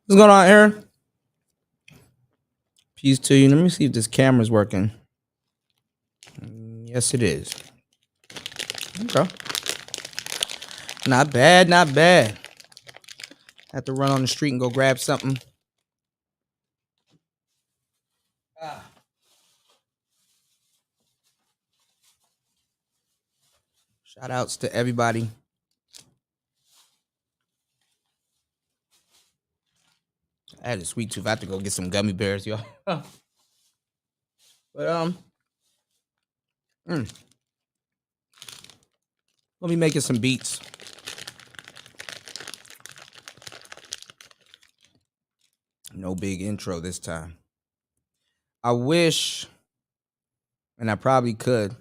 What's going on, Aaron? Peace to you. Let me see if this camera's working. Yes, it is. Okay. Not bad, not bad. Have to run on the street and go grab something. Shout outs to everybody. I had a sweet tooth. I have to go get some gummy bears, y'all. But we'll be making some beats. No big intro this time. I wish, and I probably could.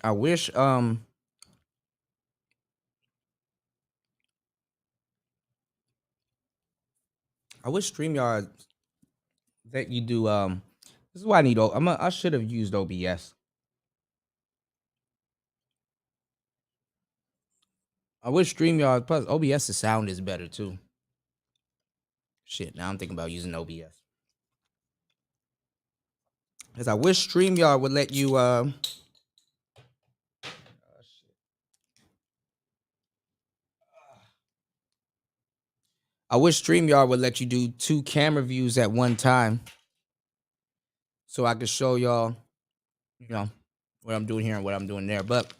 I wish StreamYard that you do this is why I need I should have used OBS. I wish StreamYard plus OBS's sound is better too. Shit, now I'm thinking about using OBS. Because I wish StreamYard would let you I wish StreamYard would let you do 2 camera views at one time. So I could show y'all, you know, what I'm doing here and what I'm doing there. But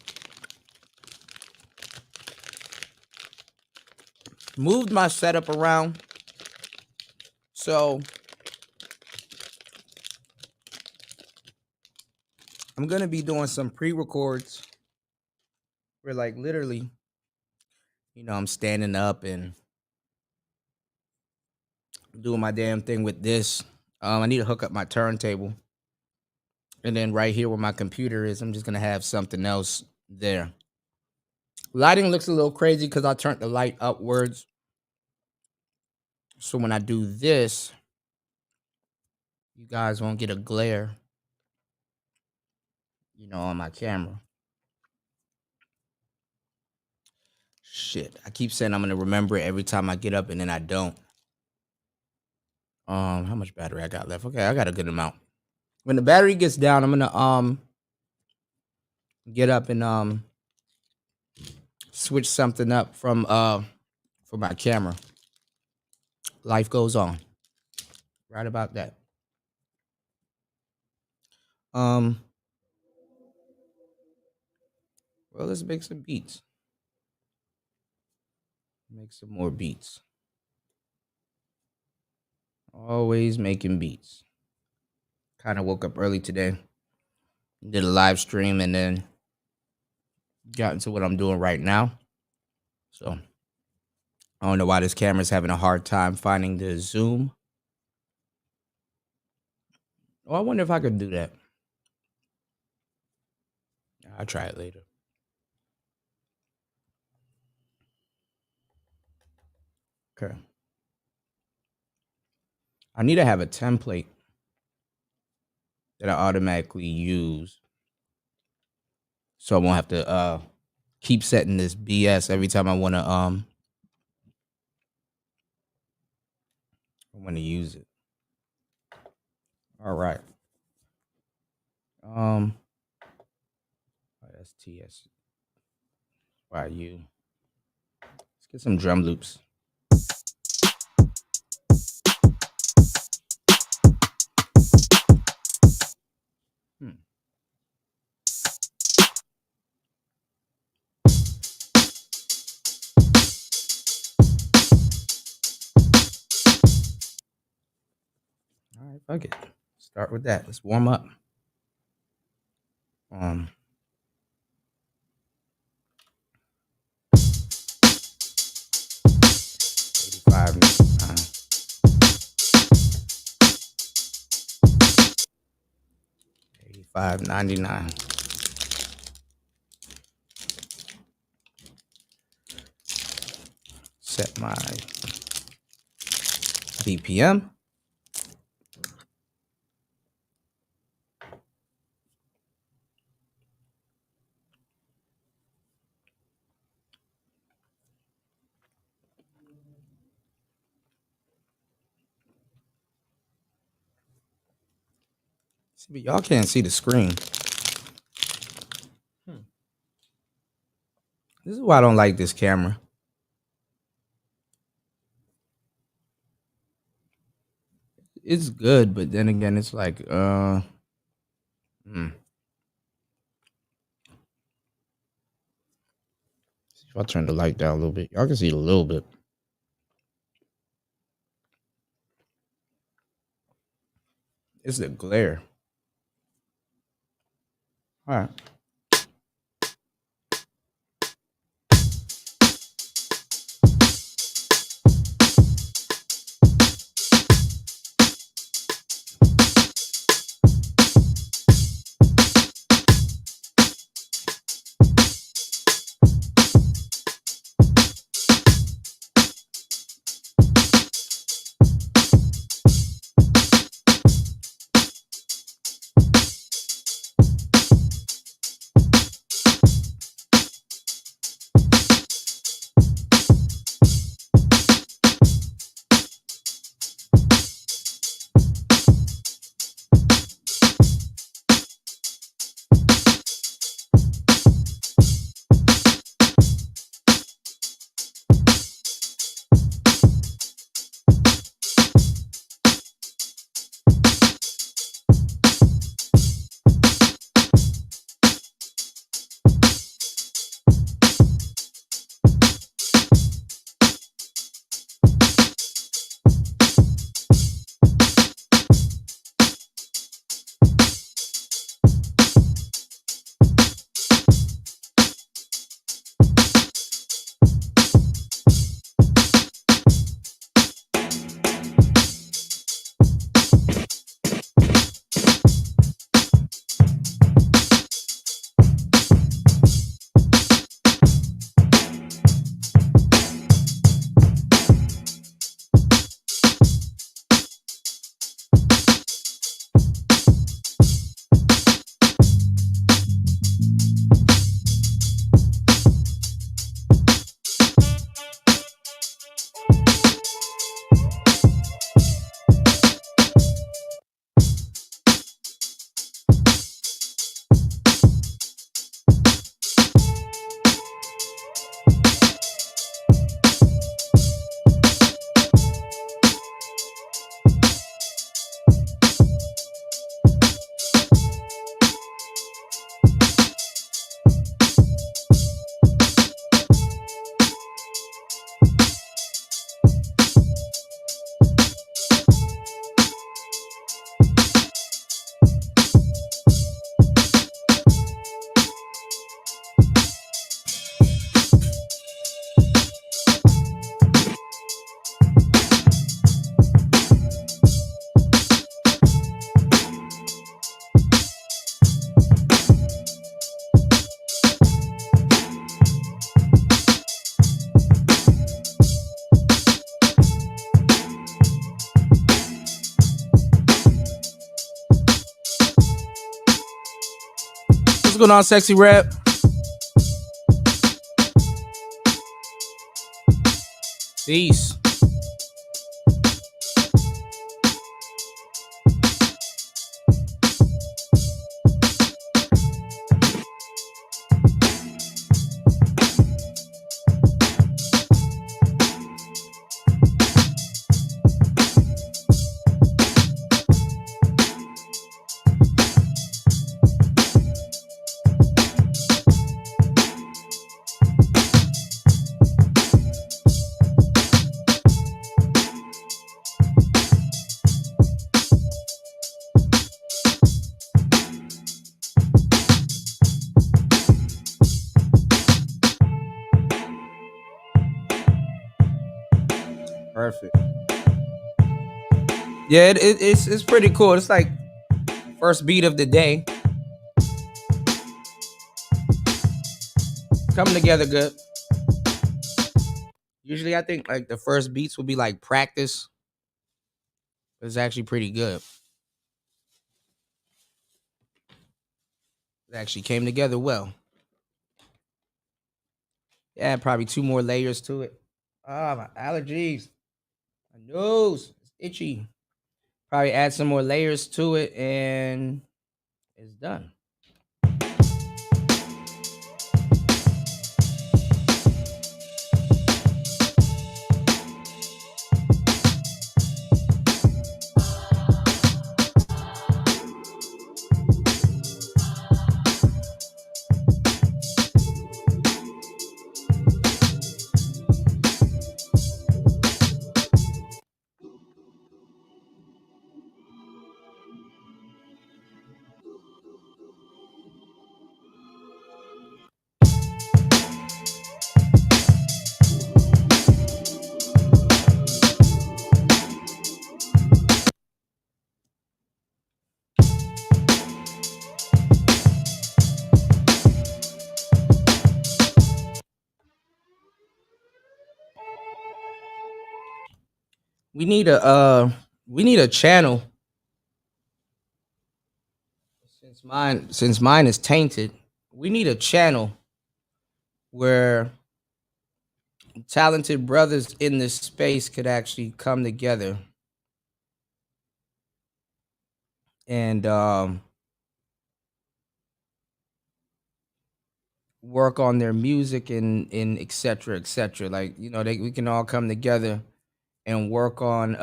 moved my setup around. So I'm gonna be doing some pre-records where like literally, you know, I'm standing up and doing my damn thing with this. I need to hook up my turntable. And then right here where my computer is, I'm just gonna have something else there. Lighting looks a little crazy because I turned the light upwards. So when I do this, you guys won't get a glare, you know, on my camera. Shit, I keep saying I'm gonna remember it every time I get up, and then I don't. How much battery I got left? Okay, I got a good amount. When the battery gets down, I'm gonna get up and switch something up from for my camera. Life goes on. Right about that. Well, let's make some beats. Make some more beats. Always making beats. Kind of woke up early today. Did a live stream and then got into what I'm doing right now. So I don't know why this camera's having a hard time finding the zoom. Oh, I wonder if I could do that. I'll try it later. Okay. I need to have a template that I automatically use so I won't have to keep setting this BS every time I want to use it. All right. That's TSYU. Let's get some drum loops. it. Start with that. Let's warm up. 85, 85.99. Set my BPM. See, but y'all can't see the screen. This is why I don't like this camera. It's good, but then again, it's like, If I turn the light down a little bit, y'all can see it a little bit. It's the glare. All right. What's going on, Sexy Rep? Peace. perfect. Yeah, it's pretty cool. It's like first beat of the day. Coming together good. Usually I think like the first beats will be like practice. It's actually pretty good. It actually came together well. Yeah, probably 2 more layers to it. Ah, my allergies. My nose. It's itchy. Probably add some more layers to it and it's done. We need a channel since mine is tainted. We need a channel where talented brothers in this space could actually come together and work on their music and et cetera, et cetera. Like, we can all come together and work on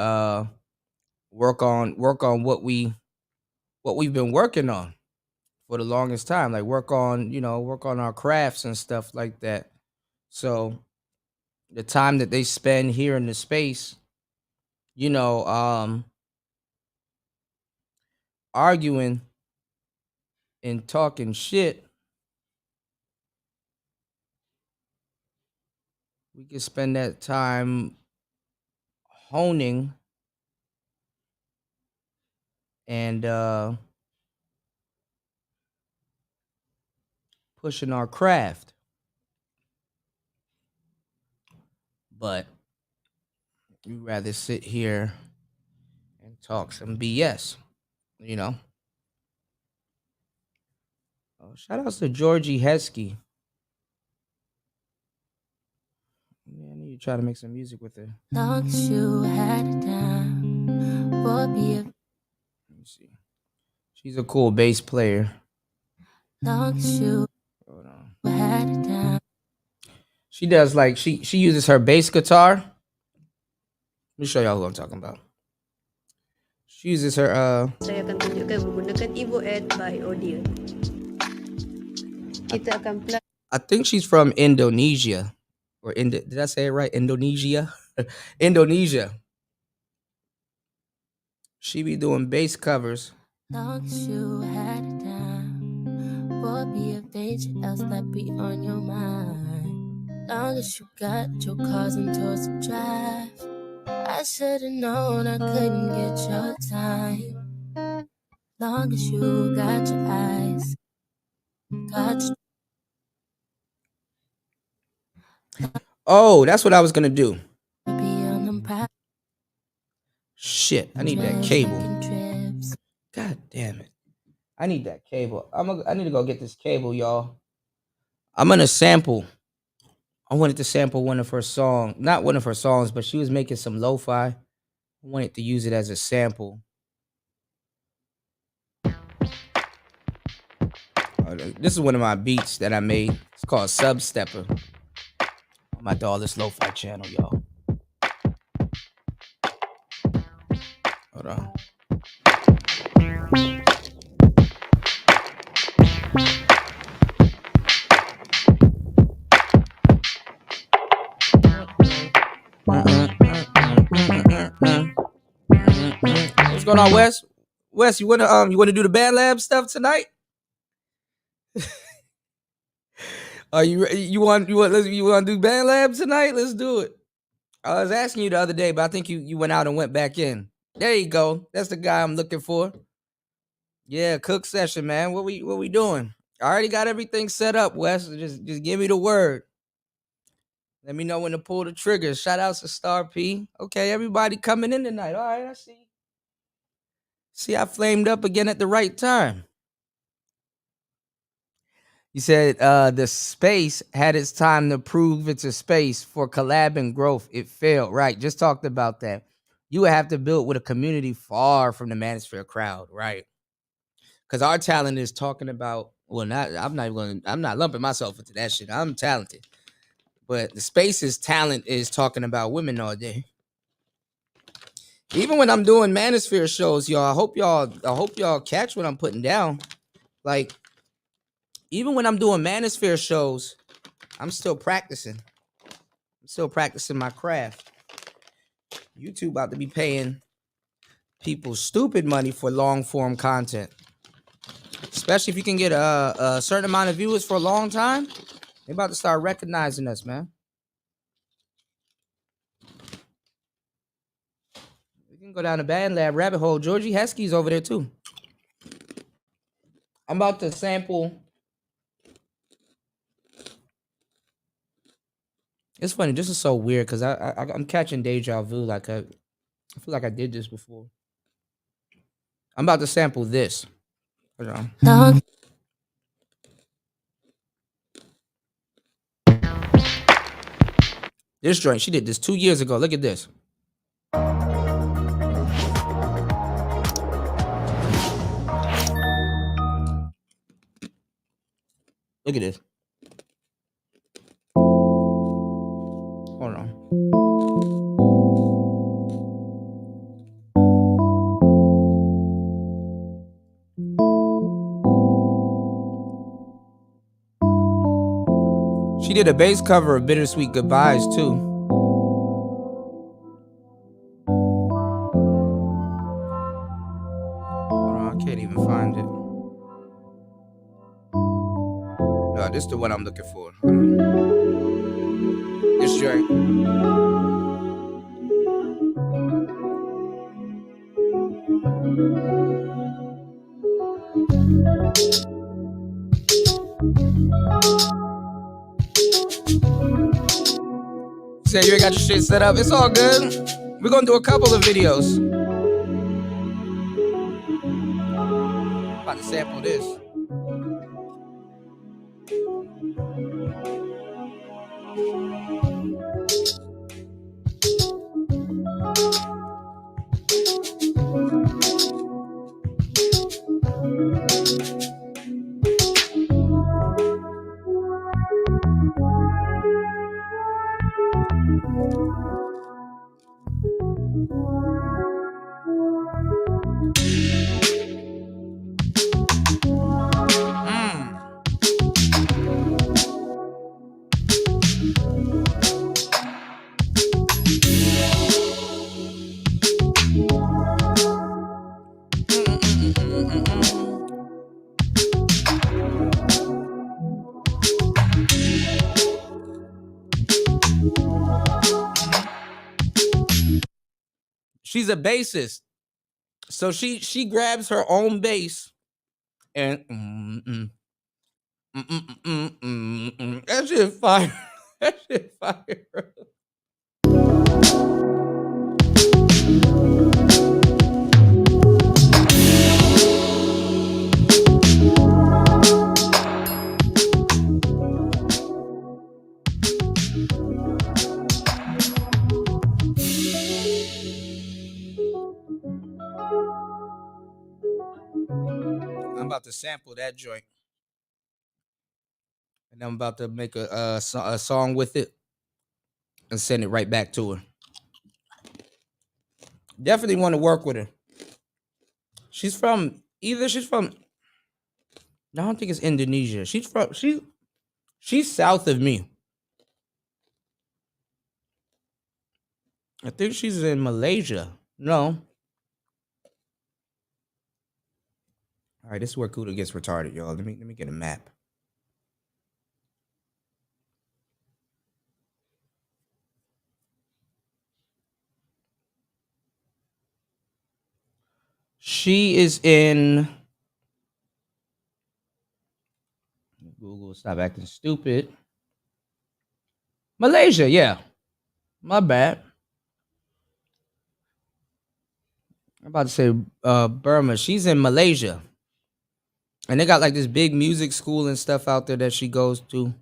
what we've been working on for the longest time. Like work on our crafts and stuff like that. So the time that they spend here in the space, you know, arguing and talking shit, we can spend that time honing and pushing our craft. But we rather sit here and talk some BS, you know. Oh, shout outs to Georgie Heskey. Yeah, I need to try to make some music with her. Long as you had it down, let me see. She's a cool bass player. Long as you hold on. Had it down. She does like she uses her bass guitar. Let me show y'all who I'm talking about. She uses her Saya akan tunjukkan menggunakan Evo Ed by Audio. Kita akan I think she's from Indonesia. Did I say it right? Indonesia? Indonesia. She be doing bass covers. Long as you had it down, what be a danger else that be on your mind? Long as you got your cars and towards the drive, I should've known I couldn't get your time. Long as you got your eyes, got your... Oh, that's what I was gonna do. Shit, I need that cable. God damn it. I need that cable. I need to go get this cable, y'all. I'm gonna sample. I wanted to sample one of her songs. Not one of her songs, but she was making some lo-fi. I wanted to use it as a sample. This is one of my beats that I made. It's called Substepper. I'm at all this lo-fi channel, y'all. Hold on. What's going on, Wes? Wes, you wanna do the band lab stuff tonight? You want to do band lab tonight? Let's do it. I was asking you the other day, but I think you went out and went back in. There you go. That's the guy I'm looking for. Yeah, cook session, man. What we doing? I already got everything set up, Wes. Just give me the word. Let me know when to pull the trigger. Shout outs to Star P. Okay, everybody coming in tonight. All right, I see. See, I flamed up again at the right time. You said the space had its time to prove it's a space for collab and growth. It failed. Right. Just talked about that. You would have to build with a community far from the manosphere crowd, right? Because our talent is talking about, well, I'm not lumping myself into that shit. I'm talented. But the space's talent is talking about women all day. Even when I'm doing manosphere shows, y'all, I hope y'all catch what I'm putting down. Like, even when I'm doing manosphere shows, I'm still practicing. I'm still practicing my craft. YouTube about to be paying people stupid money for long form content, especially if you can get a certain amount of viewers for a long time. They about to start recognizing us, man. We can go down the band lab rabbit hole. Georgie Heskey's over there too. I'm about to sample. It's funny. This is so weird because I'm catching deja vu. Like I feel like I did this before. I'm about to sample this. Hold on. No. This joint, she did this 2 years ago. Look at this. Look at this. Hold on. She did a bass cover of Bittersweet Goodbyes too. Hold on, I can't even find it. No, this is the one I'm looking for. This joint. Say you ain't got your shit set up. It's all good. We're gonna do a couple of videos. I'm about to sample this. She's a bassist, so she grabs her own bass and that shit fire. That shit fire. I'm about to sample that joint, and I'm about to make a song with it and send it right back to her. Definitely want to work with her. She's from. I don't think it's Indonesia. She's south of me. I think she's in Malaysia. No. All right, this is where Kuda gets retarded, y'all. Let me get a map. She is in Google. Stop acting stupid. Malaysia, yeah. My bad. I'm about to say Burma. She's in Malaysia. And they got like this big music school and stuff out there that she goes to.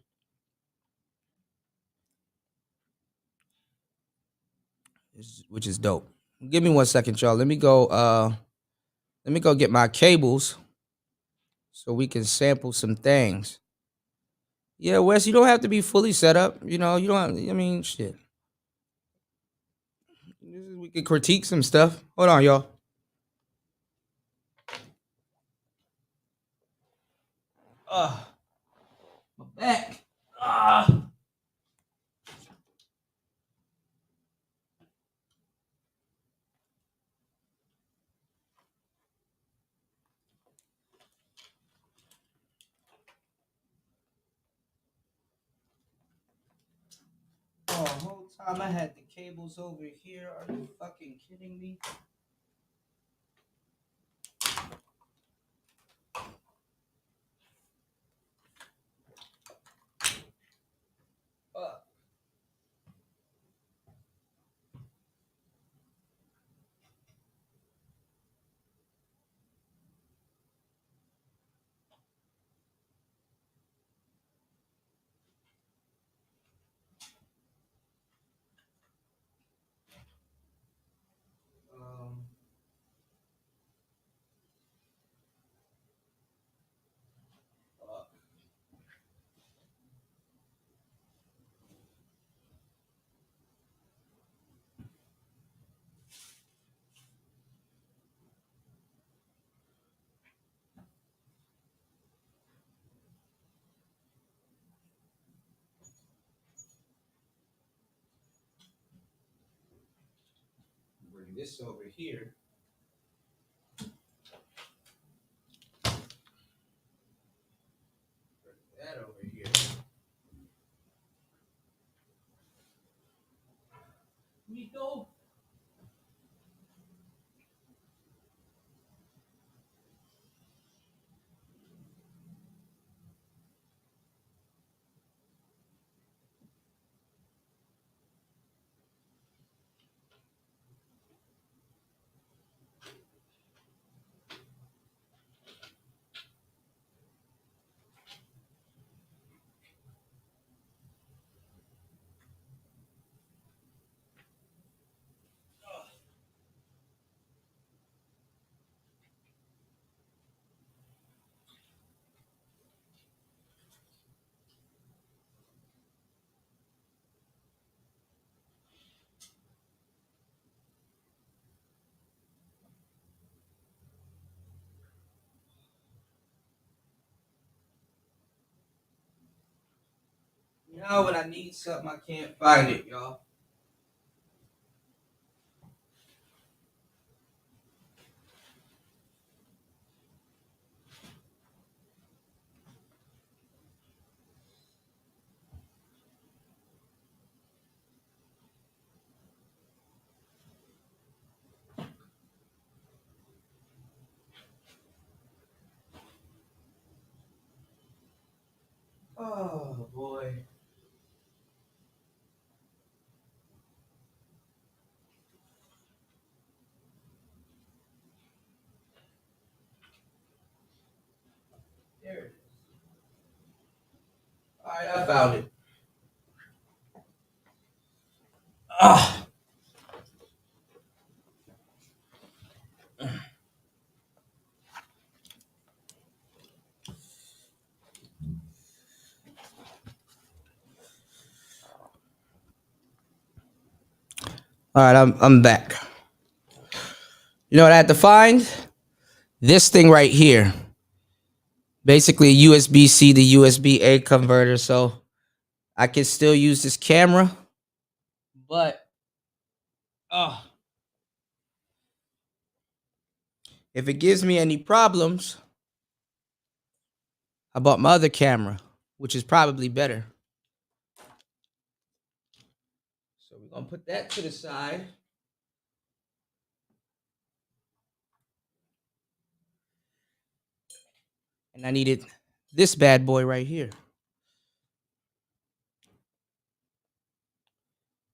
Which is dope. Give me 1 second, y'all. Let me go get my cables so we can sample some things. Yeah, Wes, you don't have to be fully set up. You know, you don't have, I mean, shit. We could critique some stuff. Hold on, y'all. My back. Oh, whole time I had the cables over here. Are you fucking kidding me? Um, bring this over here. Bring that over here. We go. Now when I need something, I can't find it, y'all. Oh boy. There it is. All right, I found it. Ah. All right, I'm back. You know what I had to find? This thing right here. Basically, a USB-C to USB-A converter, so I can still use this camera, but if it gives me any problems, I bought my other camera, which is probably better. So we're gonna put that to the side. And I needed this bad boy right here.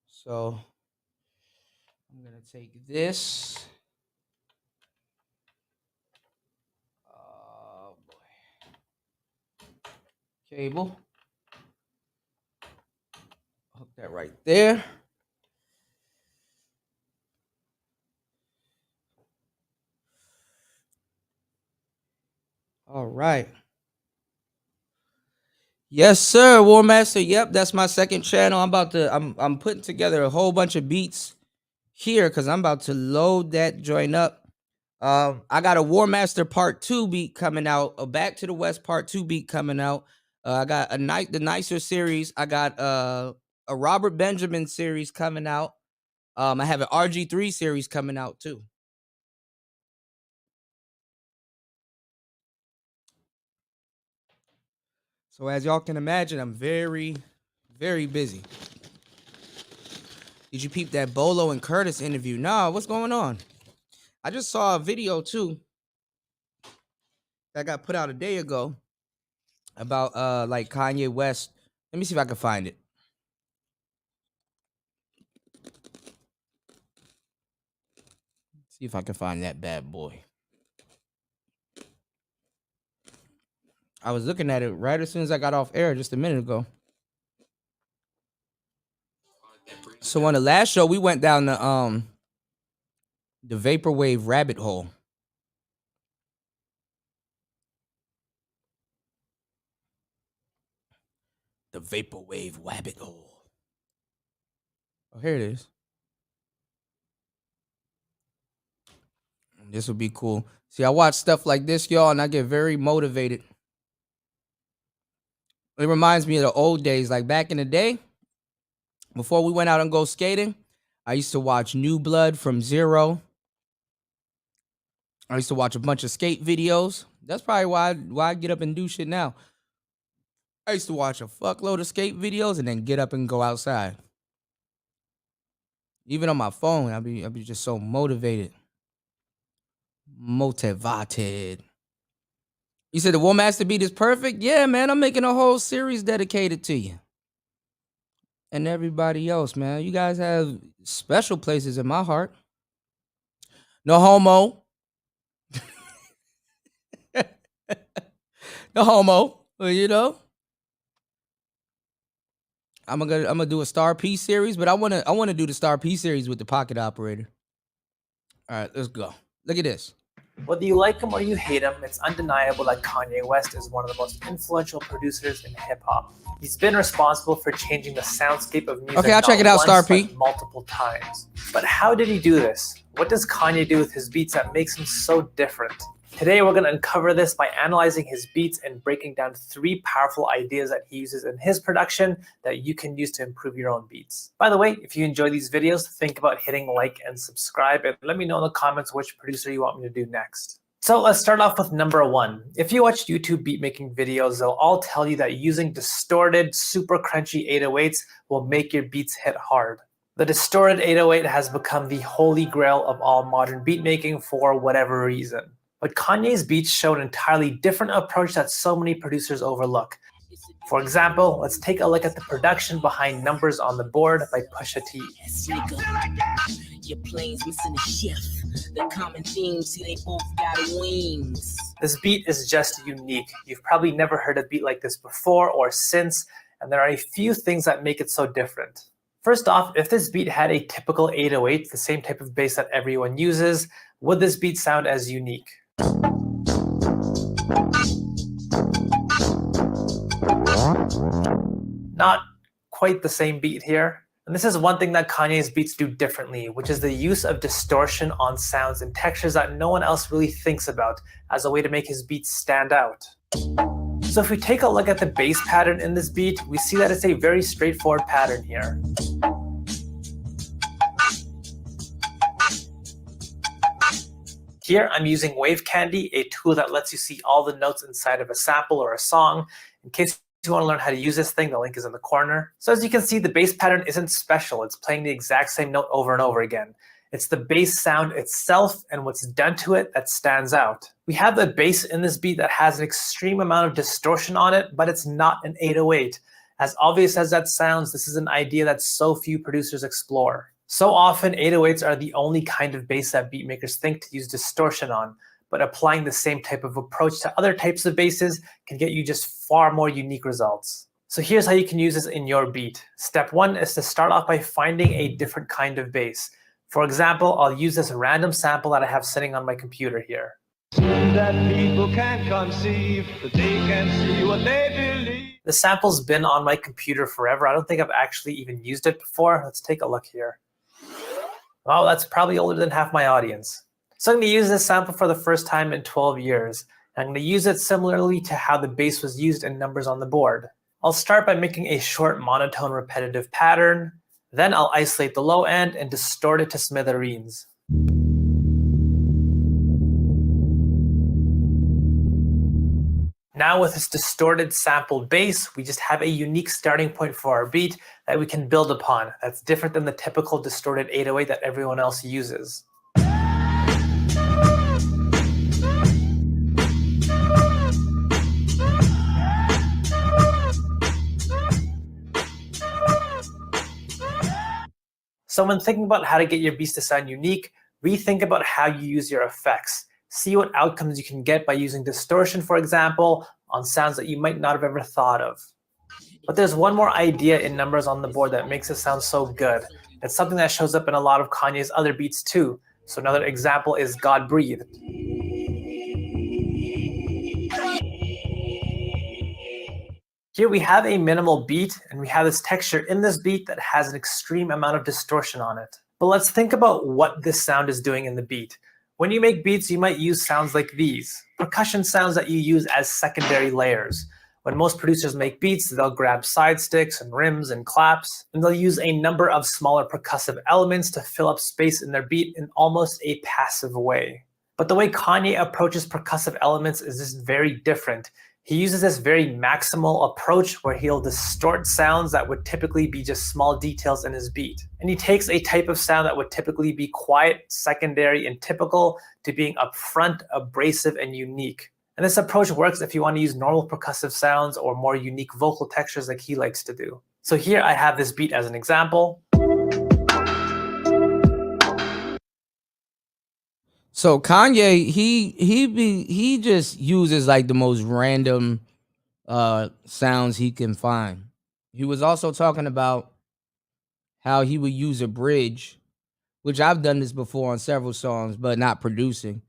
So I'm going to take this. Cable. Hook that right there. All right. Yes, sir, War Master. Yep, that's my second channel. I'm putting together a whole bunch of beats here because I'm about to load that joint up. I got a War Master Part 2 beat coming out, a Back to the West Part 2 beat coming out. I got the Nicer series. I got a Robert Benjamin series coming out. I have an RG3 series coming out too. So as y'all can imagine, I'm very, very busy. Did you peep that Bolo and Curtis interview? Nah, what's going on? I just saw a video too that got put out a day ago about like Kanye West. Let me see if I can find it. See if I can find that bad boy. I was looking at it right as soon as I got off air just a minute ago. So on the last show, we went down the vaporwave rabbit hole. The vaporwave rabbit hole. Oh, here it is. This would be cool. See, I watch stuff like this, y'all, and I get very motivated. It reminds me of the old days, like back in the day, before we went out and go skating. I used to watch New Blood from Zero. I used to watch a bunch of skate videos. That's probably why I get up and do shit now. I used to watch a fuckload of skate videos and then get up and go outside. Even on my phone, I'll be just so motivated. Motivated. You said the War Master beat is perfect? Yeah, man. I'm making a whole series dedicated to you. And everybody else, man. You guys have special places in my heart. No homo. No homo. You know? I'm gonna do a Star P series, but I wanna do the Star P series with the pocket operator. All right, let's go. Look at this. Whether you like him or you hate him, it's undeniable that Kanye West is one of the most influential producers in hip-hop. He's been responsible for changing the soundscape of music. Okay, I'll check it out, Star P. Multiple times. But how did he do this? What does Kanye do with his beats that makes him so different? Today, we're going to uncover this by analyzing his beats and breaking down 3 powerful ideas that he uses in his production that you can use to improve your own beats. By the way, if you enjoy these videos, think about hitting like and subscribe, and let me know in the comments which producer you want me to do next. So let's start off with number 1. If you watch YouTube beatmaking videos, they'll all tell you that using distorted, super crunchy 808s will make your beats hit hard. The distorted 808 has become the holy grail of all modern beatmaking for whatever reason. But Kanye's beats show an entirely different approach that so many producers overlook. For example, let's take a look at the production behind Numbers on the Board by Pusha T. Your plane's missing a shift. The common theme, see they both got wings. This beat is just unique. You've probably never heard a beat like this before or since, and there are a few things that make it so different. First off, if this beat had a typical 808, the same type of bass that everyone uses, would this beat sound as unique? Not quite the same beat here. And this is one thing that Kanye's beats do differently, which is the use of distortion on sounds and textures that no one else really thinks about as a way to make his beats stand out. So if we take a look at the bass pattern in this beat, we see that it's a very straightforward pattern here. Here I'm using Wave Candy, a tool that lets you see all the notes inside of a sample or a song. In case you want to learn how to use this thing, the link is in the corner. So as you can see, the bass pattern isn't special. It's playing the exact same note over and over again. It's the bass sound itself and what's done to it that stands out. We have the bass in this beat that has an extreme amount of distortion on it, but it's not an 808. As obvious as that sounds, this is an idea that so few producers explore. So often, 808s are the only kind of bass that beatmakers think to use distortion on, but applying the same type of approach to other types of basses can get you just far more unique results. So here's how you can use this in your beat. Step one is to start off by finding a different kind of bass. For example, I'll use this random sample that I have sitting on my computer here. That people can't conceive, that they can see what they believe. The sample's been on my computer forever. I don't think I've actually even used it before. Let's take a look here. Wow, that's probably older than half my audience. So I'm going to use this sample for the first time in 12 years. I'm going to use it similarly to how the bass was used in numbers on the board. I'll start by making a short monotone repetitive pattern. Then I'll isolate the low end and distort it to smithereens. Now with this distorted sampled bass, we just have a unique starting point for our beat that we can build upon. That's different than the typical distorted 808 that everyone else uses. So when thinking about how to get your beats to sound unique, rethink about how you use your effects. See what outcomes you can get by using distortion, for example, on sounds that you might not have ever thought of. But there's one more idea in numbers on the board that makes it sound so good. It's something that shows up in a lot of Kanye's other beats too. So another example is God Breathed. Here we have a minimal beat, and we have this texture in this beat that has an extreme amount of distortion on it. But let's think about what this sound is doing in the beat. When you make beats, you might use sounds like these, percussion sounds that you use as secondary layers. When most producers make beats, they'll grab side sticks and rims and claps, and they'll use a number of smaller percussive elements to fill up space in their beat in almost a passive way. But the way Kanye approaches percussive elements is just very different. He uses this very maximal approach where he'll distort sounds that would typically be just small details in his beat. And he takes a type of sound that would typically be quiet, secondary, and typical to being upfront, abrasive, and unique. And this approach works if you want to use normal percussive sounds or more unique vocal textures like he likes to do. So here I have this beat as an example. So Kanye, he just uses like the most random sounds he can find. He was also talking about how he would use a bridge, which I've done this before on several songs, but not producing.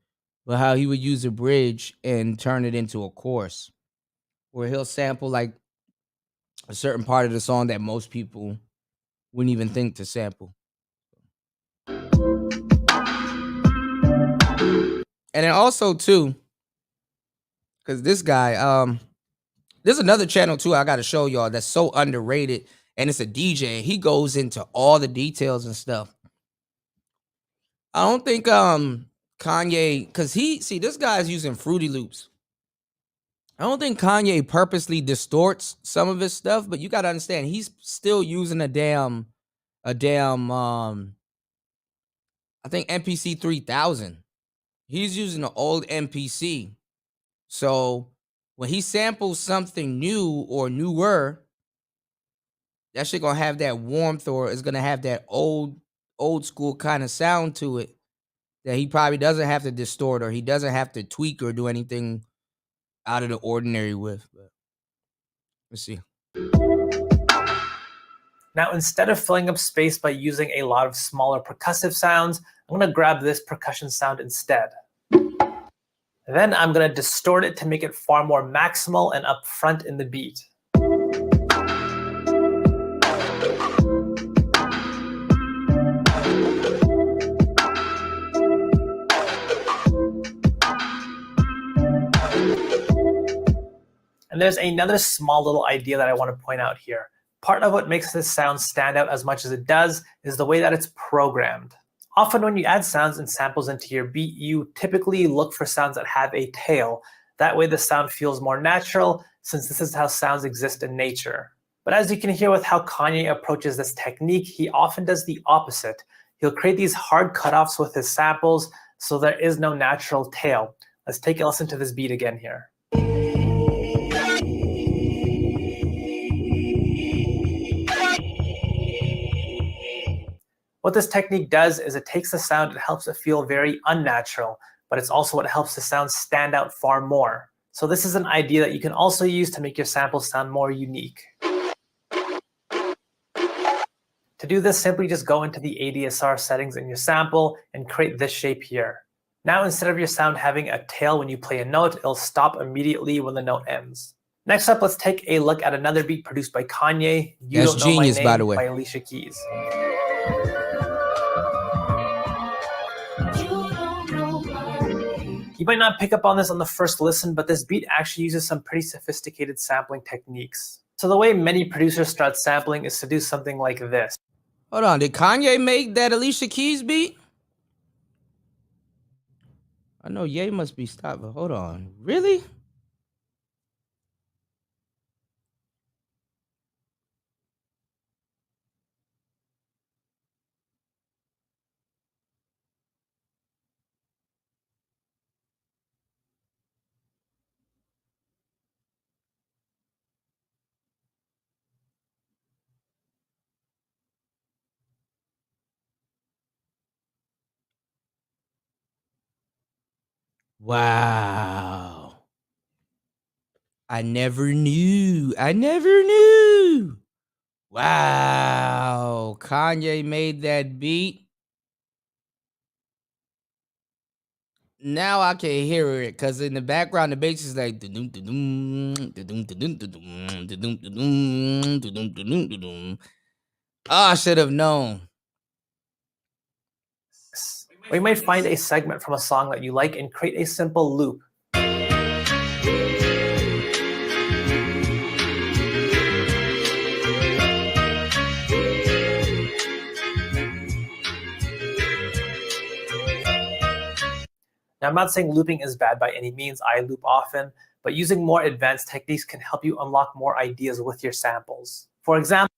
But how he would use a bridge and turn it into a chorus, where he'll sample like a certain part of the song that most people wouldn't even think to sample. And then also too, because this guy, there's another channel too I gotta show y'all that's so underrated, and it's a DJ. He goes into all the details and stuff. I don't think Kanye, because this guy's using Fruity Loops. I don't think Kanye purposely distorts some of his stuff, but you gotta understand he's still using a damn I think MPC 3000. He's using an old MPC. So when he samples something new or newer, that shit gonna have that warmth, or it's gonna have that old school kind of sound to it that he probably doesn't have to distort, or he doesn't have to tweak or do anything out of the ordinary with. But let's see. Now, instead of filling up space by using a lot of smaller percussive sounds, I'm going to grab this percussion sound instead. Then I'm going to distort it to make it far more maximal and upfront in the beat. And there's another small little idea that I want to point out here. Part of what makes this sound stand out as much as it does is the way that it's programmed. Often when you add sounds and samples into your beat, you typically look for sounds that have a tail. That way the sound feels more natural, since this is how sounds exist in nature. But as you can hear with how Kanye approaches this technique, he often does the opposite. He'll create these hard cutoffs with his samples, so there is no natural tail. Let's take a listen to this beat again here. What this technique does is it takes the sound and helps it feel very unnatural, but it's also what helps the sound stand out far more. So this is an idea that you can also use to make your samples sound more unique. To do this, simply just go into the ADSR settings in your sample and create this shape here. Now, instead of your sound having a tail when you play a note, it'll stop immediately when the note ends. Next up, let's take a look at another beat produced by Kanye, You That's Don't Know My genius, Name, by the way. by Alicia Keys. You might not pick up on this on the first listen, but this beat actually uses some pretty sophisticated sampling techniques. So the way many producers start sampling is to do something like this. Hold on, did Kanye make that Alicia Keys beat? I know Ye must be stopped, but hold on. Really? Wow. I never knew. I never knew. Wow. Kanye made that beat. Now I can hear it because in the background the bass is like I should have known. Or you might find a segment from a song that you like and create a simple loop. Now, I'm not saying looping is bad by any means. I loop often, but using more advanced techniques can help you unlock more ideas with your samples. For example,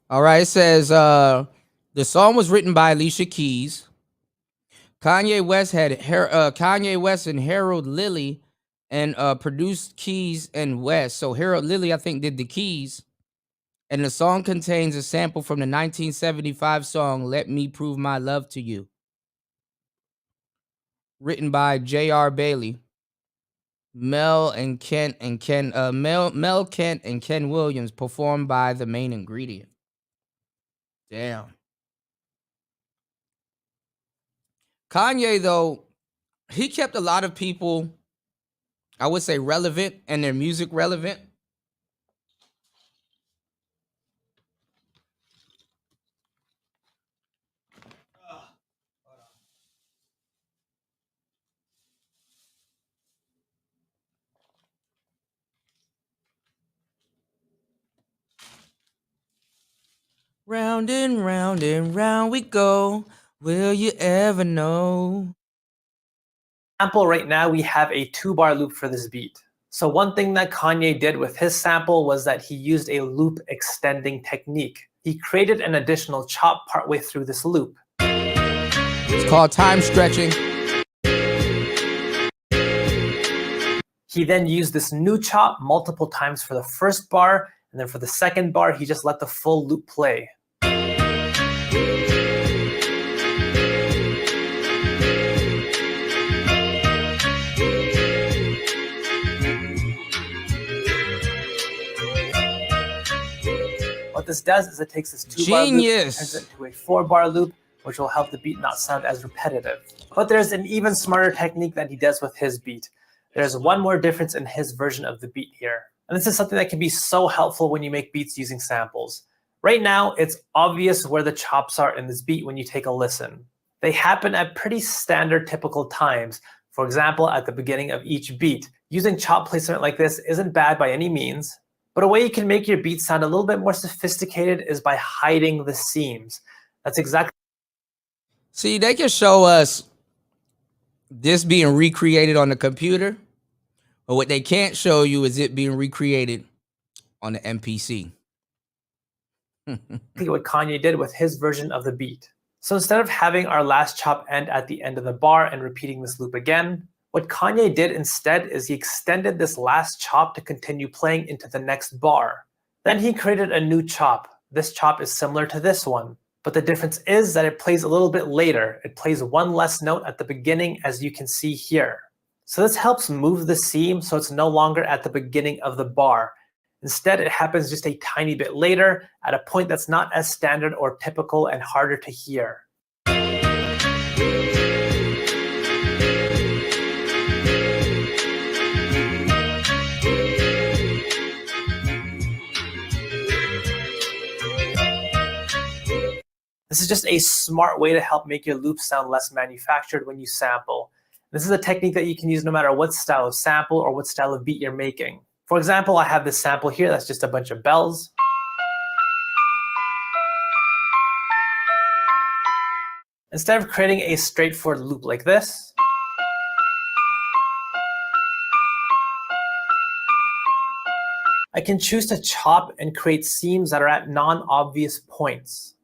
All right, it says the song was written by Alicia Keys. Kanye West and Harold Lilly and produced Keys and West. So Harold Lilly, I think, did the keys. And the song contains a sample from the 1975 song Let Me Prove My Love to You, written by J.R. Bailey, Mel Kent and Ken Williams, performed by The Main Ingredient. Damn. Kanye, though, he kept a lot of people, I would say, relevant and their music relevant. Round and round we go. Will you ever know? right now we have a 2-bar loop for this beat. So one thing that Kanye did with his sample was that he used a loop extending technique. He created an additional chop partway through this loop. It's called time stretching. He then used this new chop multiple times for the first bar, and then for the second bar, he just let the full loop play. What this does is it takes this 2-bar loop and turns it into a 4-bar loop, which will help the beat not sound as repetitive. But there's an even smarter technique that he does with his beat. There's one more difference in his version of the beat here. And this is something that can be so helpful when you make beats using samples. Right now, it's obvious where the chops are in this beat when you take a listen. They happen at pretty standard typical times. For example, at the beginning of each beat. Using chop placement like this isn't bad by any means, but a way you can make your beat sound a little bit more sophisticated is by hiding the seams. That's exactly. See, they can show us this being recreated on the computer, but what they can't show you is it being recreated on the MPC. What Kanye did with his version of the beat. So instead of having our last chop end at the end of the bar and repeating this loop again, what Kanye did instead is he extended this last chop to continue playing into the next bar. Then he created a new chop. This chop is similar to this one, but the difference is that it plays a little bit later. It plays one less note at the beginning, as you can see here. So this helps move the seam so it's no longer at the beginning of the bar. Instead, it happens just a tiny bit later at a point that's not as standard or typical and harder to hear. This is just a smart way to help make your loops sound less manufactured when you sample. This is a technique that you can use no matter what style of sample or what style of beat you're making. For example, I have this sample here that's just a bunch of bells. Instead of creating a straightforward loop like this, I can choose to chop and create seams that are at non-obvious points.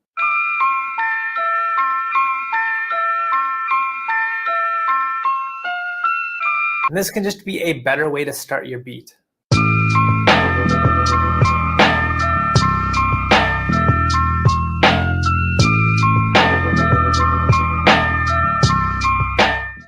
And this can just be a better way to start your beat.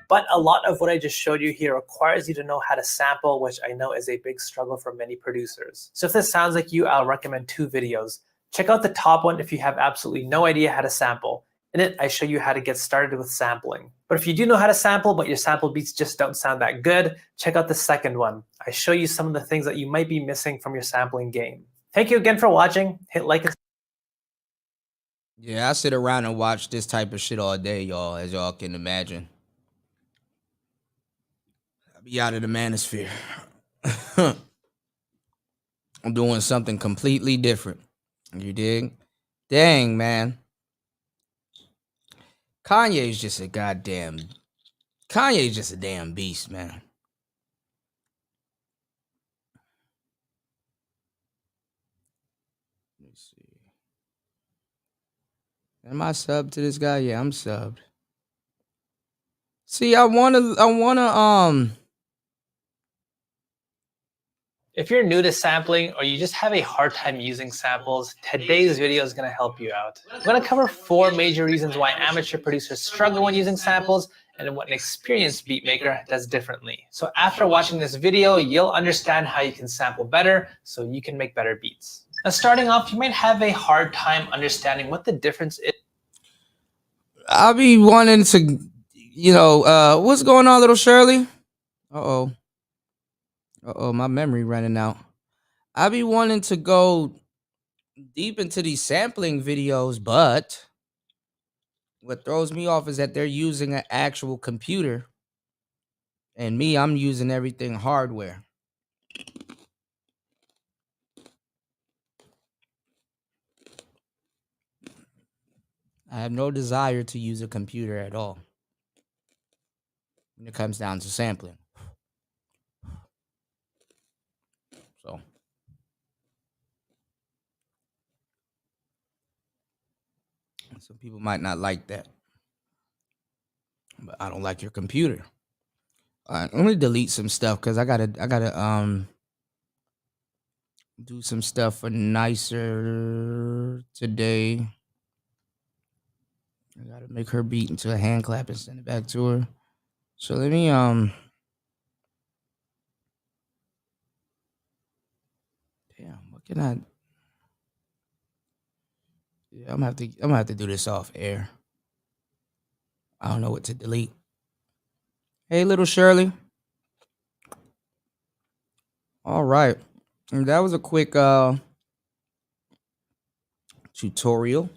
But a lot of what I just showed you here requires you to know how to sample, which I know is a big struggle for many producers. So if this sounds like you, I'll recommend 2 videos. Check out the top one if you have absolutely no idea how to sample. In it, I show you how to get started with sampling. But if you do know how to sample, but your sample beats just don't sound that good, check out the second one. I show you some of the things that you might be missing from your sampling game. Thank you again for watching. Hit like and Yeah, I sit around and watch this type of shit all day, y'all, as y'all can imagine. I'll be out of the manosphere. I'm doing something completely different. You dig? Dang, man. Kanye's just a damn beast, man. Let me see. Am I subbed to this guy? Yeah, I'm subbed. See, I wanna if you're new to sampling or you just have a hard time using samples, today's video is going to help you out. I'm going to cover 4 major reasons why amateur producers struggle when using samples and what an experienced beatmaker does differently. So after watching this video, you'll understand how you can sample better so you can make better beats. Now starting off, you might have a hard time understanding what the difference is. I'll be wanting to, what's going on, little Shirley? Uh-oh, my memory running out. I be wanting to go deep into these sampling videos, but what throws me off is that they're using an actual computer, and me, I'm using everything hardware. I have no desire to use a computer at all when it comes down to sampling. So some people might not like that, but I don't like your computer. All right, let me delete some stuff because I gotta do some stuff for Nicer today. I gotta make her beat into a hand clap and send it back to her. So let me damn, what can I? Yeah, I'm gonna have to do this off air. I don't know what to delete. Hey, little Shirley. All right, and that was a quick tutorial.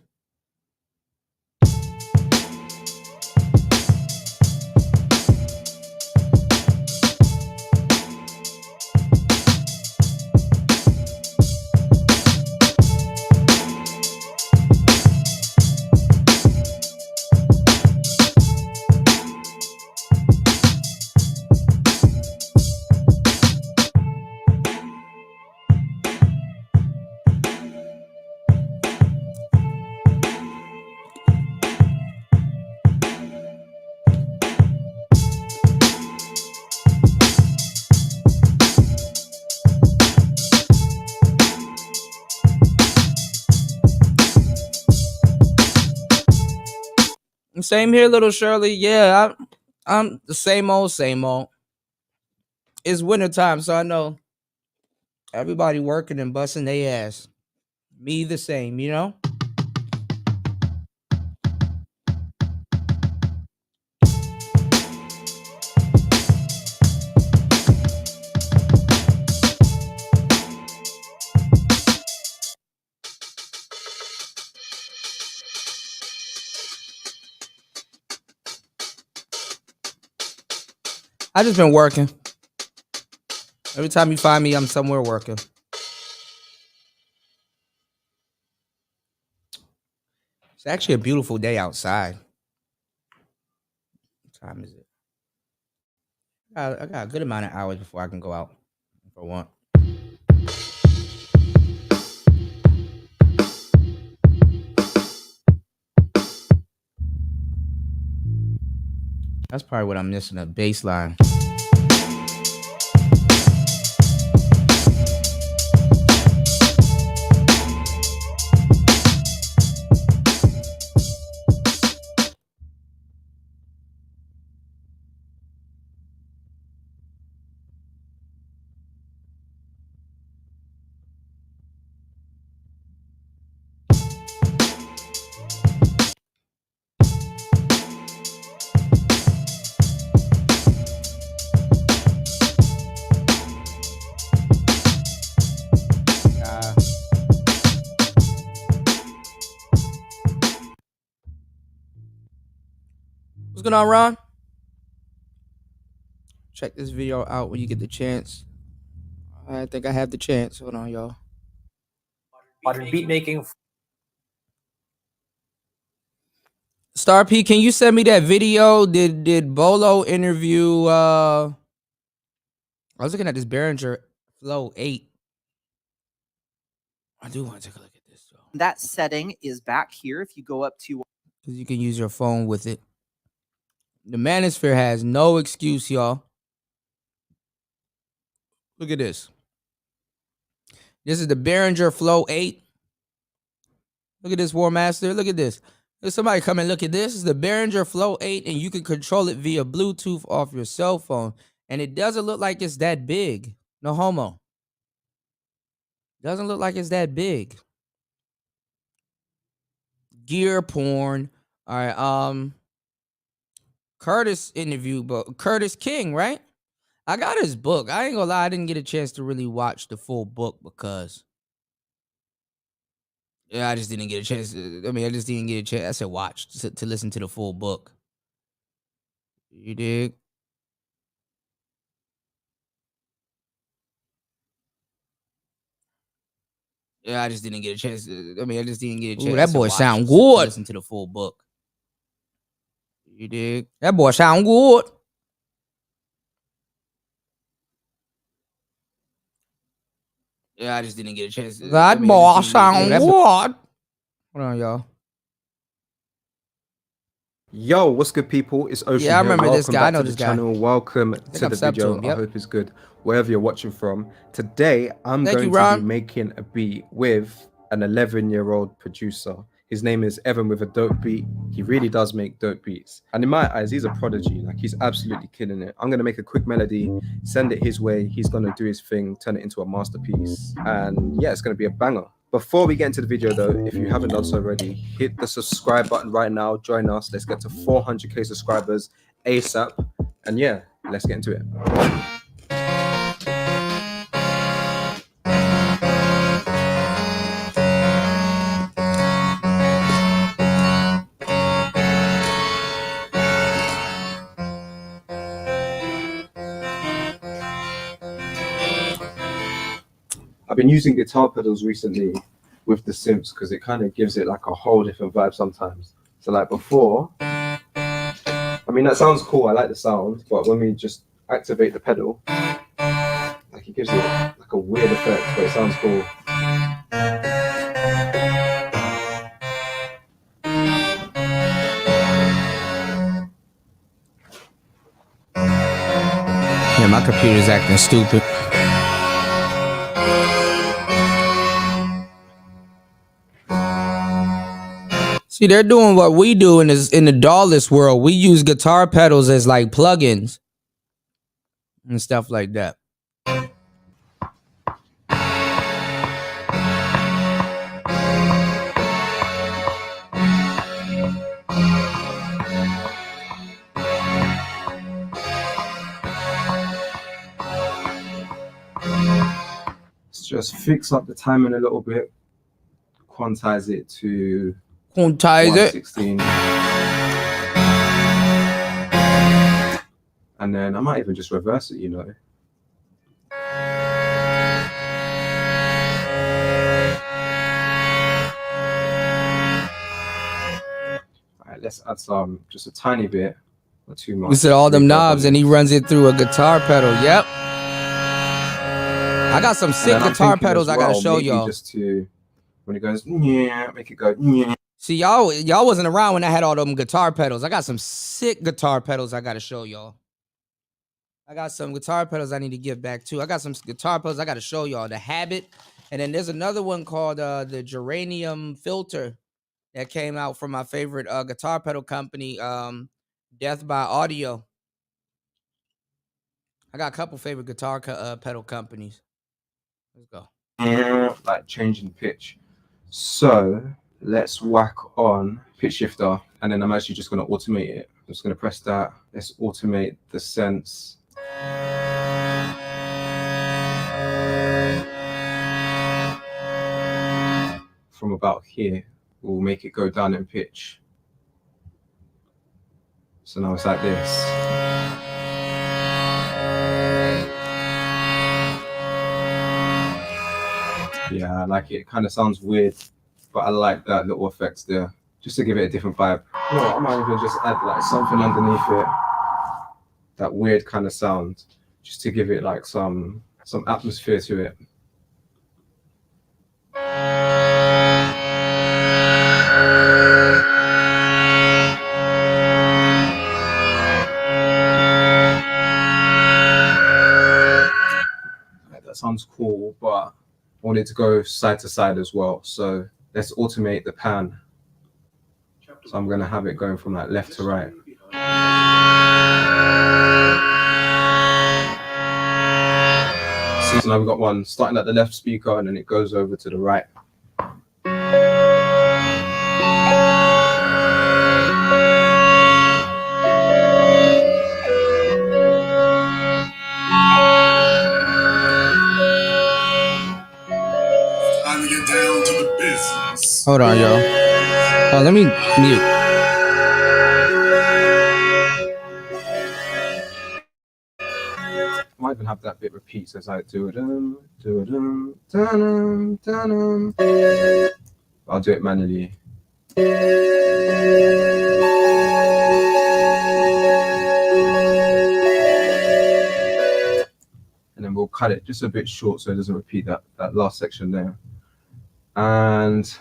Same here, little Shirley. Yeah, I'm the same old, same old. It's wintertime, so I know everybody working and busting their ass. Me the same, you know? I just been working. Every time you find me, I'm somewhere working. It's actually a beautiful day outside. What time is it? I got a good amount of hours before I can go out if I want. That's probably what I'm missing, a bass line. What's going on, Ron? Check this video out when you get the chance. I think I have the chance. Hold on, y'all. Modern beat making. Star P, can you send me that video? Did Bolo interview I was looking at this Behringer Flow 8. I do want to take a look at this though. That setting is back here. If you go up to, Because you can use your phone with it. The Manosphere has no excuse, y'all. Look at this. This is the Behringer Flow 8. Look at this, War Master. Look at this. There's somebody come and look at this. This is the Behringer Flow 8, and you can control it via Bluetooth off your cell phone. And it doesn't look like it's that big. No homo. Doesn't look like it's that big. Gear porn. All right. Curtis interview, but Curtis King, right? I got his book. I ain't gonna lie, I didn't get a chance to really watch the full book because I just didn't get a chance. I just didn't get a chance. I said watch to listen to the full book. You dig? Yeah, I just didn't get a chance. I just didn't get a chance. Ooh, that boy sound good. To listen to the full book. You dig? That boy sound good. Yeah, I just didn't get a chance. That boy sound good. Hold on, y'all. Yo, what's good, people? It's Ocean. Yeah, I remember here. this guy. I know this guy. Channel. Welcome to the video. Him, yep. I hope it's good wherever you're watching from. Today, I'm going to be making a beat with an 11-year-old producer. His name is Evan with a dope beat. He really does make dope beats. And in my eyes, he's a prodigy. Like, he's absolutely killing it. I'm going to make a quick melody, send it his way. He's going to do his thing, turn it into a masterpiece. And yeah, it's going to be a banger. Before we get into the video though, if you haven't done so already, hit the subscribe button right now. Join us. Let's get to 400k subscribers ASAP. And yeah, let's get into it. I've been using guitar pedals recently with the synths because it kind of gives it like a whole different vibe sometimes. So like before, I mean, that sounds cool. I like the sound, but when we just activate the pedal, like it gives it like a weird effect, but it sounds cool. Yeah, my computer's acting stupid. See, they're doing what we do in the DAWless world. We use guitar pedals as like plugins and stuff like that. Let's just fix up the timing a little bit. Quantize it to 116. And then I might even just reverse it, you know. Alright, let's add some, just a tiny bit, not too much. We said all them knobs and he runs it through a guitar pedal. Yep. I got some sick guitar pedals I gotta show y'all. Just to, when it goes, yeah, make it go, yeah. See, y'all wasn't around when I had all them guitar pedals. I got some sick guitar pedals I gotta show y'all. I got some guitar pedals I need to give back too. I got some guitar pedals I got to show y'all. The Habit. And then there's another one called the Geranium Filter that came out from my favorite guitar pedal company, Death by Audio. I got a couple favorite guitar pedal companies. Let's go. Like changing pitch. So let's whack on pitch shifter. And then I'm actually just going to automate it. I'm just going to press that. Let's automate the sense. From about here, we'll make it go down in pitch. So now it's like this. Yeah, I like it. It kind of sounds weird, but I like that little effect there, just to give it a different vibe. You know, I might even just add like something underneath it, that weird kind of sound, just to give it like some atmosphere to it. That sounds cool, but I want it to go side to side as well. So let's automate the pan. So I'm going to have it going from like left to right. So now we've got one starting at the left speaker and then it goes over to the right. Hold on, y'all. Oh, let me mute. I might even have that bit repeat as I do it. I'll do it manually. And then we'll cut it just a bit short so it doesn't repeat that last section there. And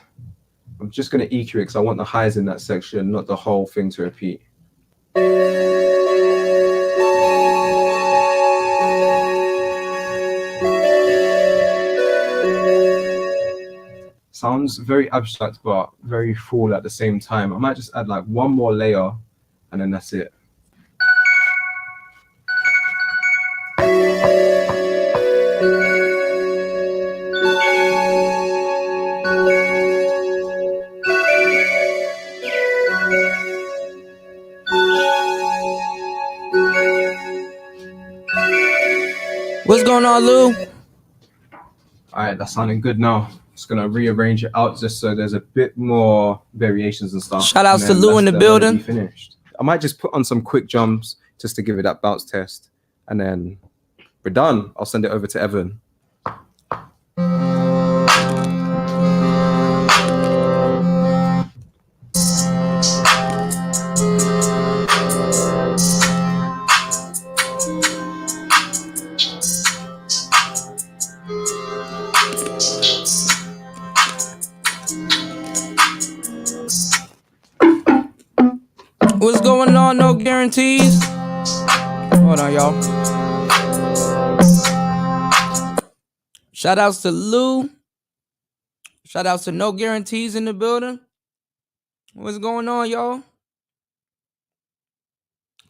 I'm just going to EQ it because I want the highs in that section, not the whole thing to repeat. Sounds very abstract, but very full at the same time. I might just add like one more layer and then that's it. What's going on, Lou? All right, that's sounding good now. Just gonna rearrange it out just so there's a bit more variations and stuff. Shout outs to Lou in the building. Finished. I might just put on some quick jumps just to give it that bounce test, and then we're done. I'll send it over to Evan. What's going on? No guarantees. Hold on, y'all. Shout outs to Lou. Shout outs to No Guarantees in the building. What's going on, y'all?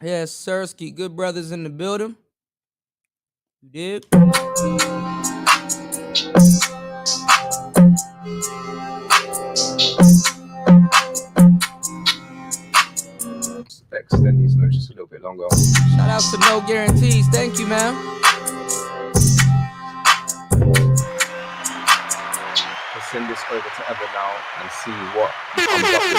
Yes, Sirski, good brothers in the building. You did? Extend these notes just a little bit longer. Shout out to No Guarantees. Thank you, man. I'll send this over to Evan now and see what he comes up with.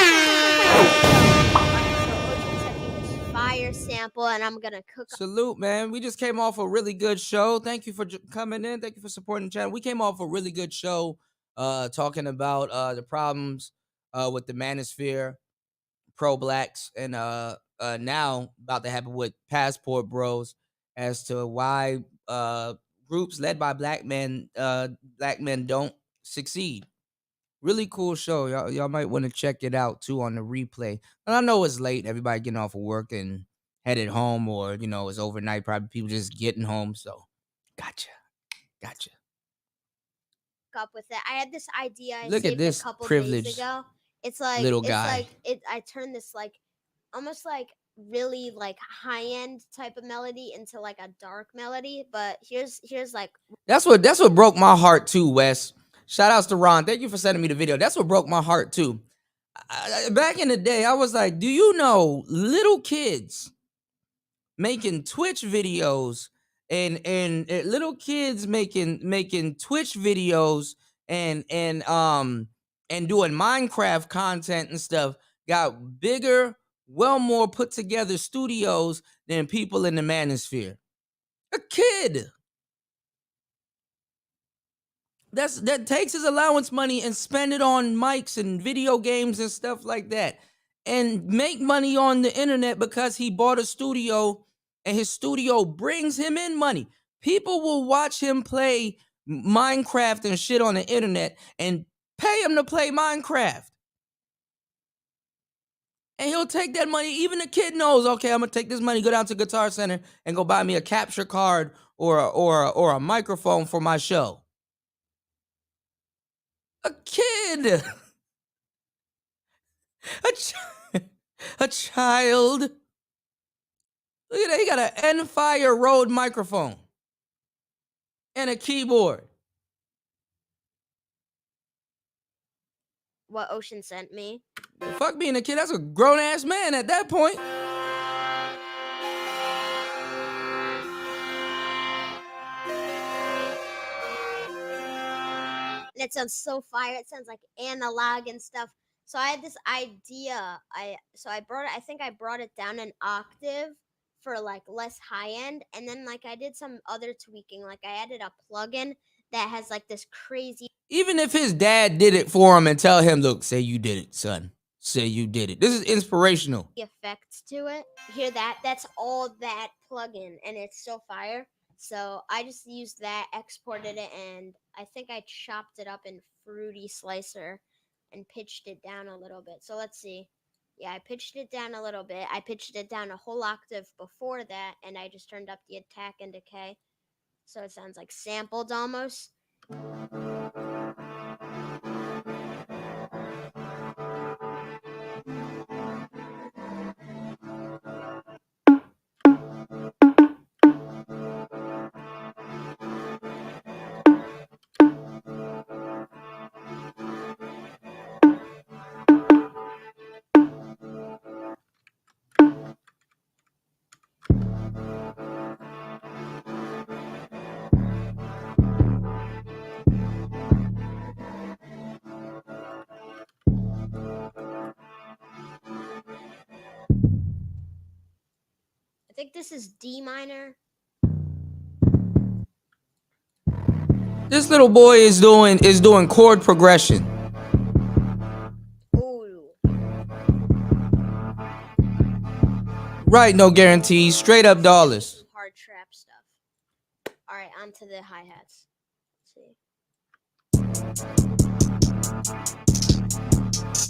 Fire sample, and I'm gonna cook. Salute, man. We just came off a really good show. Thank you for coming in. Thank you for supporting the channel. We came off a really good show talking about the problems with the manosphere, pro-blacks, and now about to happen with Passport Bros as to why groups led by black men don't succeed. Really cool show. Y'all might want to check it out too on the replay. And I know it's late. Everybody getting off of work and headed home, or it's overnight. Probably people just getting home. So, gotcha. Up with it. I had this idea. I Look at saved this a couple privileged days ago. It's like little guy. I turned this like almost like really like high end type of melody into like a dark melody. But here's like that's what broke my heart too, Wes. Shout outs to Ron. Thank you for sending me the video. That's what broke my heart too. Back in the day, I was like, do you know little kids making Twitch videos and little kids making Twitch videos and doing Minecraft content and stuff got bigger, well more put together studios than people in the manosphere. A kid that takes his allowance money and spend it on mics and video games and stuff like that, and make money on the internet because he bought a studio and his studio brings him in money. People will watch him play Minecraft and shit on the internet and pay him to play Minecraft. And he'll take that money. Even the kid knows, okay, I'm gonna take this money, go down to Guitar Center and go buy me a capture card or a microphone for my show. A kid. A child. Look at that. He got an Enfire Rode microphone and a keyboard. what Ocean sent me. Fuck being a kid. That's a grown ass man at that point. And it sounds so fire. It sounds like analog and stuff. So I had this idea. I think I brought it down an octave for like less high end, and then like I did some other tweaking. Like I added a plugin that has like this crazy. Even if his dad did it for him and tell him, look, say you did it, son. Say you did it. This is inspirational. Effects to it. Hear that? That's all that plugin, and it's so fire. So I just used that, exported it, and I think I chopped it up in Fruity Slicer and pitched it down a little bit. So let's see. Yeah, I pitched it down a little bit. I pitched it down a whole octave before that, and I just turned up the attack and decay. So it sounds like sampled almost. I think this is D minor. This little boy is doing chord progression. Ooh. Right, no guarantees. Straight up dollars. Hard trap stuff. All right, on to the hi-hats. Let's see.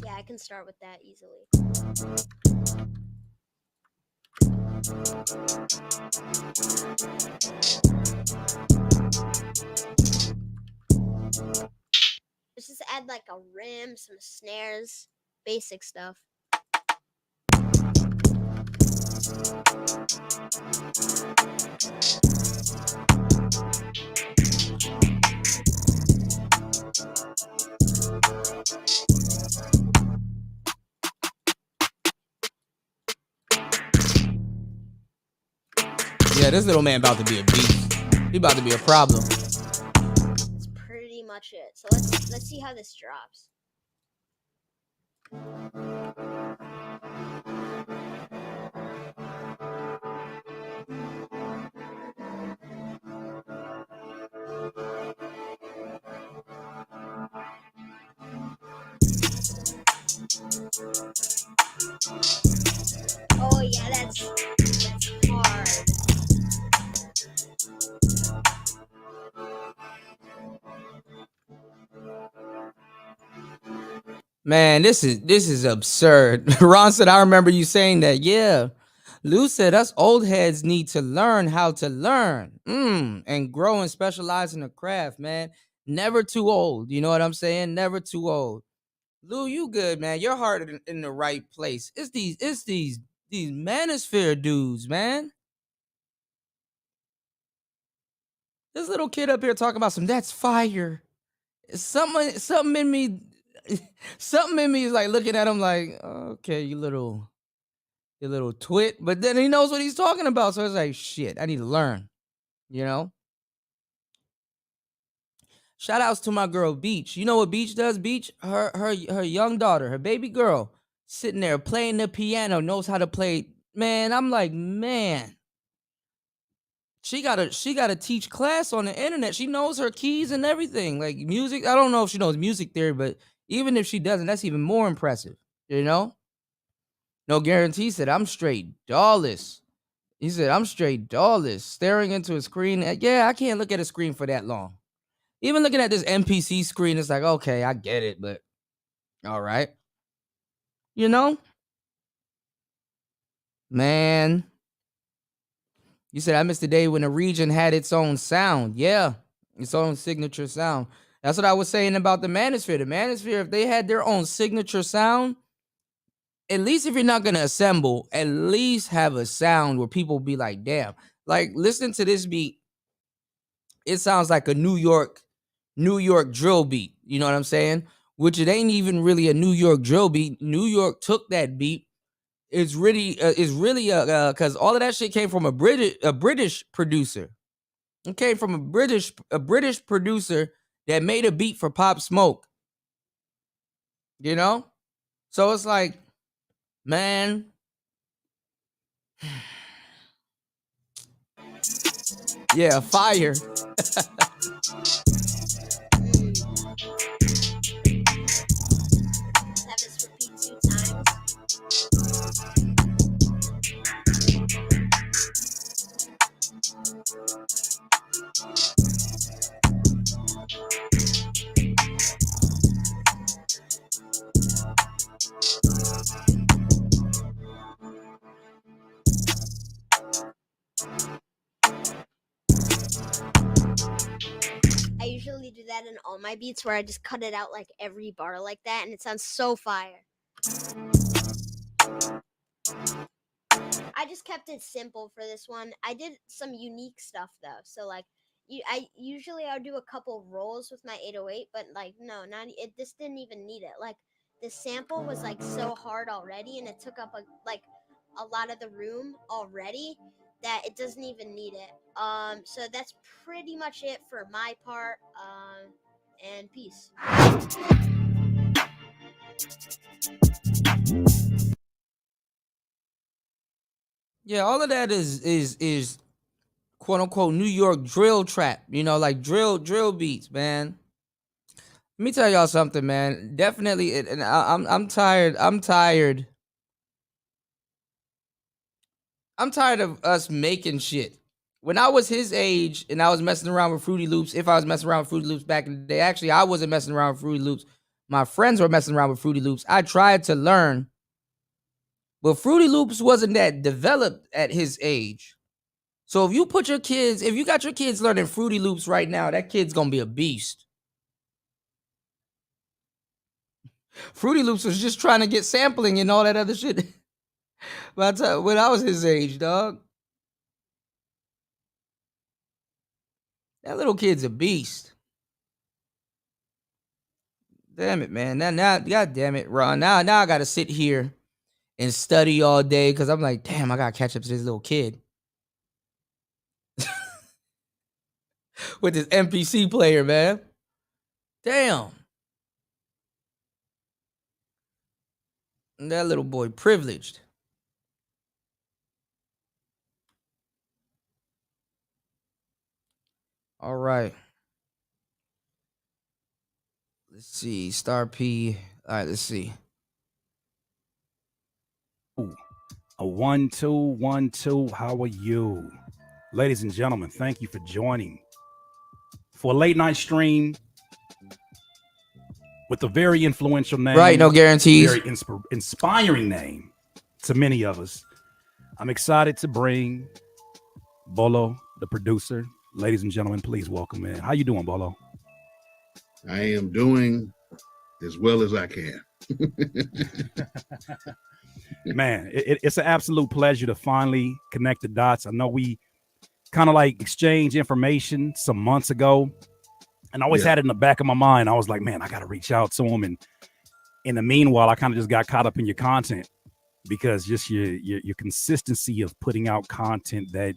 Yeah, I can start with that easily. Let's just add like a rim, some snares, basic stuff. Yeah, this little man about to be a beast. He about to be a problem. That's pretty much it. So let's see how this drops. Oh yeah, that's hard. Man, this is absurd. Ron said, I remember you saying that. Yeah. Lou said us old heads need to learn how to learn. And grow and specialize in the craft, man. Never too old. You know what I'm saying? Never too old. Lou, you good, man. Your heart in the right place. It's these manosphere dudes, man. This little kid up here talking about that's fire. Something in me something in me is like looking at him like, okay, you little twit. But then he knows what he's talking about. So it's like, shit, I need to learn, you know? Shout outs to my girl Beach. You know what Beach does? Beach, her young daughter, her baby girl, sitting there playing the piano, knows how to play. Man, I'm like, man. She gotta teach class on the internet. She knows her keys and everything. Like music. I don't know if she knows music theory, but even if she doesn't, that's even more impressive. You know? No guarantee. Said I'm straight dollars. He said I'm straight dollars. Staring into a screen. Yeah, I can't look at a screen for that long. Even looking at this MPC screen, it's like, okay, I get it, but all right. You know? Man. You said I missed the day when the region had its own sound. Yeah, its own signature sound. That's what I was saying about the Manosphere. The Manosphere, if they had their own signature sound, at least if you're not going to assemble, at least have a sound where people be like, damn. Like, listen to this beat. It sounds like a New York drill beat. You know what I'm saying? Which it ain't even really a New York drill beat. New York took that beat. It's really because all of that shit came from a British producer. It came from a British producer that made a beat for Pop Smoke. You know? So it's like, man. Yeah, fire. Have this repeat 2 times. I usually do that in all my beats where I just cut it out like every bar like that, and it sounds so fire. I just kept it simple for this one. I did some unique stuff though. So like I'll do a couple rolls with my 808, but like no, not it. This didn't even need it. Like the sample was like so hard already, and it took up a lot of the room already that it doesn't even need it. So that's pretty much it for my part. And peace. Yeah, all of that is quote unquote New York drill trap. You know, like drill beats, man. Let me tell y'all something, man. Definitely, and I'm tired. I'm tired of us making shit. When I was his age and I was messing around with Fruity Loops, if I was messing around with Fruity Loops back in the day, actually I wasn't messing around with Fruity Loops. My friends were messing around with Fruity Loops. I tried to learn, but Fruity Loops wasn't that developed at his age. So if you got your kids learning Fruity Loops right now, that kid's gonna be a beast. Fruity Loops was just trying to get sampling and all that other shit. But when I was his age, dog. That little kid's a beast. Damn it, man. Now, god damn it, Ron. Now I gotta sit here and study all day because I'm like, damn, I gotta catch up to this little kid. With this MPC player, man. Damn. That little boy privileged. All right. Let's see. Star P. All right, let's see. A 1 2 1 2. How are you? Ladies and gentlemen, thank you for joining for a late night stream with a very influential name. Right, no guarantees. Very inspiring name to many of us. I'm excited to bring Bolo, the producer. Ladies and gentlemen, please welcome in. How you doing, Bolo? I am doing as well as I can. Man, it's an absolute pleasure to finally connect the dots. I know we kind of like exchanged information some months ago, and I always had it in the back of my mind. I was like, man, I got to reach out to him. And in the meanwhile, I kind of just got caught up in your content because just your consistency of putting out content that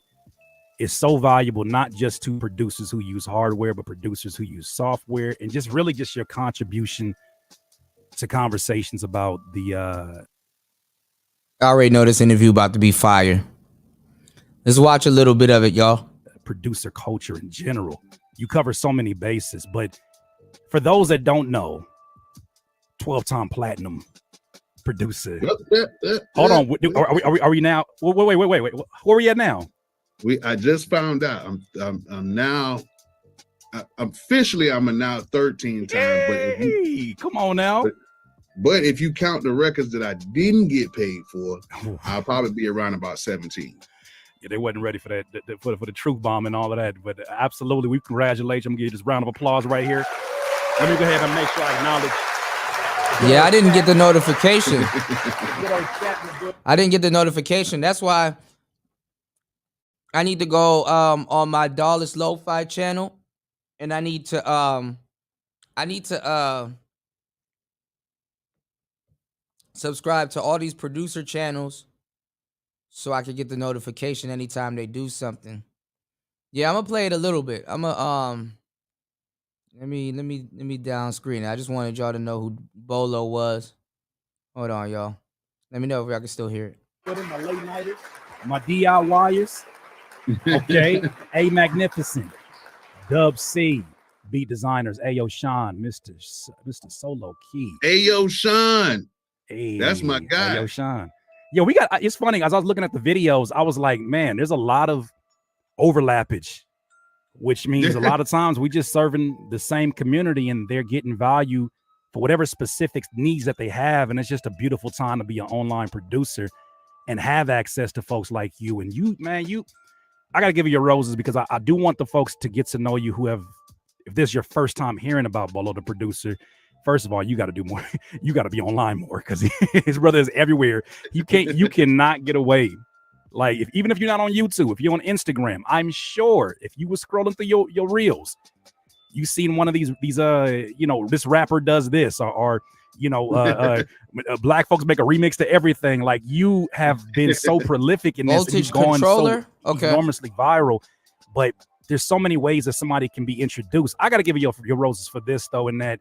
is so valuable, not just to producers who use hardware, but producers who use software, and just really just your contribution to conversations about the I already know this interview about to be fire. Let's watch a little bit of it, y'all. Producer culture in general. You cover so many bases, but for those that don't know, 12-time platinum producer. Hold on, are we now? Wait. Where are we at now? I just found out. I'm now officially I'm a now 13 time. Hey, come on now. But if you count the records that I didn't get paid for, I'll probably be around about 17. Yeah, they wasn't ready for that, for the truth bomb and all of that. But absolutely, we congratulate you. I'm gonna give you this round of applause right here. Let me go ahead and make sure I acknowledge. Yeah, I didn't get the notification. I didn't get the notification. That's why I need to go on my Dallas Lo-Fi channel, and I need to subscribe to all these producer channels so I can get the notification anytime they do something. Yeah, I'm gonna play it a little bit. I'm gonna let me down screen it. I just wanted y'all to know who Bolo was. Hold on, y'all. Let me know if y'all can still hear it. Put in my late nighters, my DIYers. Okay, A Magnificent, Dub C, Beat Designers, Ayo Sean, Mr. Solo Key. Ayo Sean. Hey, that's my guy. Ayo Sean. Yo, it's funny, as I was looking at the videos, I was like, man, there's a lot of overlappage, which means a lot of times we just serving the same community and they're getting value for whatever specific needs that they have. And it's just a beautiful time to be an online producer and have access to folks like you. And you, man, I got to give you your roses because I do want the folks to get to know you who have, if this is your first time hearing about Bolo, the producer, first of all, you got to do more. You got to be online more because his brother is everywhere. You cannot get away. Like, even if you're not on YouTube, if you're on Instagram, I'm sure if you were scrolling through your reels, you seen one of these, this rapper does this or black folks make a remix to everything. Like, you have been so prolific in this. Voltage controller, okay, enormously viral. But there's so many ways that somebody can be introduced. I got to give you your roses for this though, in that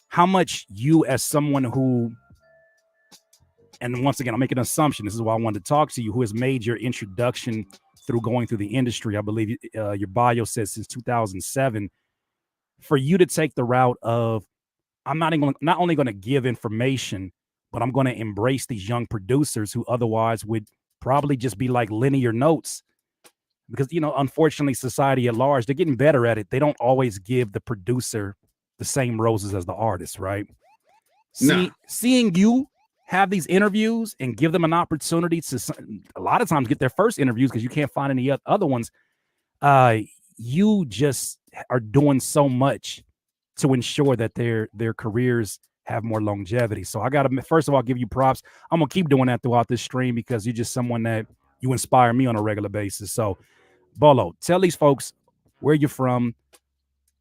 how much you as someone who, and once again, I'll make an assumption. This is why I wanted to talk to you, who has made your introduction through going through the industry. I believe your bio says since 2007. For you to take the route of, I'm not only going to give information, but I'm going to embrace these young producers who otherwise would probably just be like linear notes. Because, unfortunately, society at large, they're getting better at it. They don't always give the producer the same roses as the artist, right? Seeing you have these interviews and give them an opportunity to a lot of times get their first interviews because you can't find any other ones. You just are doing so much to ensure that their careers have more longevity. So I got to, first of all, give you props. I'm going to keep doing that throughout this stream because you're just someone that you inspire me on a regular basis. So Bolo, tell these folks where you're from,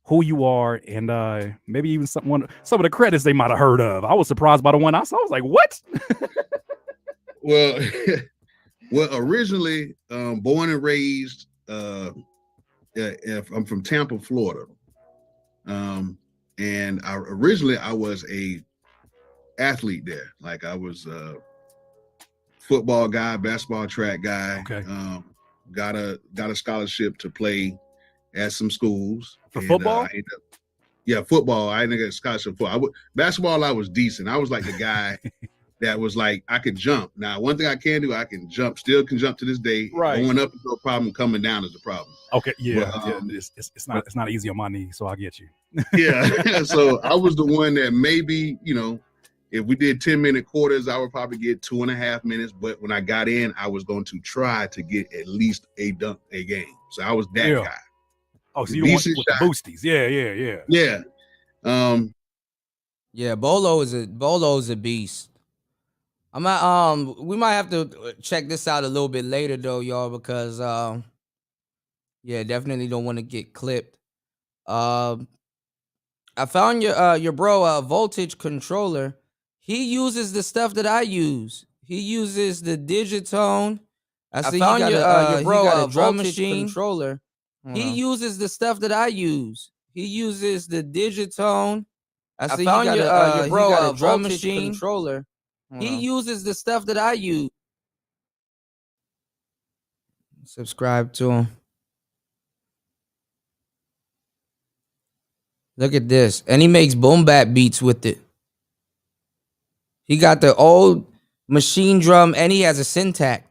who you are, and maybe even some of the credits they might have heard of. I was surprised by the one I saw. I was like, what? Well, well, originally born and raised. I'm from Tampa, Florida, and originally I was a athlete there. Like I was a football guy, basketball, track guy. Okay. Got a scholarship to play at some schools for football. Football. I didn't get a scholarship for. Basketball. I was decent. I was like the guy that was like I could jump. Now, one thing I can do, I can jump. Still can jump to this day. Right. Going up is no problem. Coming down is a problem. Okay. Yeah. But, it's not easy on my knee, so I get you. Yeah. So I was the one that maybe, if we did 10-minute quarters, I would probably get 2.5 minutes. But when I got in, I was going to try to get at least a dunk a game. So I was that guy. Oh, so you want with the boosties? Yeah. Yeah. Yeah, Bolo is a beast. We might have to check this out a little bit later though, y'all, because definitely don't want to get clipped. I found your bro Voltage Controller. He uses the stuff that I use. He uses the Digitone. I found your bro drum machine controller. He uses the stuff that I use. He uses the Digitone. I found your bro drum machine controller. He uses the stuff that I use. Subscribe to him. Look at this. And he makes boom bap beats with it. He got the old machine drum and he has a Syntact.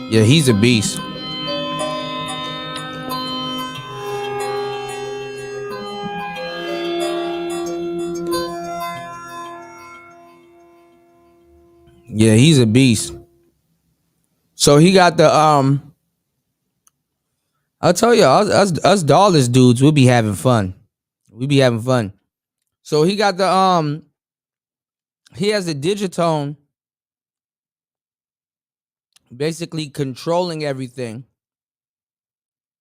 Yeah, he's a beast. Yeah, he's a beast. So he got the I'll tell you, us dollars dudes, we'll be having fun. We be having fun. So he got the he has the Digitone basically controlling everything.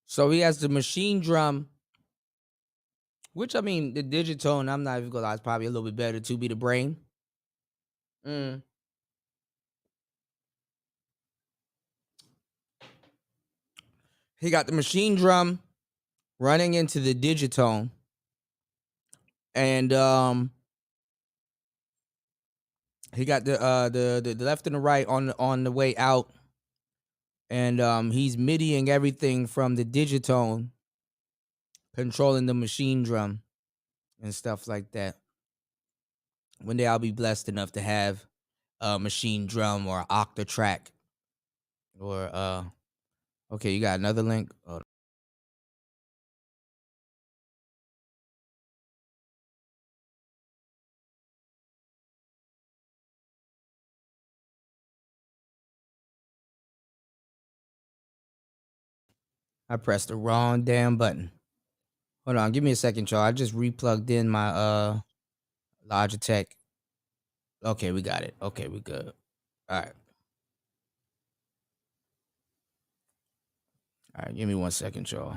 So he has the machine drum, which I mean the Digitone, I'm not even gonna lie, it's probably a little bit better to be the brain. He got the machine drum running into the Digitone. And he got the left and the right on the way out. And he's MIDIing everything from the Digitone, controlling the machine drum and stuff like that. One day I'll be blessed enough to have a machine drum or octa track. Or okay, you got another link? I pressed the wrong damn button. Hold on, give me a second, y'all. I just replugged in my Logitech. Okay, we got it. Okay, we good. All right. All right, give me 1 second, y'all.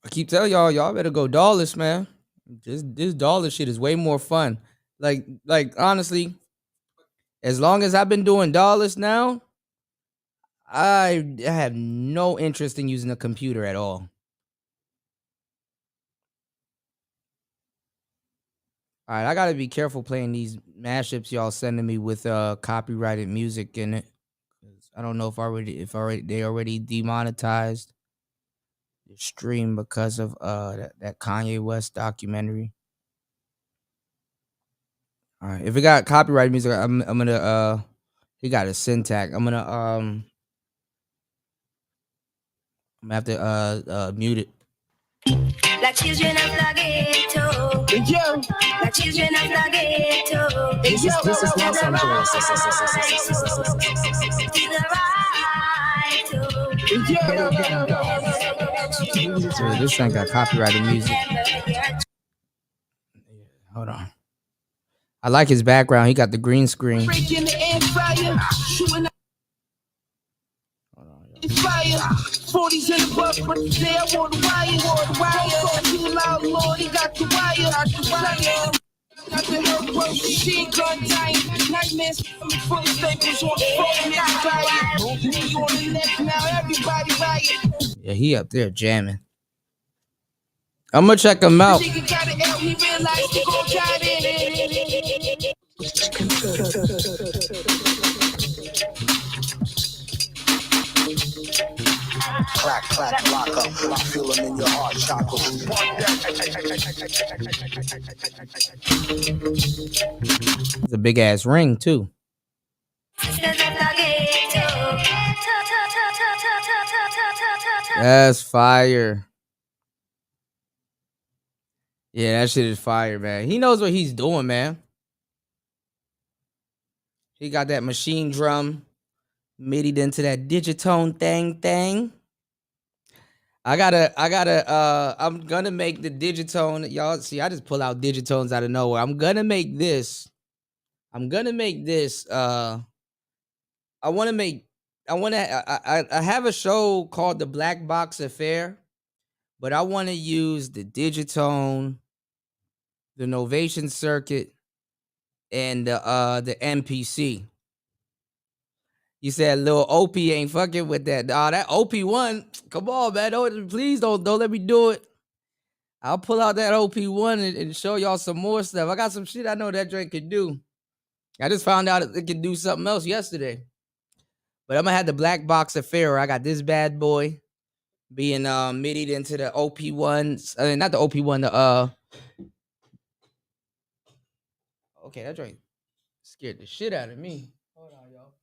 I keep telling y'all better go dollars, man. This dollar shit is way more fun. Like honestly, as long as I've been doing dollars now, I have no interest in using a computer at all. All right, I gotta be careful playing these mashups y'all sending me with copyrighted music in it. I don't know if they already demonetized the stream because of that Kanye West documentary. All right, if it got copyrighted music, I'm gonna he got a syntax. I'm gonna have to mute it. Like children of the ghetto. Yo. Like children of the ghetto. This is Los Angeles. Yeah, this thing got copyrighted music. Hold on. I like his background. He got the green screen. Hold on, fire, 40s in the buff, but today I want the wire. Too loud, Lord, he got the wire. Got the herb work, machine gun dying. Nightmares from the full staples on the phone. You on the neck now, everybody riot. Yeah, he up there jamming. I'm gonna check him out. Clack, clack, lock up. I feel them in your heart chakra. It's a big ass ring too. That's fire. Yeah, that shit is fire, man. He knows what he's doing, man. He got that machine drum midied into that digitone thing. I'm gonna make the digitone. Y'all see, I just pull out digitones out of nowhere. I have a show called The Black Box Affair, but I want to use the digitone, the Novation circuit, and the MPC. You said Lil OP ain't fucking with that. That OP1, come on, man. Please don't let me do it. I'll pull out that OP1 and show y'all some more stuff. I got some shit I know that joint could do. I just found out it could do something else yesterday. But I'm gonna have the Black Box Affair. I got this bad boy being midied into the OP1. I mean, not the OP1, okay, that joint scared the shit out of me. Hold on, y'all.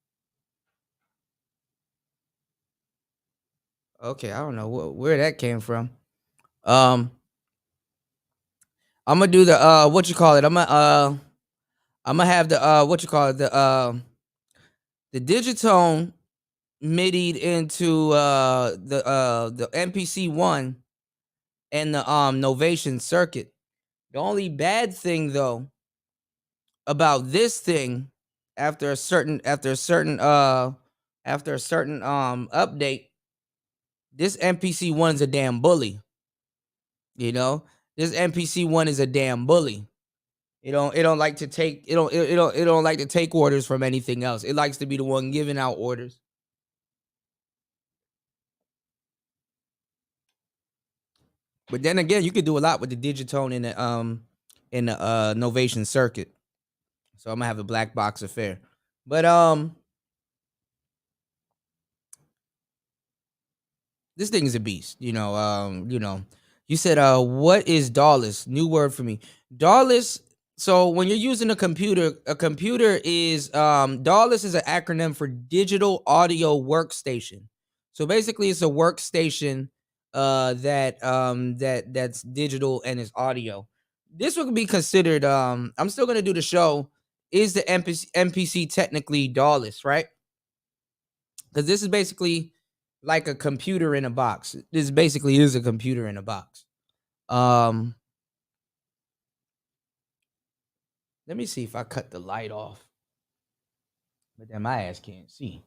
Okay, I don't know where that came from. I'm gonna do the what you call it. I'm gonna have the what you call it, the digitone midied into the MPC 1 and the Novation circuit. The only bad thing though about this thing after a certain update, this MPC 1's a damn bully. You know, this MPC 1 is a damn bully. It don't like to take orders from anything else. It likes to be the one giving out orders. But then again, you could do a lot with the digitone in the Novation circuit. So I'm gonna have a Black Box Affair. But this thing is a beast. You said what is DAWless? New word for me. DAWless. So when you're using a computer is DAWless is an acronym for Digital Audio Workstation. So basically it's a workstation that's digital and is audio. This would be considered I'm still gonna do the show is the MPC technically DAWless, right? Because this is basically like a computer in a box. This basically is a computer in a box. Let me see if I cut the light off. But then my ass can't see.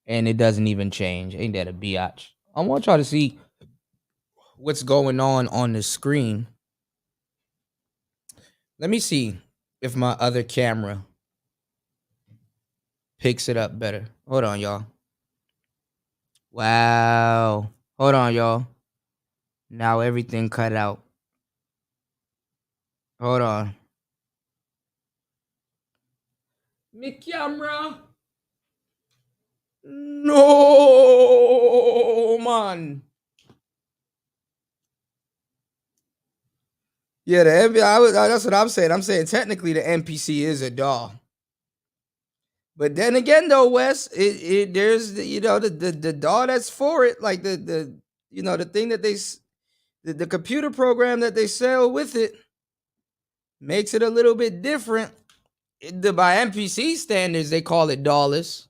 And it doesn't even change. Ain't that a biatch? I want y'all to see what's going on the screen. Let me see if my other camera picks it up better. Hold on, y'all. Wow. Hold on, y'all. Now everything cut out. Hold on. My camera. No, man. Yeah, that's what I'm saying. I'm saying technically the MPC is a DAW. But then again, though, Wes, there's the DAW that's for it, like the thing that the computer program that they sell with it makes it a little bit different. By MPC standards, they call it DAWless.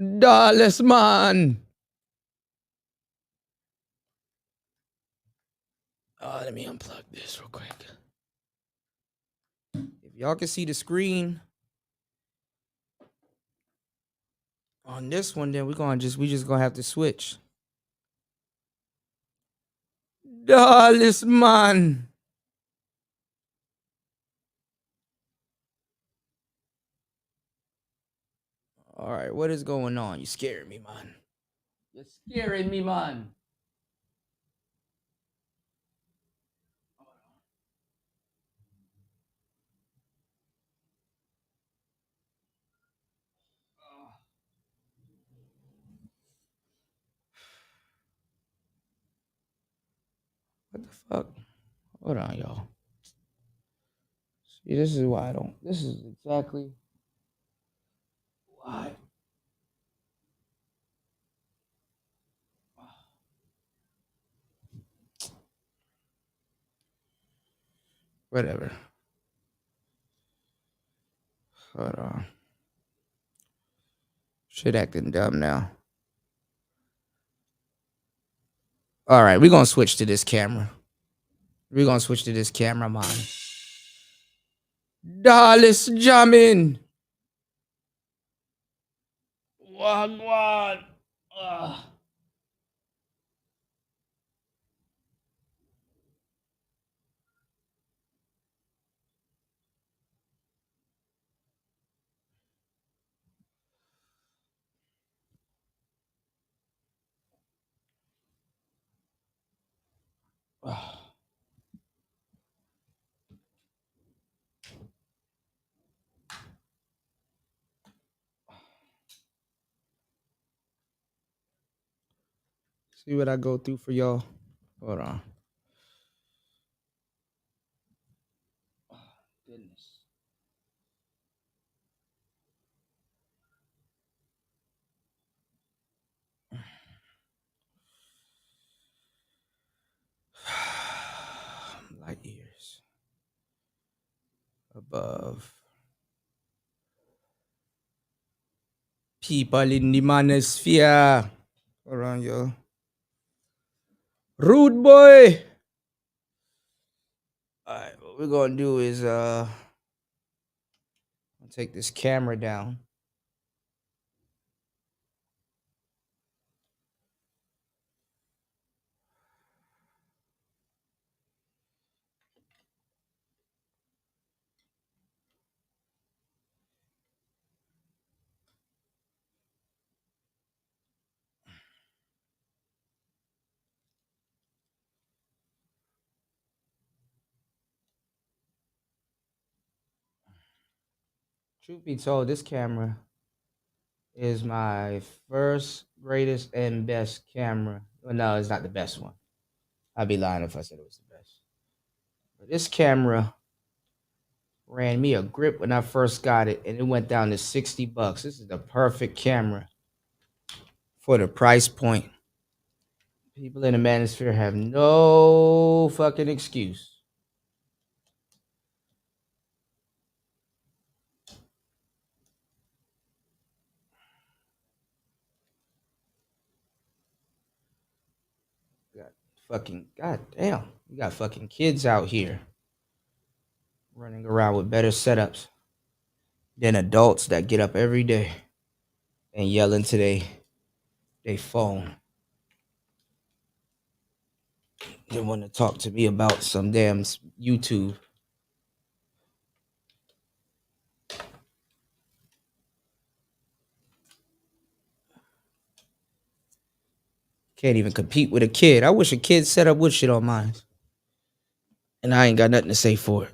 DAWless, man. Oh, let me unplug this real quick. If y'all can see the screen on this one, then we just gonna have to switch. DAWless, man. All right, what is going on? You scaring me, man. You're scaring me, man. What the fuck? Hold on, y'all. See, this is why I don't. This is exactly why. Whatever. Hold on. Shit acting dumb now. All right, we're gonna switch to this camera. We're gonna switch to this camera, man. Dallas jamming. Wagwan. See what I go through for y'all. Hold on. Goodness. Light years above. People in the manosphere. Hold on, yo. Rude boy. Alright, what we're gonna do is I'll take this camera down. Truth be told, this camera is my first, greatest, and best camera. Well, no, it's not the best one. I'd be lying if I said it was the best. But this camera ran me a grip when I first got it, and it went down to $60. This is the perfect camera for the price point. People in the manosphere have no fucking excuse. fucking goddamn, you got fucking kids out here running around with better setups than adults that get up every day and yell into they phone. They want to talk to me about some damn YouTube. Can't even compete with a kid. I wish a kid set up with shit on mine. And I ain't got nothing to say for it.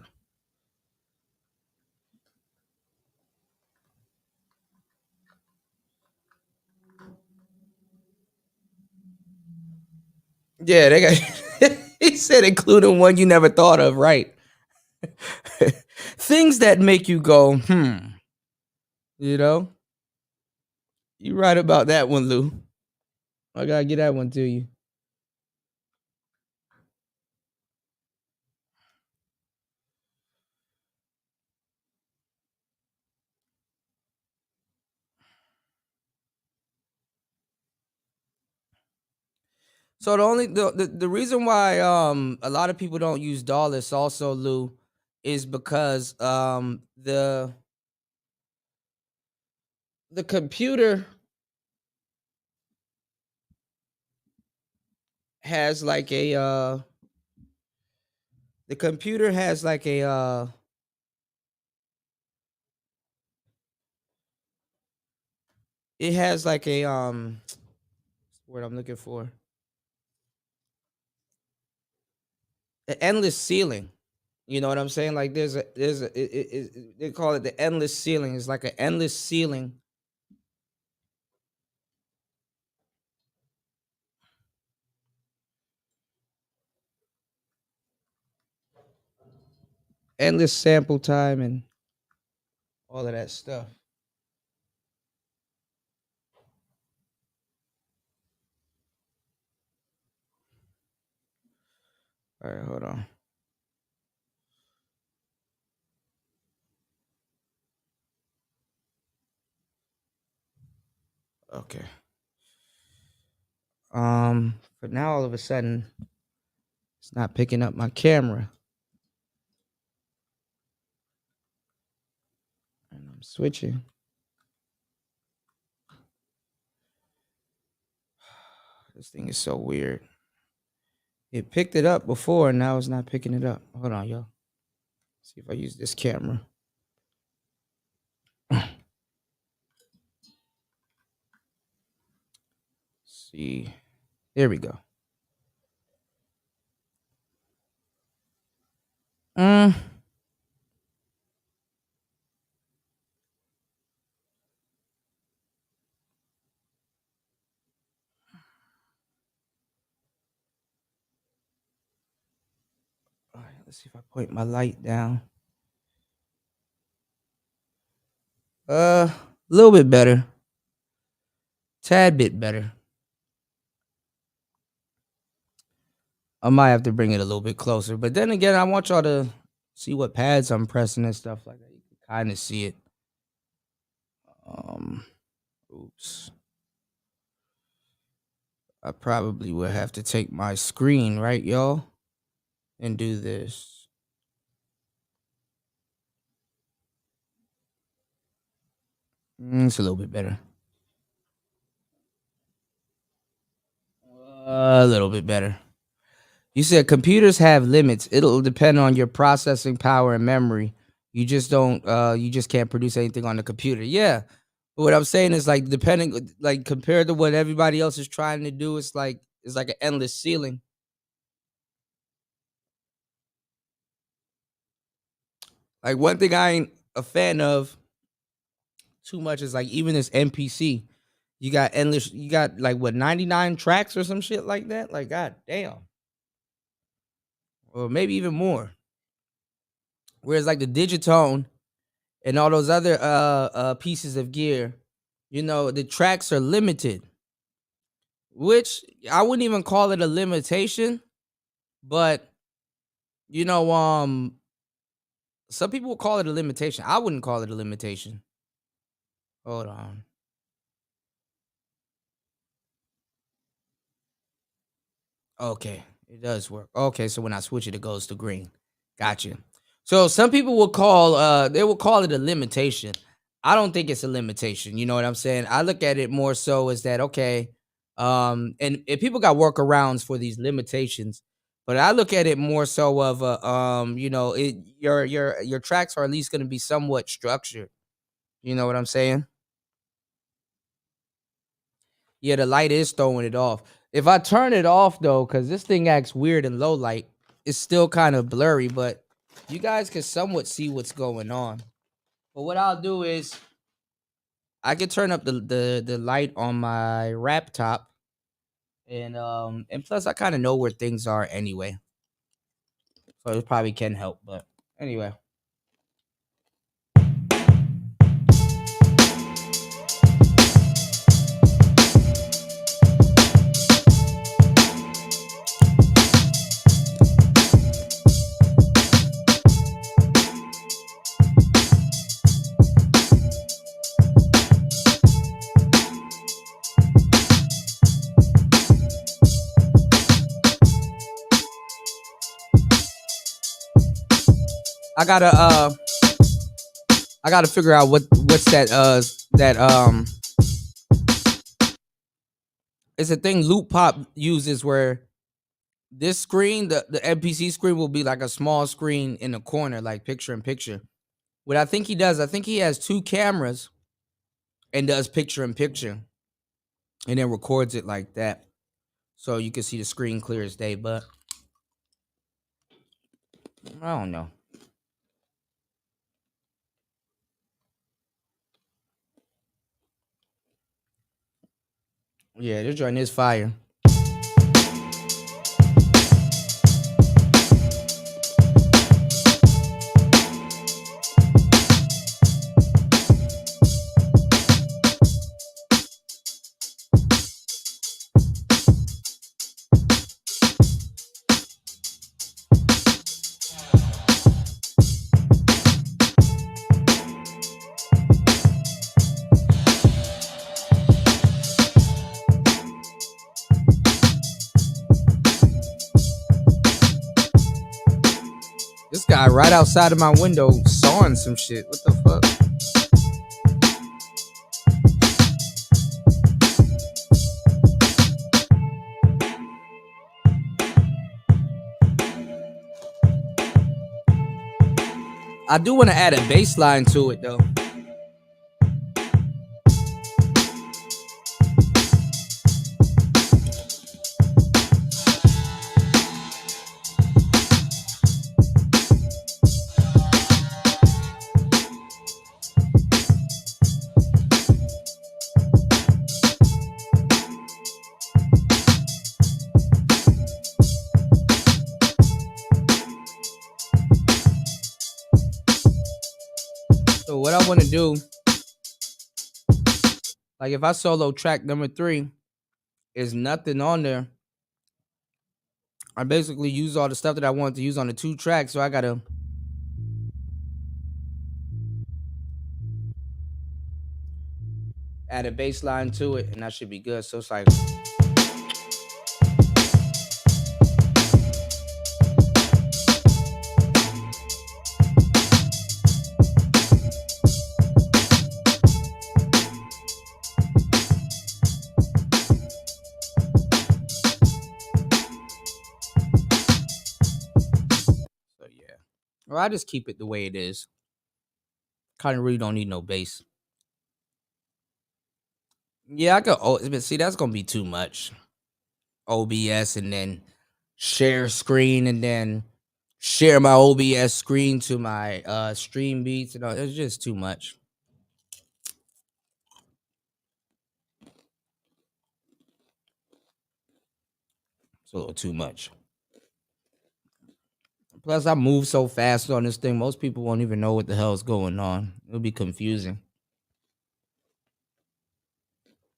Yeah, they got he said including one you never thought of, right? Things that make you go, you know? You right about that one, Lou. I gotta get that one to you. So the reason why a lot of people don't use dollars also, Lou, is because the computer has like a the computer has like a it has like a word I'm looking for, an endless ceiling. You know what I'm saying? Like they call it the endless ceiling. It's like an endless ceiling. Endless sample time and all of that stuff. All right, hold on. Okay. But now all of a sudden it's not picking up my camera. And I'm switching. This thing is so weird. It picked it up before and now it's not picking it up. Hold on, y'all. See if I use this camera. See. There we go. All right, let's see if I point my light down. A little bit better. Tad bit better. I might have to bring it a little bit closer. But then again, I want y'all to see what pads I'm pressing and stuff like that. You can kind of see it. Oops. I probably will have to take my screen, right, y'all? And do this. It's a little bit better. A little bit better. You said computers have limits. It'll depend on your processing power and memory. You just can't produce anything on the computer. Yeah. But what I'm saying is like depending, like compared to what everybody else is trying to do, it's like an endless ceiling. Like one thing I ain't a fan of too much is like even this MPC. You got like what 99 tracks or some shit like that. Like god damn. Or maybe even more. Whereas like the Digitone and all those other pieces of gear, you know, the tracks are limited. Which I wouldn't even call it a limitation, but you know, some people would call it a limitation. I wouldn't call it a limitation. Hold on. Okay. It does work. Okay, so when I switch it, it goes to green. Gotcha. So some people will call they will call it a limitation. I don't think it's a limitation. You know what I'm saying? I look at it more so as that okay, and people got workarounds for these limitations, but I look at it more so of you know, your tracks are at least going to be somewhat structured. You know what I'm saying? Yeah, the light is throwing it off. If I turn it off though, because this thing acts weird in low light, it's still kind of blurry, but you guys can somewhat see what's going on. But what I'll do is I can turn up the light on my laptop, and plus I kind of know where things are anyway, so it probably can help. But anyway. I gotta figure out what's that it's a thing Loop Pop uses where this screen, the MPC screen will be like a small screen in the corner, like picture in picture. What I think he does, I think he has 2 cameras and does picture in picture and then records it like that. So you can see the screen clear as day, but I don't know. Yeah, this joint is fire. This guy right outside of my window sawing some shit. What the fuck? I do want to add a bass line to it though. So what I want to do, like if I solo track number 3, is nothing on there. I basically use all the stuff that I wanted to use on the 2 tracks, so I gotta add a bass line to it, and that should be good. So it's like. So yeah. Or I just keep it the way it is. Kind of really don't need no bass. Yeah, I could. Oh, but see, that's gonna be too much. OBS and then share screen and then share my OBS screen to my stream beats. It's just too much. It's a little too much. Plus, I move so fast on this thing, most people won't even know what the hell is going on. It'll be confusing.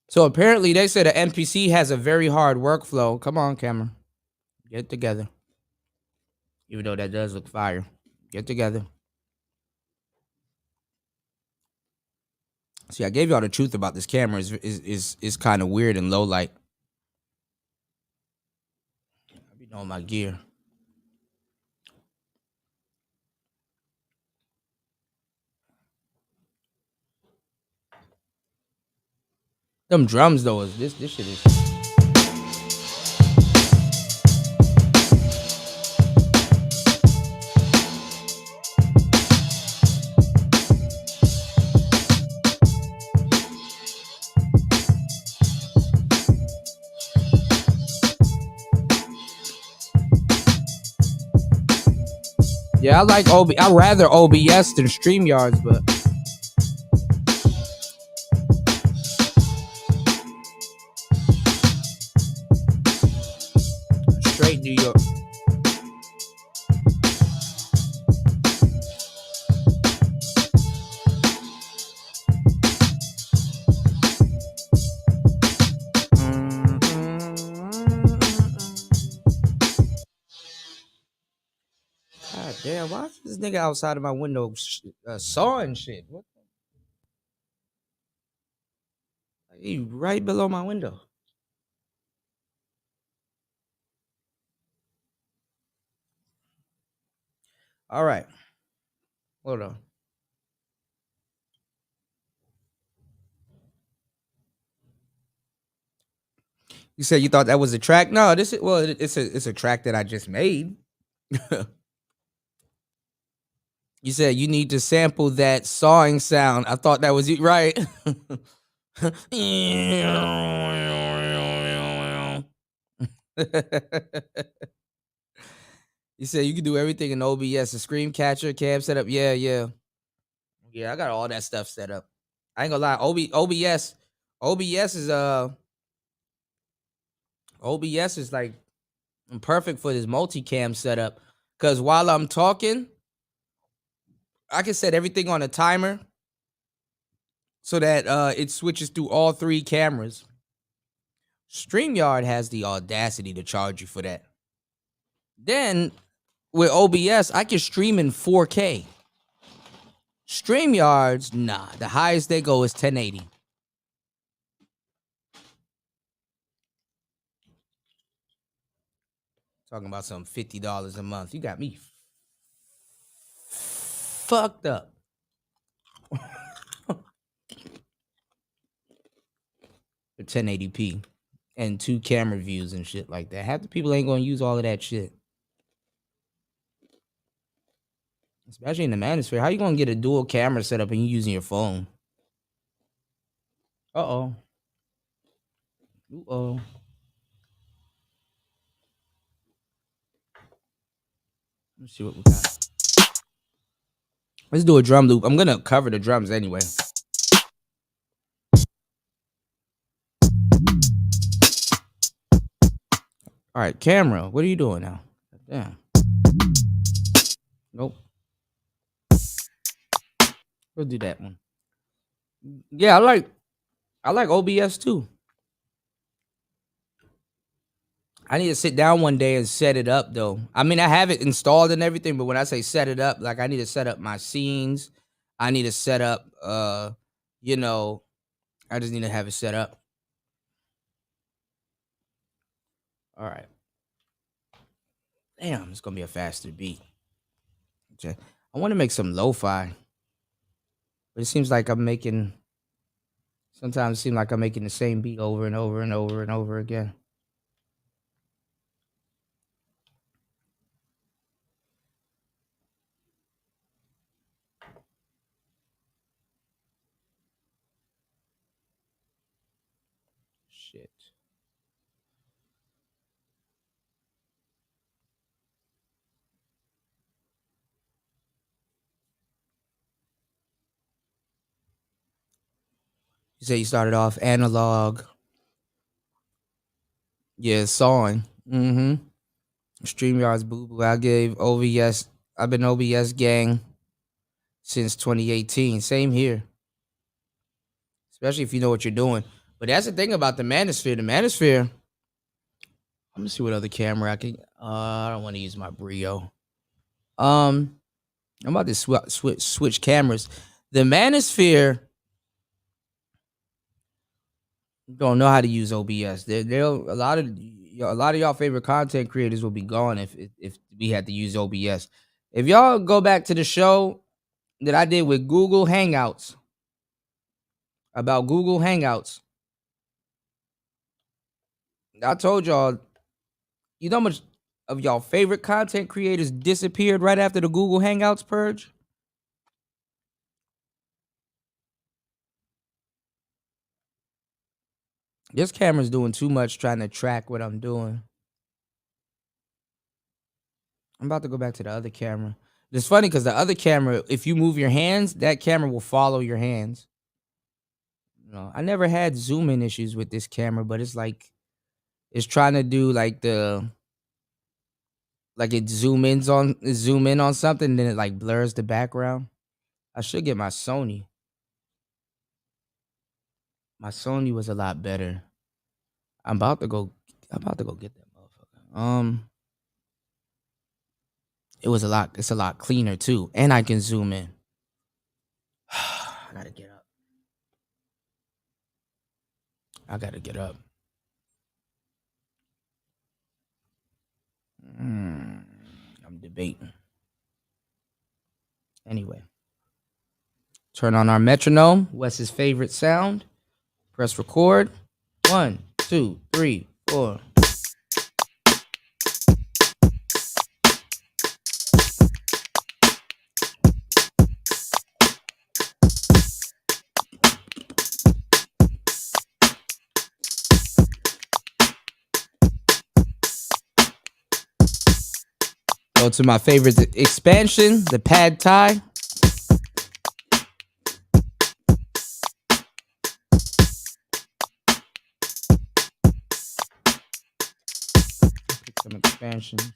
So apparently, they said the MPC has a very hard workflow. Come on, camera. Get it together. Even though that does look fire. Get it together. See, I gave y'all the truth about this camera. Is kind of weird in low light. I be on my gear. Them drums though is this shit is. Yeah, I like I rather OBS than StreamYards, but straight New York. God damn, why is this nigga outside of my window sawing shit? What? He right below my window. All right. Hold on. You said you thought that was a track? No, this is it's a track that I just made. You said you need to sample that sawing sound. I thought that was it, right? You said you can do everything in OBS, a screen catcher, cam setup. Yeah, yeah. Yeah, I got all that stuff set up. I ain't gonna lie. OBS is like perfect for this multicam setup. Cause while I'm talking, I can set everything on a timer so that it switches through all three cameras. StreamYard has the audacity to charge you for that. Then with OBS, I can stream in 4K. StreamYards, nah. The highest they go is 1080. Talking about some $50 a month. You got me fucked up. For 1080p and 2 camera views and shit like that. Half the people ain't gonna use all of that shit. Especially in the manosphere. How you gonna get a dual camera setup and you using your phone? Uh-oh. Uh-oh. Let's see what we got. Let's do a drum loop. I'm gonna cover the drums anyway. All right, camera. What are you doing now? Damn. Nope. We'll do that one. Yeah, I like OBS too. I need to sit down one day and set it up though. I mean, I have it installed and everything, but when I say set it up, like I need to set up my scenes. I need to set up you know, I just need to have it set up. All right. Damn, it's gonna be a faster beat. Okay. I want to make some lo-fi. But it seems like sometimes it seems like I'm making the same beat over and over and over and over again. Shit. You say you started off analog. Yeah, sawing. Mm-hmm. StreamYard's boo-boo. I've been OBS gang since 2018. Same here. Especially if you know what you're doing. But that's the thing about the Manosphere. The Manosphere, let me see what other camera I can. I don't want to use my Brio. I'm about to switch cameras. The Manosphere don't know how to use OBS. A lot of a lot of y'all favorite content creators will be gone if we had to use OBS. If y'all go back to the show that I did with Google Hangouts about Google Hangouts, I told y'all, you know how much of y'all favorite content creators disappeared right after the Google Hangouts purge? This camera's doing too much trying to track what I'm doing. I'm about to go back to the other camera. It's funny because the other camera, if you move your hands, that camera will follow your hands. You know, I never had zoom in issues with this camera, but it's like it's trying to do like it zoom in on something, and then it like blurs the background. I should get my Sony. My Sony was a lot better. I'm about to go get that motherfucker. It's a lot cleaner too. And I can zoom in. I gotta get up. I'm debating. Anyway. Turn on our metronome. Wes's favorite sound. Press record. 1, 2, 3, 4. Go to my favorite expansion, the pad thai. Pick some expansions.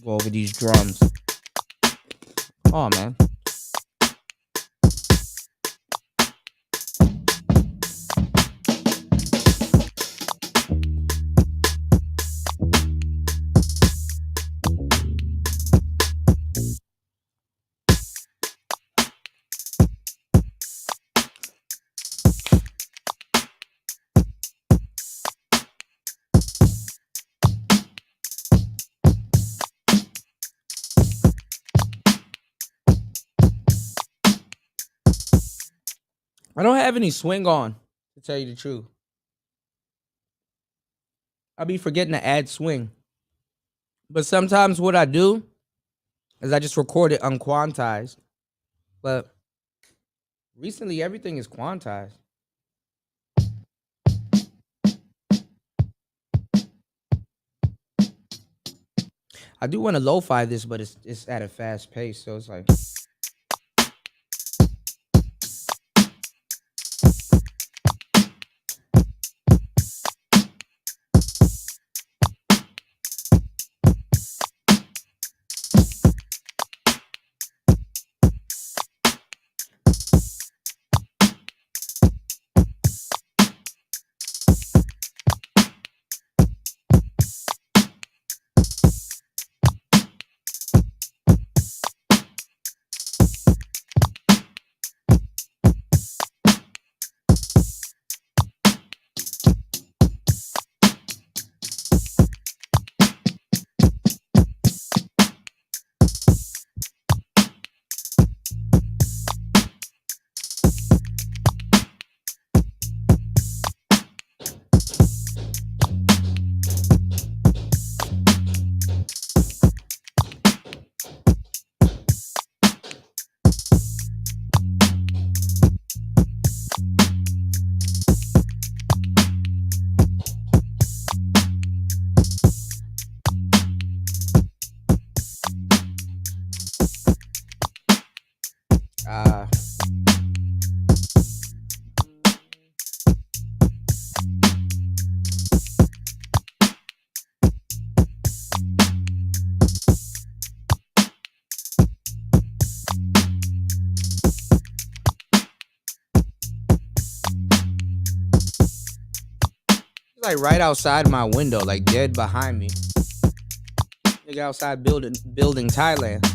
Go over these drums. Oh man. I don't have any swing on, to tell you the truth. I be forgetting to add swing. But sometimes what I do is I just record it unquantized. But recently everything is quantized. I do want to lo-fi this, but it's at a fast pace, so it's like... like right outside my window, like dead behind me. Nigga outside building Thailand.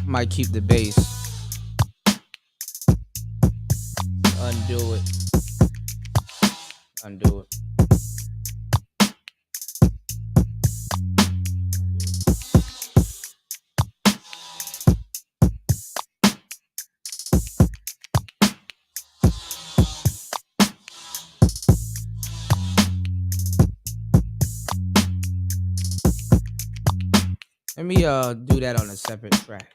Might keep the bass. Undo it. Undo it. Let me do that on a separate track.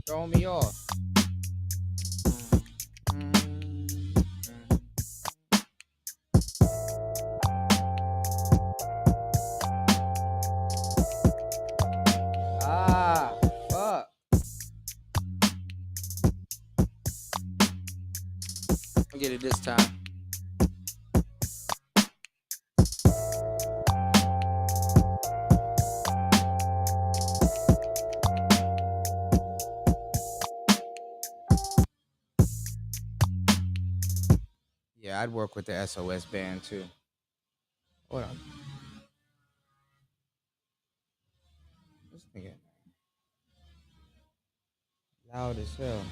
Throwing me off. Fuck. I'll get it this time. Yeah, I'd work with the SOS band too. Hold on. This nigga loud as hell.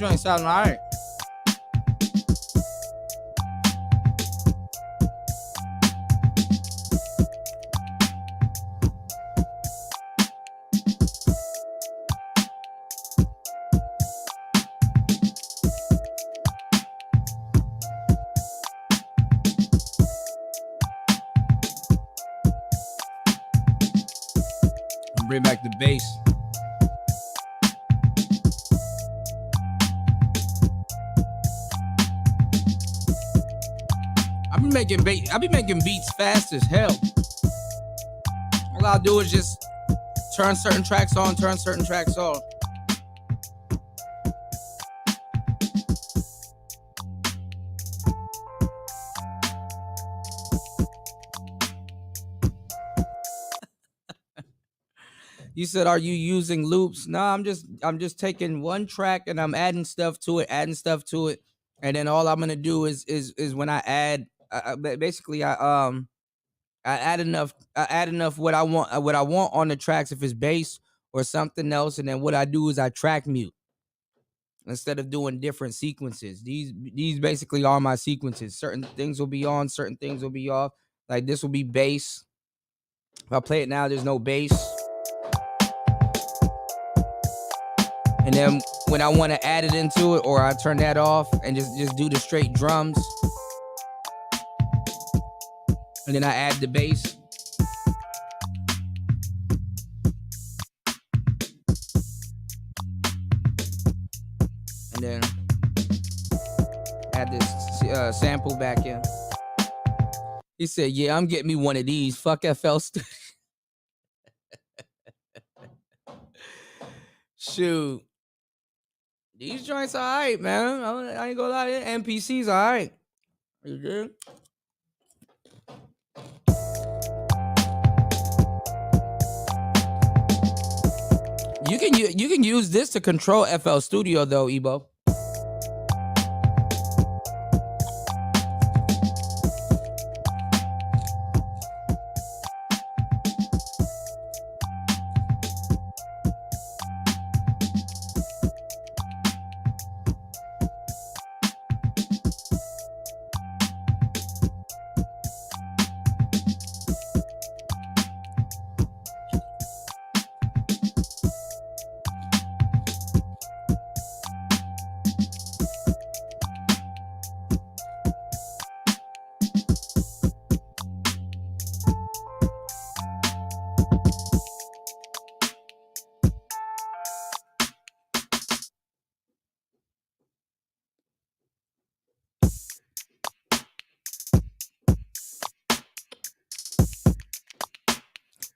joint sound all right. Bring back the bass. I be making beats fast as hell. All I'll do is just turn certain tracks on, turn certain tracks off. You said, are you using loops? No, I'm just taking one track and I'm adding stuff to it, and then all I'm gonna do is when I add, basically I add enough what I want on the tracks if it's bass or something else, and then what I do is I track mute instead of doing different sequences. These basically are my sequences. Certain things will be on, certain things will be off. Like this will be bass. If I play it now, there's no bass. And then when I want to add it into it, or I turn that off and just do the straight drums. And then I add the bass. And then add this sample back in. He said, yeah, I'm getting me one of these. Fuck FL Studio. Shoot. These joints all right, man. I ain't gonna lie. MPC's all right. You good? You can use this to control FL Studio though, Ebo.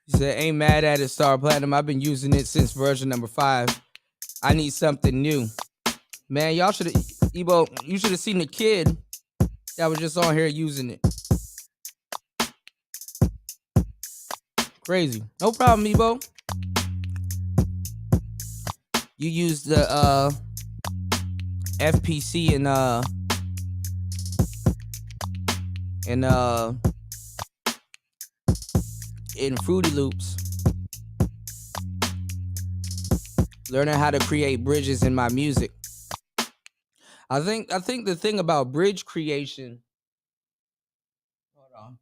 He said, ain't mad at it, Star Platinum. I've been using it since version number 5. I need something new. Man, y'all should have, Ebo, you should have seen the kid that was just on here using it. Crazy. No problem, Ebo. You use the FPC in Fruity Loops. Learning how to create bridges in my music. I think the thing about bridge creation. Hold on.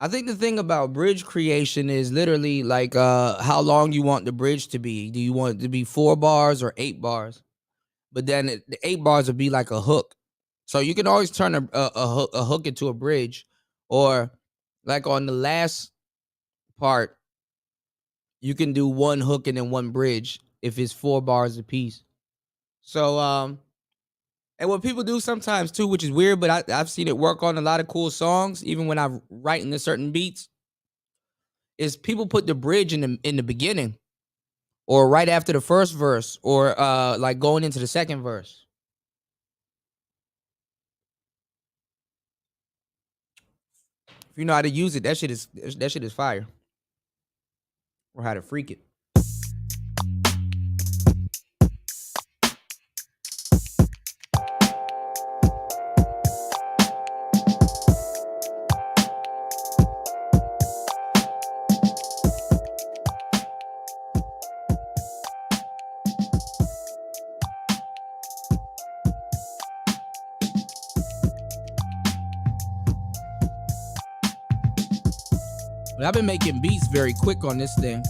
I think the thing about bridge creation is literally like how long you want the bridge to be. Do you want it to be 4 bars or 8 bars? But then the 8 bars would be like a hook. So you can always turn a hook into a bridge, or like on the last part, you can do 1 hook and then 1 bridge if it's 4 bars a piece. So and what people do sometimes too, which is weird, but I've seen it work on a lot of cool songs, even when I'm writing the certain beats, is people put the bridge in the beginning, or right after the first verse, or like going into the second verse. If you know how to use it, that shit is fire. Or how to freak it. I've been making beats very quick on this thing.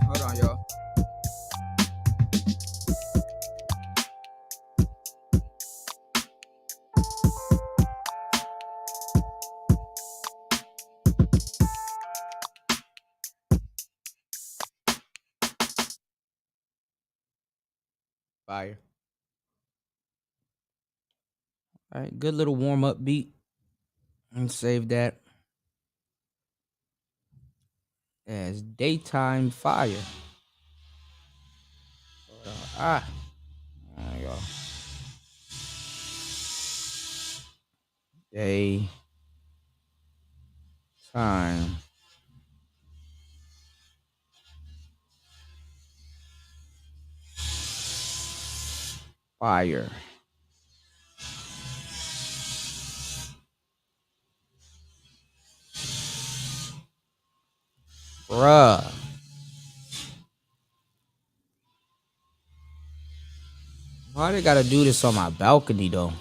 Hold on, y'all. Fire. All right, good little warm up beat. And save that as daytime fire. There you go. Daytime fire. Bruh. Why they gotta do this on my balcony though?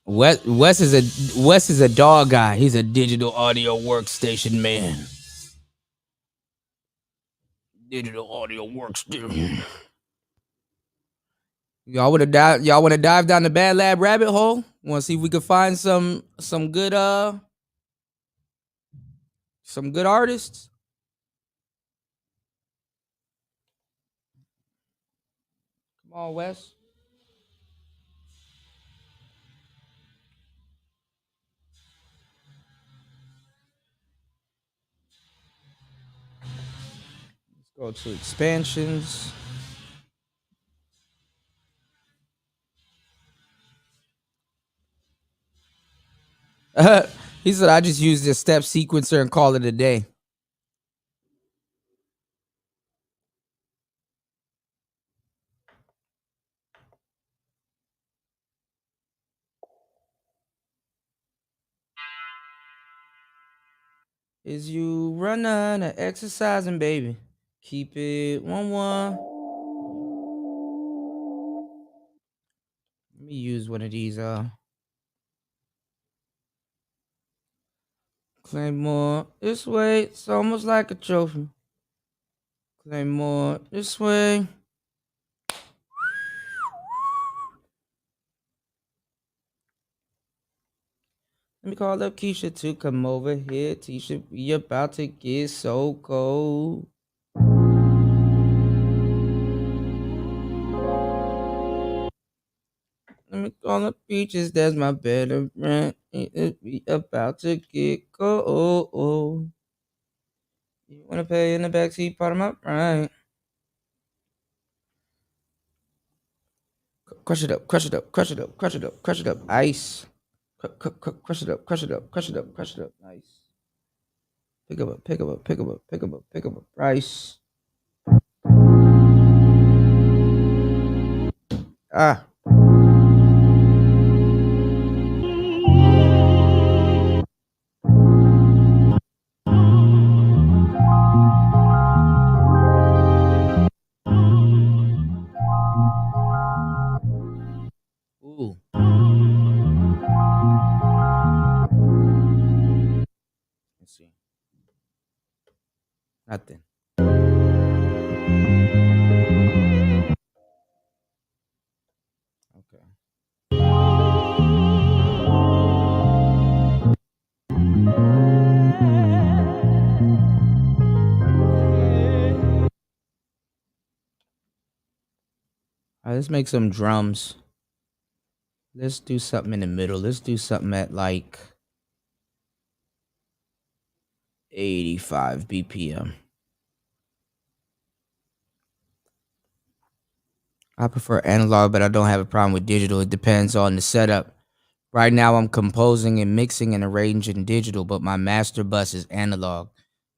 Wes is a dog guy. He's a digital audio workstation man. Digital audio workstation. Y'all want to dive down the Bad Lab rabbit hole? Want to see if we can find some good artists? Come on, Wes. Let's go to expansions. He said, I just use this step sequencer and call it a day. Is you running and exercising, baby. Keep it 1-1. Let me use one of these. Claymore this way. It's almost like a trophy. Claymore this way. Let me call up Keisha to come over here. Tisha, we about to get so cold. Let me call up Peaches, that's my better friend. We about to get cold. You wanna play in the backseat part of my right? Crush it up, crush it up, crush it up, crush it up, crush it up. Ice. Crush it up, crush it up, crush it up, crush it up. Nice. Pick up, pick up, pick up, pick up, pick up. Rice. Ah. Ooh. Let's see. Nothing. All right, let's make some drums. Let's do something in the middle. Let's do something at like 85 BPM. I prefer analog, but I don't have a problem with digital. It depends on the setup. Right now, I'm composing and mixing and arranging digital, but my master bus is analog.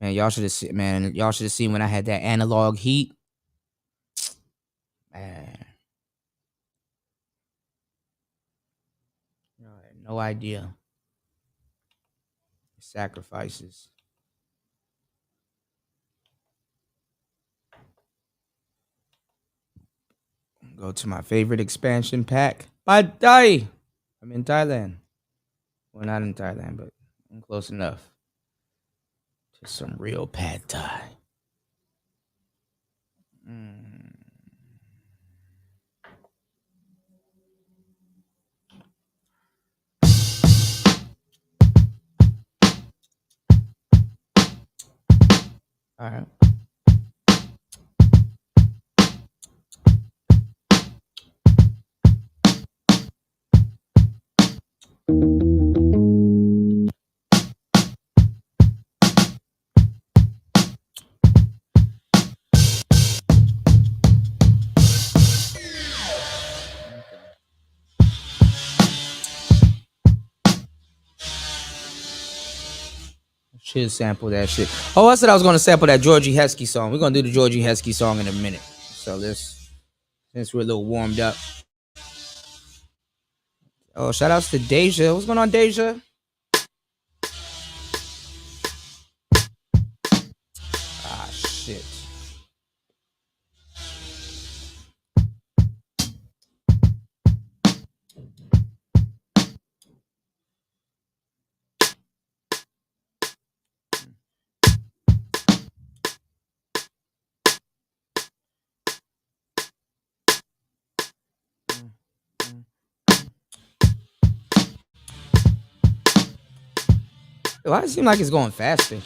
Man, y'all should have seen. Man, y'all should have seen when I had that analog heat. Man, y'all had no idea. Sacrifices. Go to my favorite expansion pack. Pad Thai. I'm in Thailand. Well, not in Thailand, but I'm close enough. Just some real pad Thai. All right. Should sample that shit. Oh, I said I was gonna sample that Georgie Heskey song. We're gonna do the Georgie Heskey song in a minute. So since we're a little warmed up. Oh, shout outs to Deja. What's going on, Deja? Ah, shit. Why does it seem like it's going faster?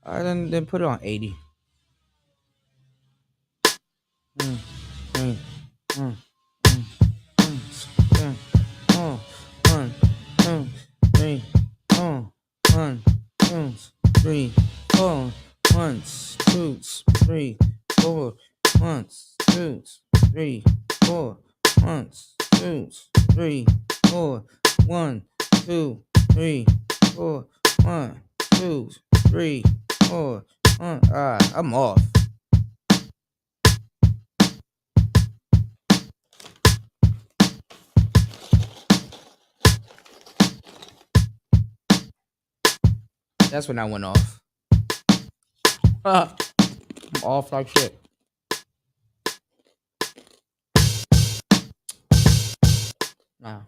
All right, then put it on 80. I'm off. That's when I went off. I'm off like shit. Wow.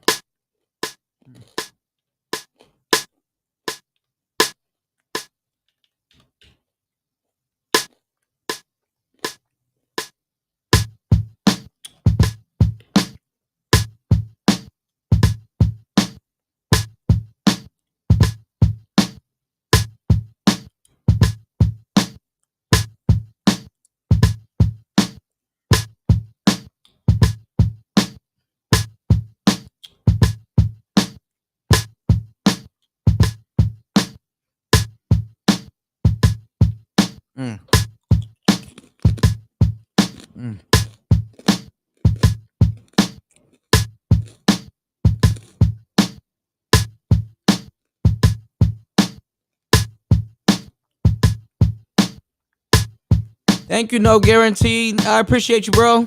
Thank you, No Guarantee. I appreciate you, bro.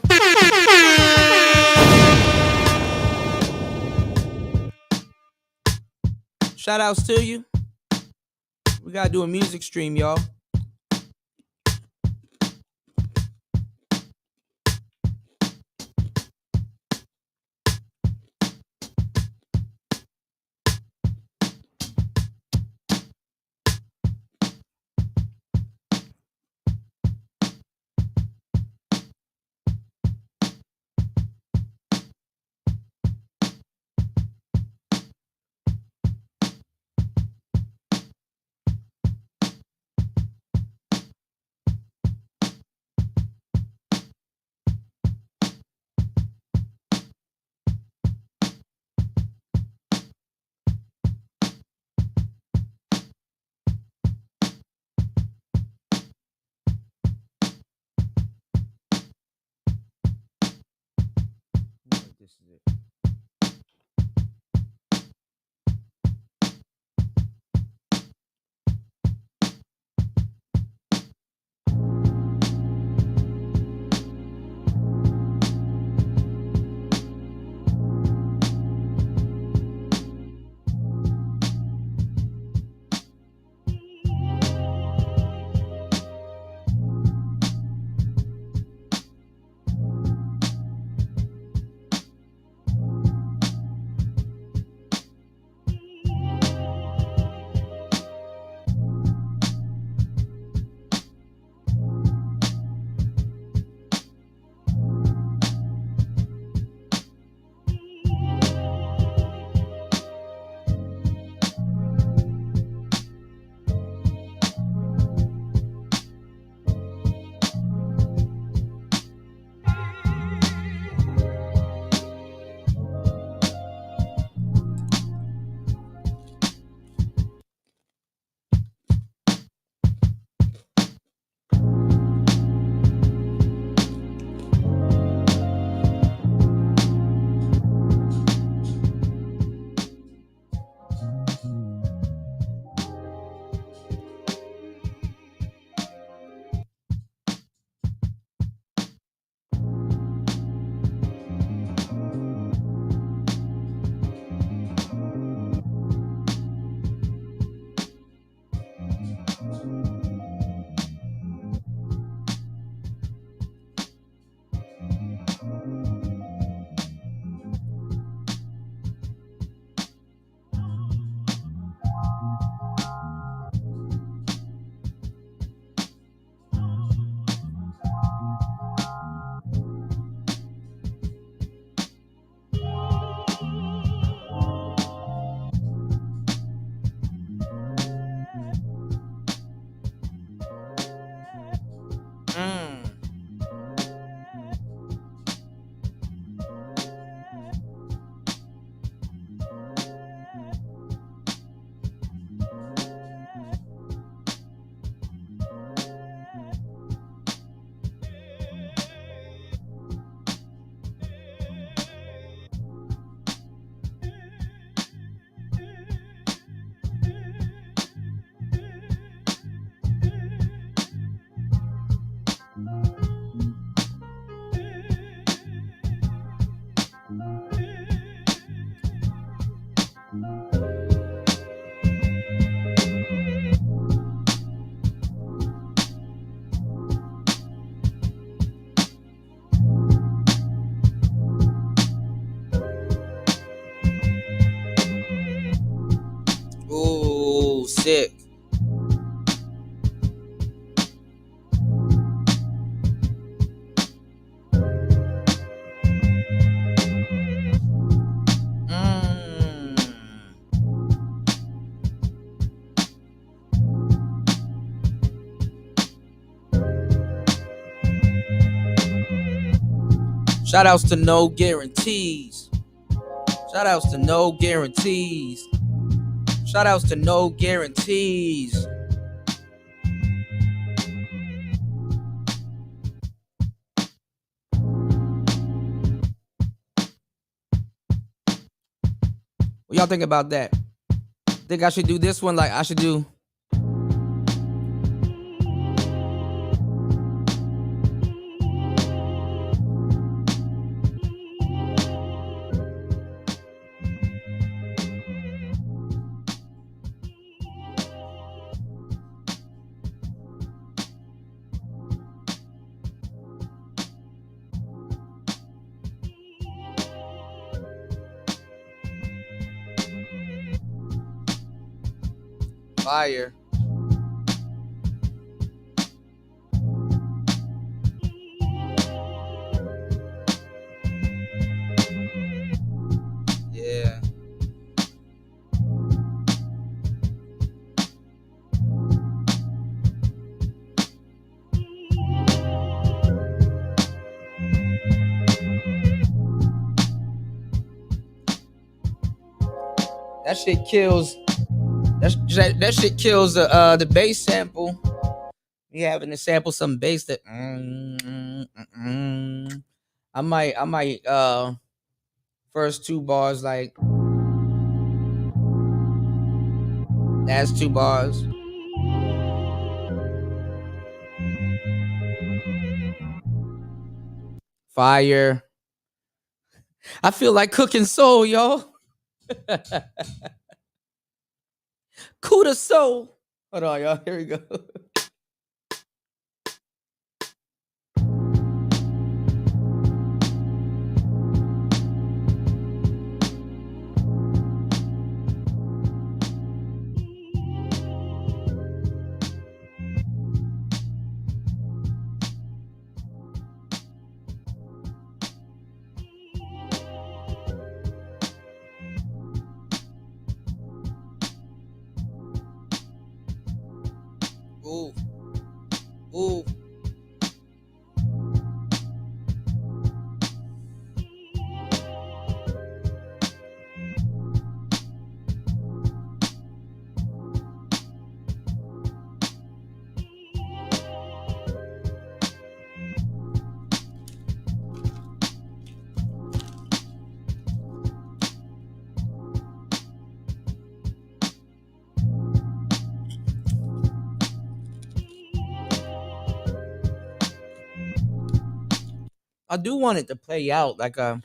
Shout outs to you. We gotta do a music stream, y'all. This is it. Ooh, sick. Shout outs to No Guarantees. Shout outs to No Guarantees. Shout outs to No Guarantees. What y'all think about that? Think I should do this one like I should do? Fire. Yeah. That shit kills. That shit kills the bass sample. You having to sample some bass that I might First 2 bars like last 2 bars. Fire. I feel like cooking soul, yo. Kuda soul. Hold on, y'all. Here we go. Ooh. Ooh. I do want it to play out like a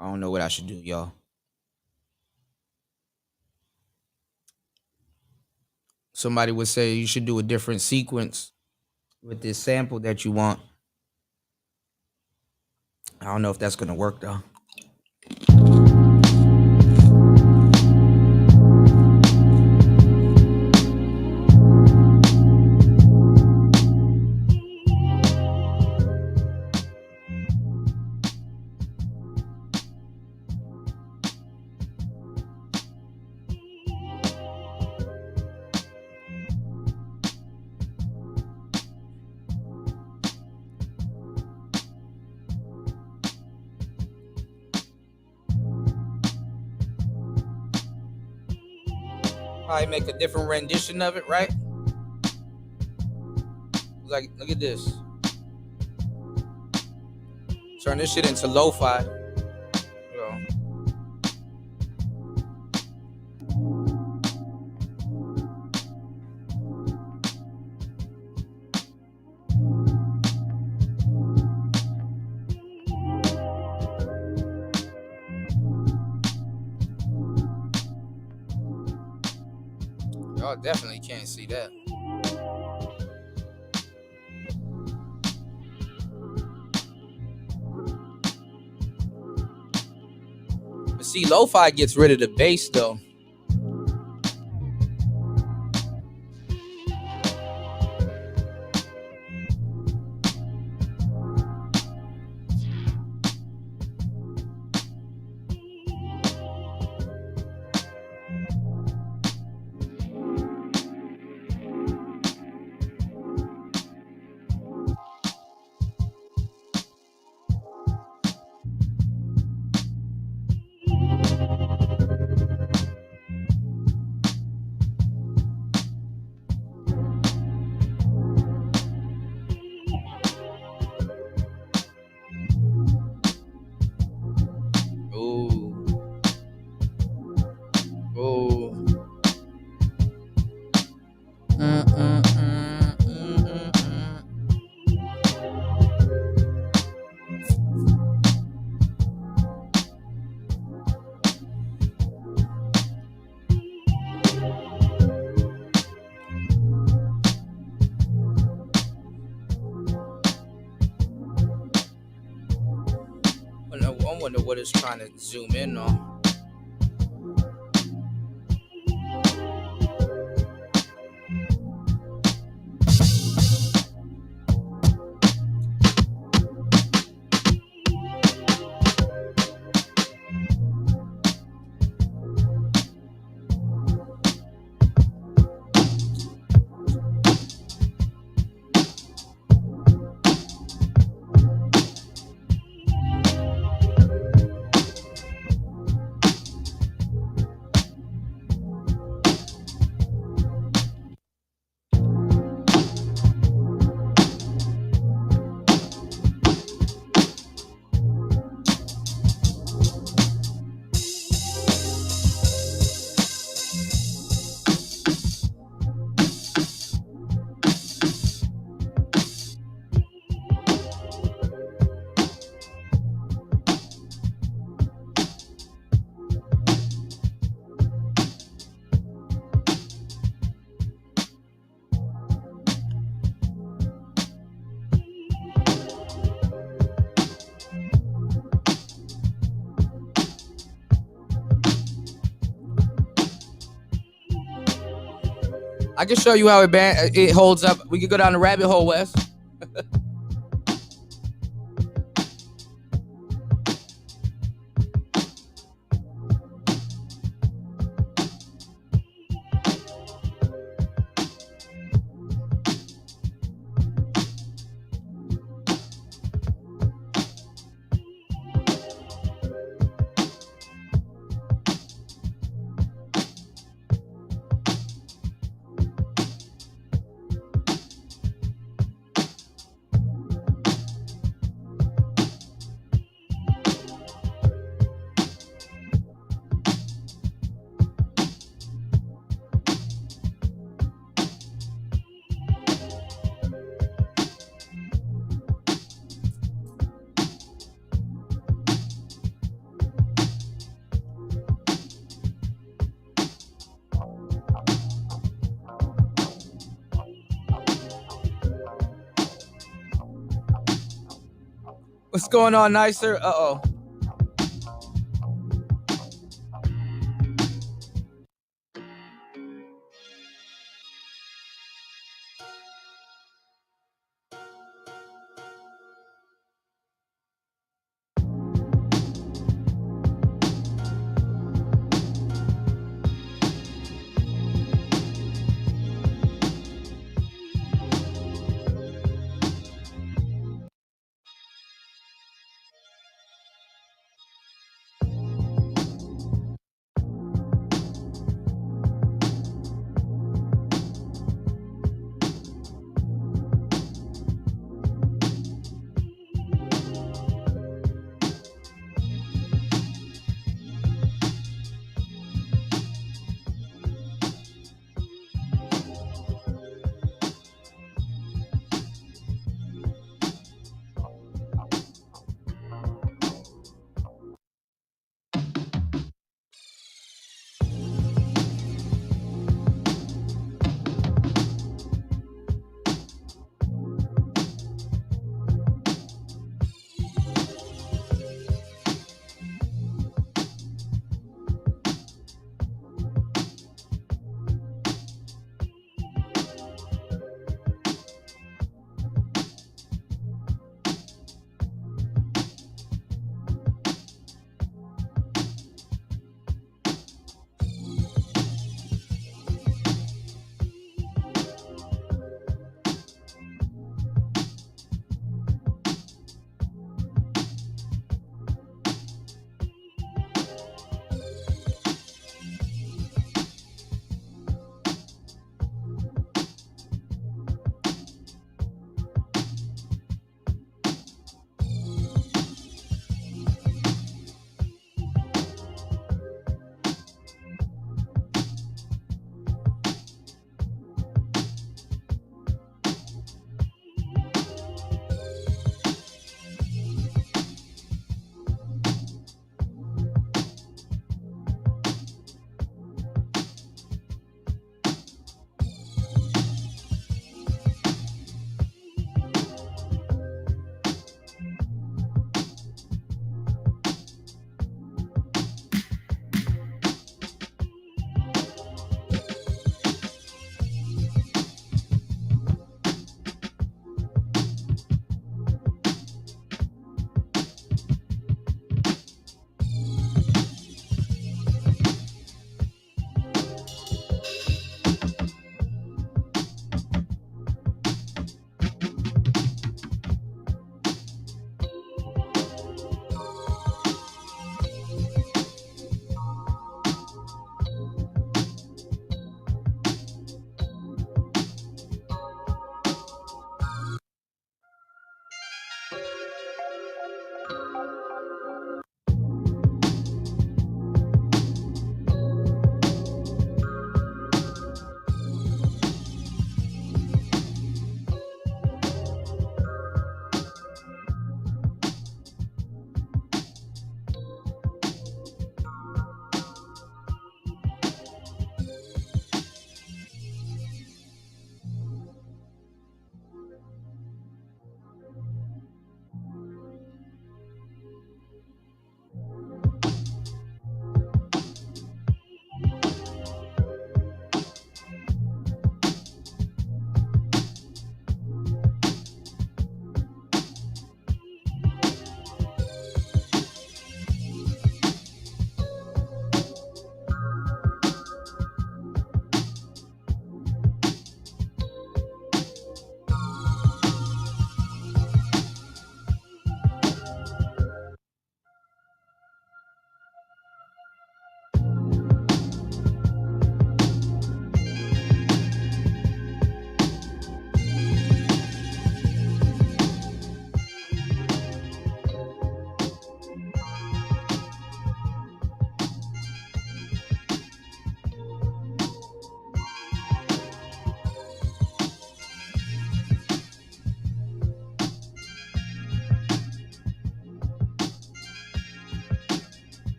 I don't know what I should do, y'all. Somebody would say you should do a different sequence with this sample that you want. I don't know if that's gonna work though. Probably make a different rendition of it, right? Like, look at this. Turn this shit into lo-fi. Y'all definitely can't see that. But see, lo-fi gets rid of the bass though. I wonder what it's trying to zoom in on. I can show you how it holds up. We could go down the rabbit hole, Wes. What's going on, Nicer? Uh-oh.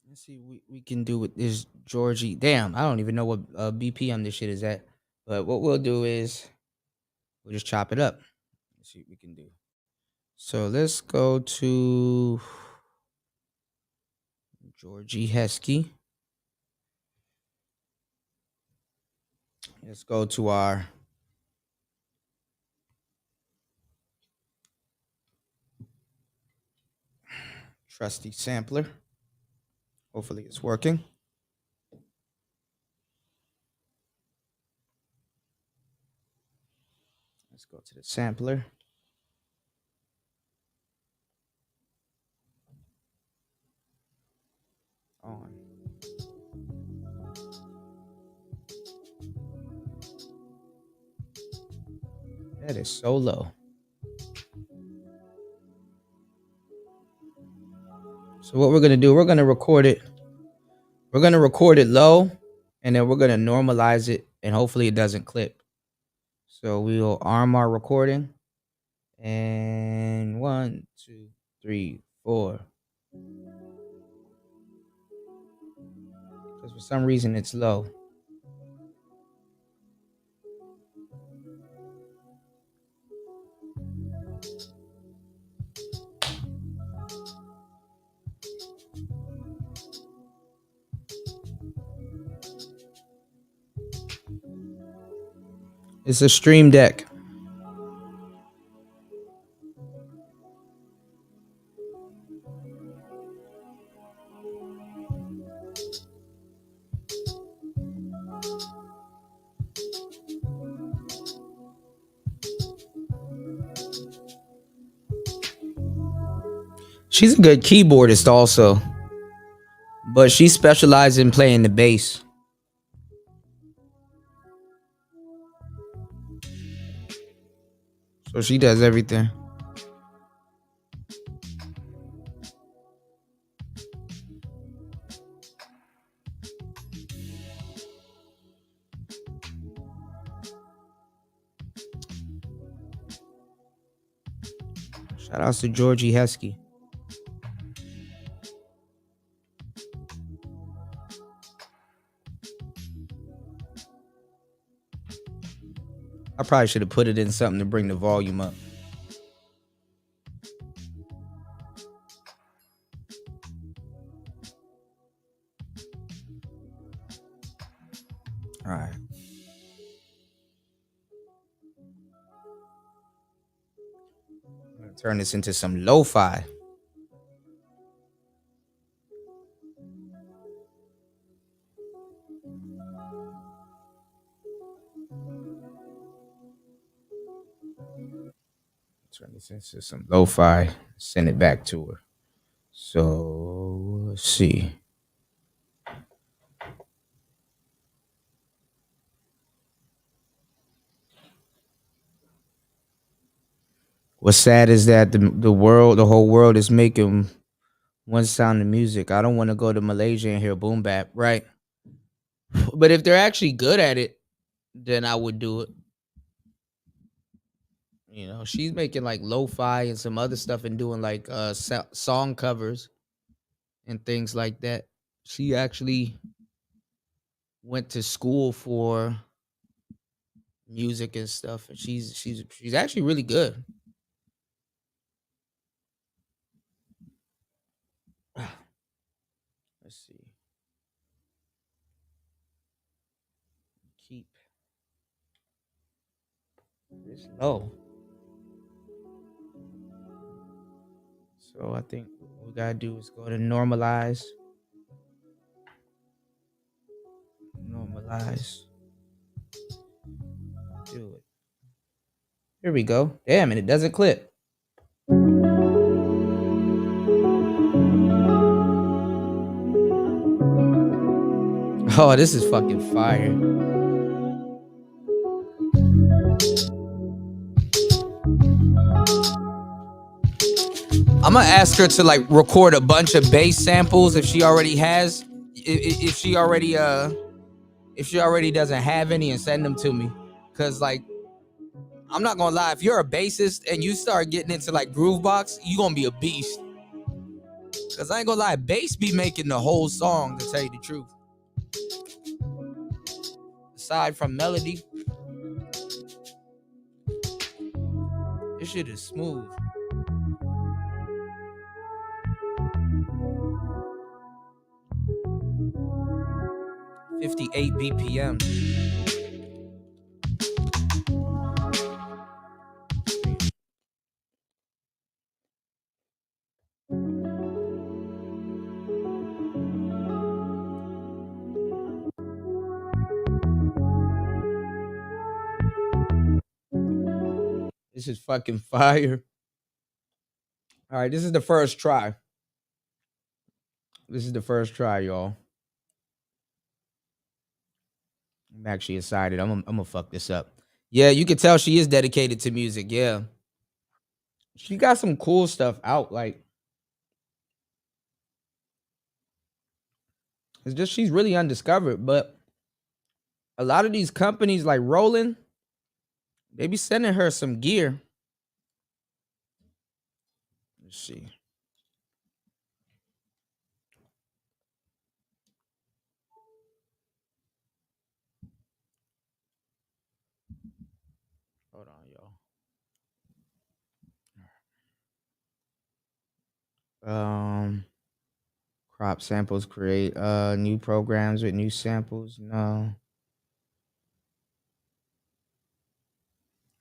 Let's see what we can do with this Georgie. Damn, I don't even know what BPM this shit is at. But what we'll do is we'll just chop it up. Let's see what we can do. So let's go to Georgie Heskey. Let's go to our trusty sampler. Hopefully it's working. Let's go to the sampler. On. That is so low. So what we're going to do, we're going to record it. We're going to record it low, and then we're going to normalize it, and hopefully it doesn't clip. So we'll arm our recording. And 1, 2, 3, 4. Because for some reason it's low. It's a Stream Deck. She's a good keyboardist also, but she specializes in playing the bass. So she does everything. Shout out to Georgie Heskey. I probably should have put it in something to bring the volume up. All right. I'm going to turn this into some lo-fi. Turn this into some lo-fi. Send it back to her. So let's see. What's sad is that the whole world is making one sound of music. I don't want to go to Malaysia and hear boom bap, right? But if they're actually good at it, then I would do it. You know, she's making like lo-fi and some other stuff and doing like song covers and things like that. She actually went to school for music and stuff, and she's actually really good. Let's see. Keep this low. So I think what we gotta do is go to normalize. Normalize. Do it. Here we go. Damn, and it doesn't clip. Oh, this is fucking fire. I'm gonna ask her to like record a bunch of bass samples if she already has, if she already doesn't have any, and send them to me. Cause like, I'm not gonna lie, if you're a bassist and you start getting into like groove box, you gonna be a beast. Cause I ain't gonna lie, bass be making the whole song, to tell you the truth. Aside from melody, this shit is smooth. .58 BPM. This is fucking fire. All right, this is the first try. This is the first try, y'all. I'm actually excited. I'm gonna fuck this up. Yeah, you can tell she is dedicated to music. Yeah, she got some cool stuff out. Like, it's just she's really undiscovered. But a lot of these companies, like Roland, they be sending her some gear. Let's see. Hold on, y'all. Crop samples, create new programs with new samples. No.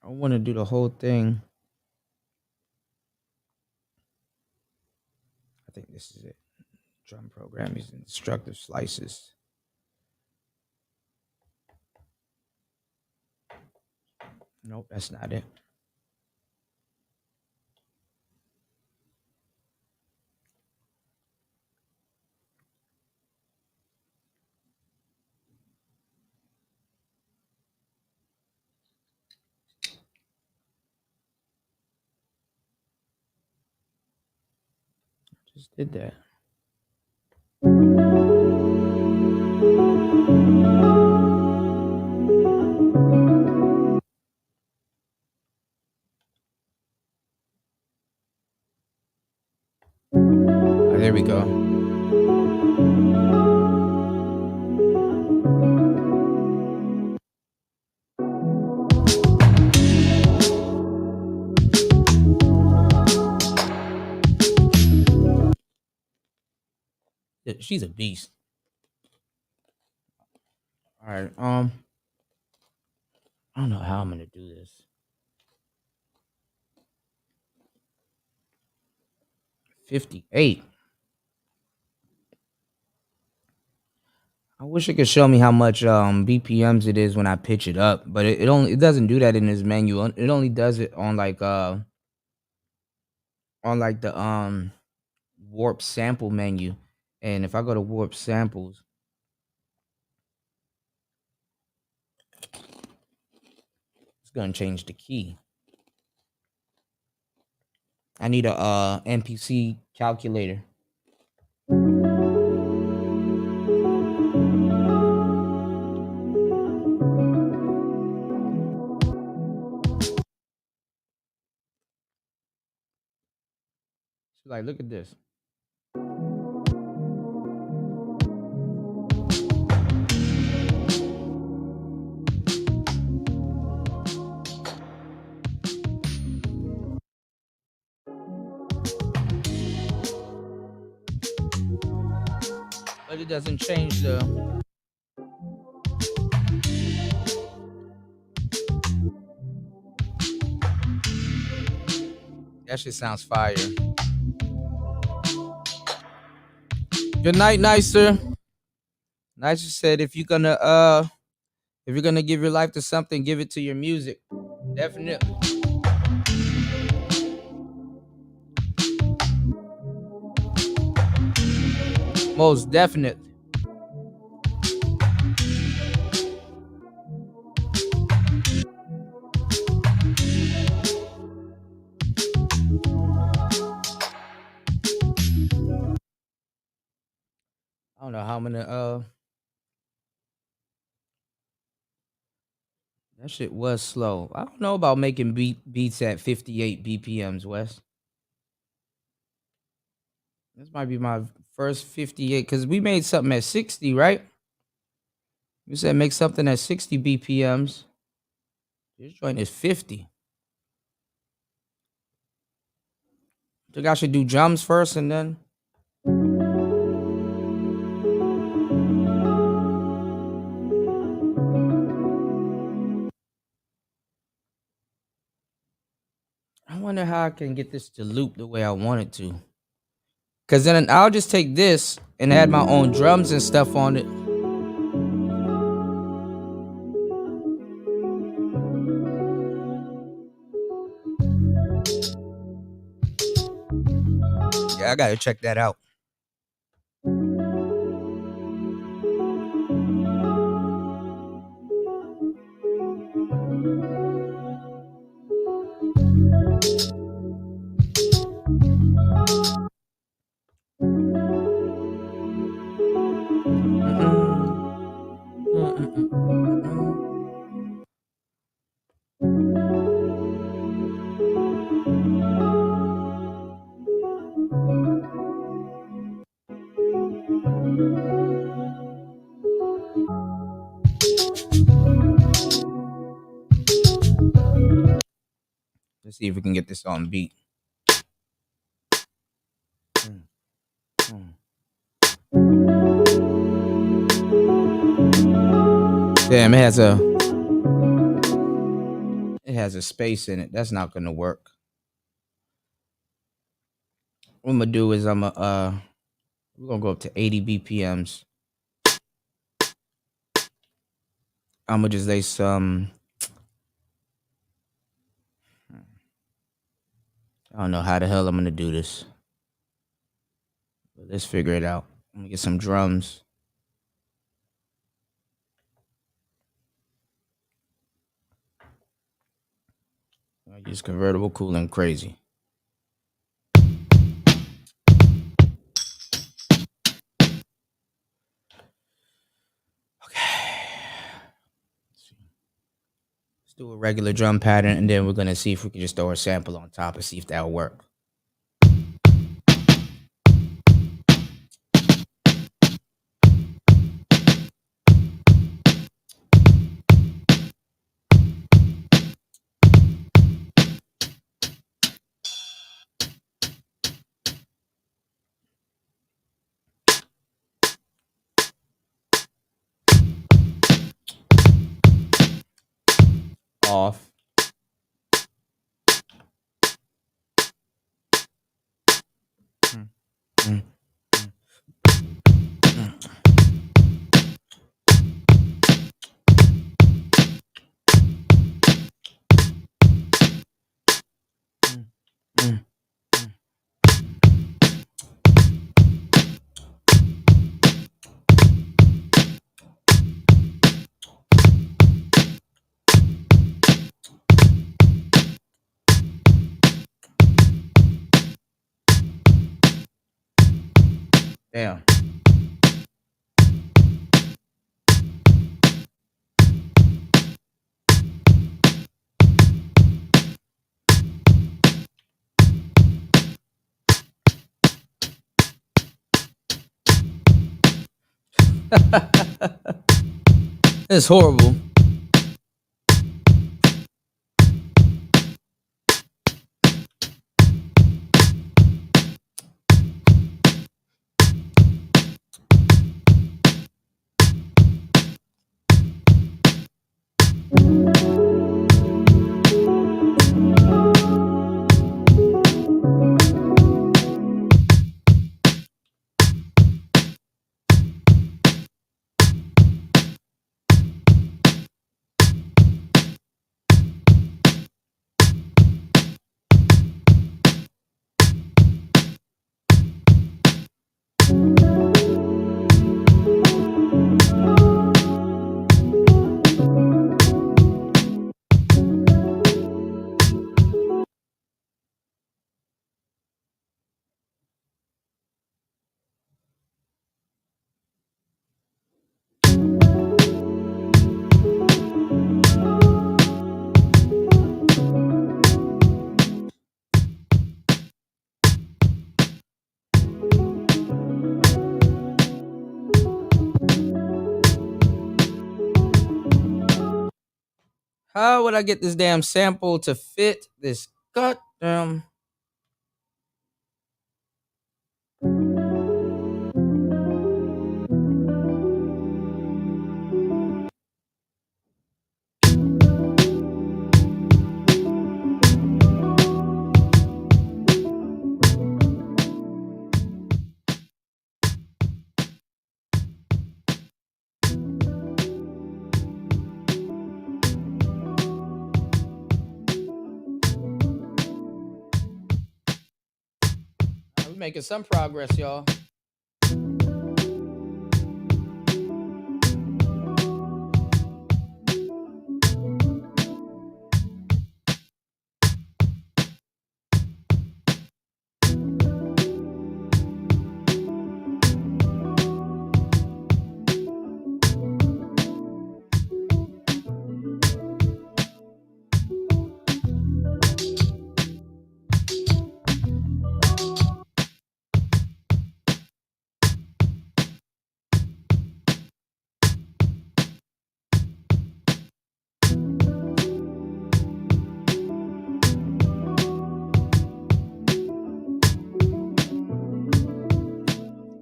I want to do the whole thing. I think this is it. Drum program is instructive slices. Nope, that's not it. Just did that. Oh, there we go. She's a beast. All right. I don't know how I'm gonna do this. 58. I wish it could show me how much BPMs it is when I pitch it up, but it doesn't do that in this menu. It only does it on the warp sample menu. And if I go to warp samples, it's gonna change the key. I need a MPC calculator. So like, look at this. But it doesn't change the. That shit sounds fire. Good night, Nicer. Nicer said if you're gonna give your life to something, give it to your music. Definitely. Most definitely. I don't know how I'm gonna that shit was slow. I don't know about making beats at 58 BPMs, Wes. This might be my first 58 because we made something at 60, right? You said make something at 60 BPMs. This joint is 50. Think I should do drums first and then. I wonder how I can get this to loop the way I want it to. Because then I'll just take this and add my own drums and stuff on it. Yeah, I got to check that out. Let's see if we can get this on beat. Damn, it has a space in it. That's not gonna work. What I'm gonna do is we're gonna go up to 80 BPMs. I'm gonna just lay some. I don't know how the hell I'm gonna do this. But let's figure it out. I'm gonna get some drums. I use convertible cool and crazy. Let's do a regular drum pattern, and then we're gonna see if we can just throw a sample on top and see if that'll work. Off. Damn. It's horrible. How would I get this damn sample to fit this goddamn? We're making some progress, y'all.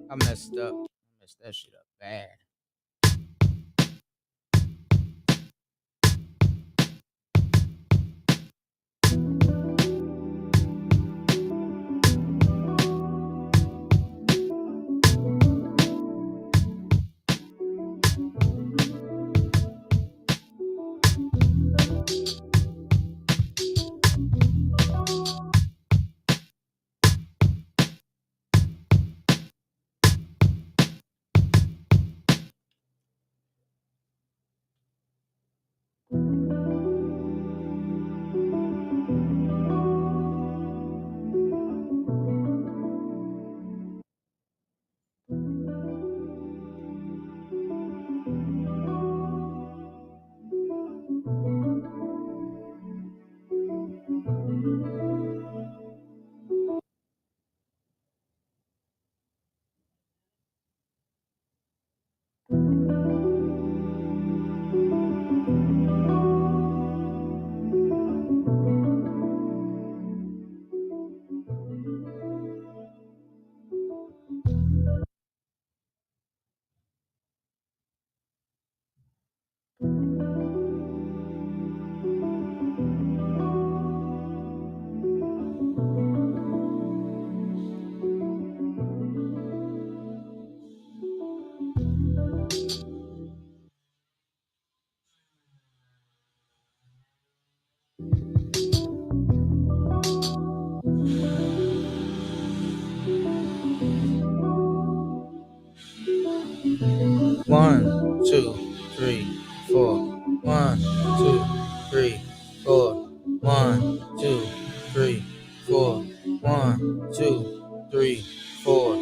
I messed up. I messed that shit up bad. One, two, three, four. 1, 2, 3, 4. 1, 2, 3, 4. 1, 2, 3, 4.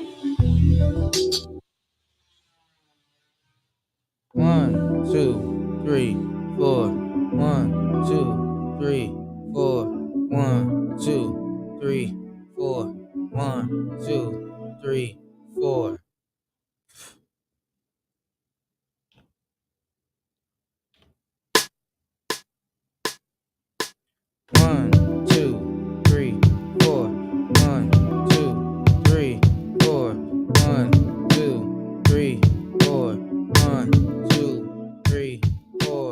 1, 2, 3, 4. 1, 2, 3, 4. 1, 2, 3, 4. 1, 2, 3, 4. One, two, three, four. 1, 2, 3, 4. 1, 2, 3, 4. 1, 2, 3, 4.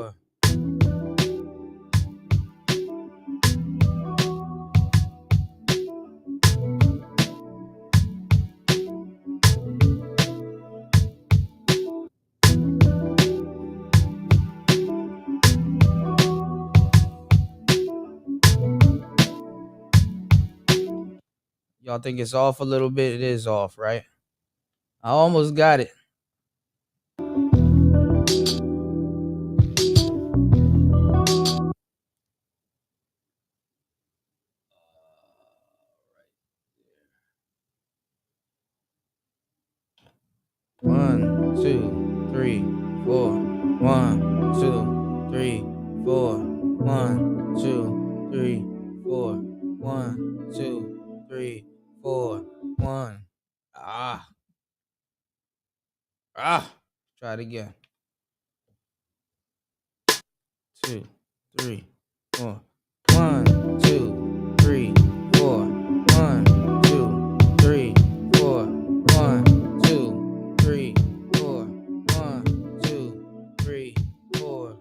Y'all think it's off a little bit? It is off, right? I almost got it. One, two, three, four. 1, 2, 3, 4. 1, 2, 3, 4. 1, 2, 3, 4. 1. Try it again. 2. 3, 4. 1, 2, 3, 4. 1, 2, 3, 4. 1, 2, 3, 4. 1, 2, 3, 4.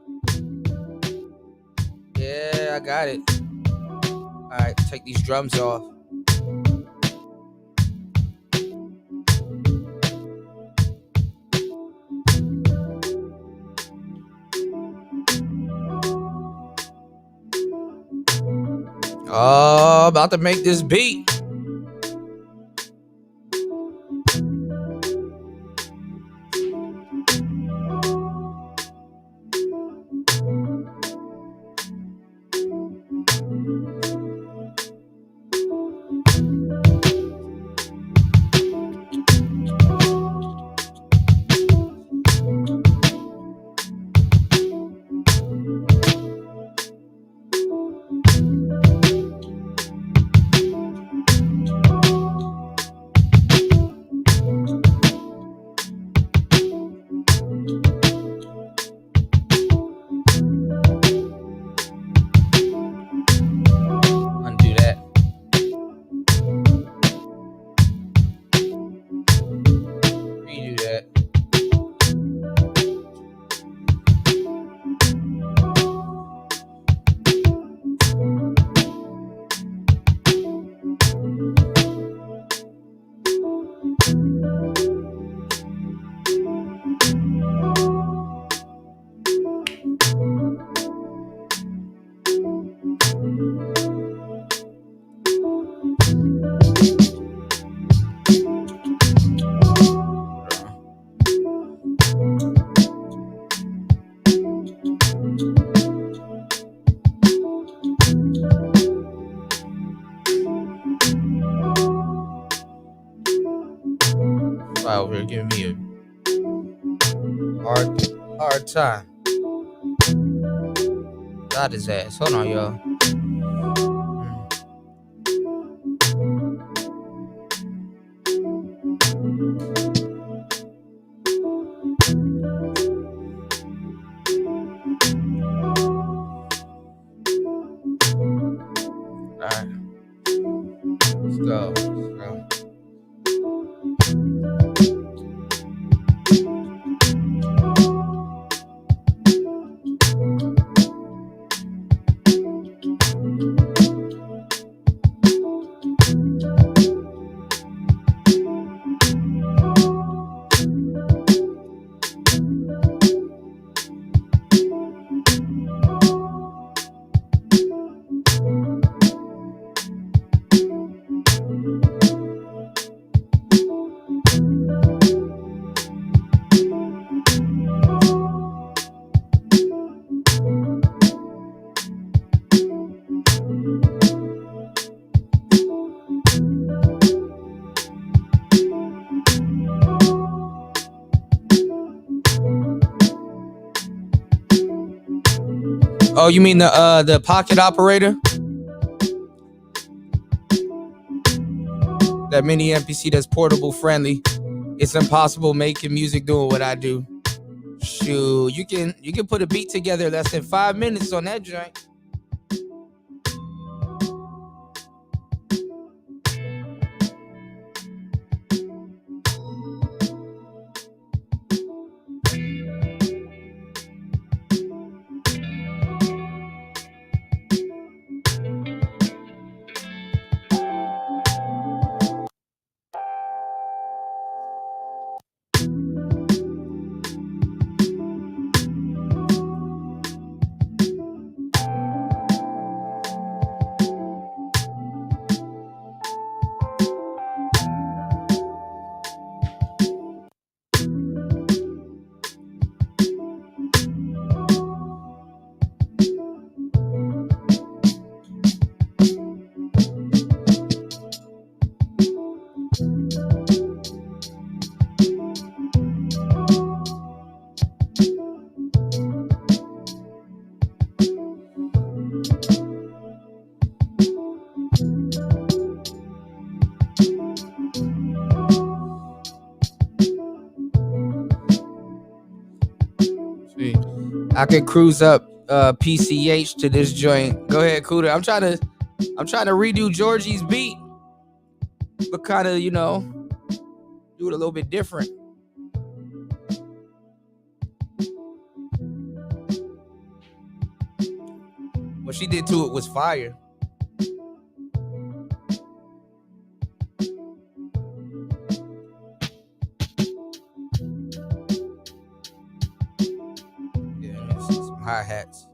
Yeah, I got it. All right, take these drums off. Oh, about to make this beat. Undo that. Redo that. Over here giving me a hard time. Got his ass. Hold on, y'all. All right. Let's go. Oh, you mean the pocket operator? That mini MPC that's portable friendly. It's impossible making music doing what I do. Shoot, you can put a beat together less than 5 minutes on that joint. I could cruise up PCH to this joint. Go ahead, Kuda. I'm trying to redo Georgie's beat, but kind of, you know, do it a little bit different. What she did to it was fire. Yeah, some hi-hats.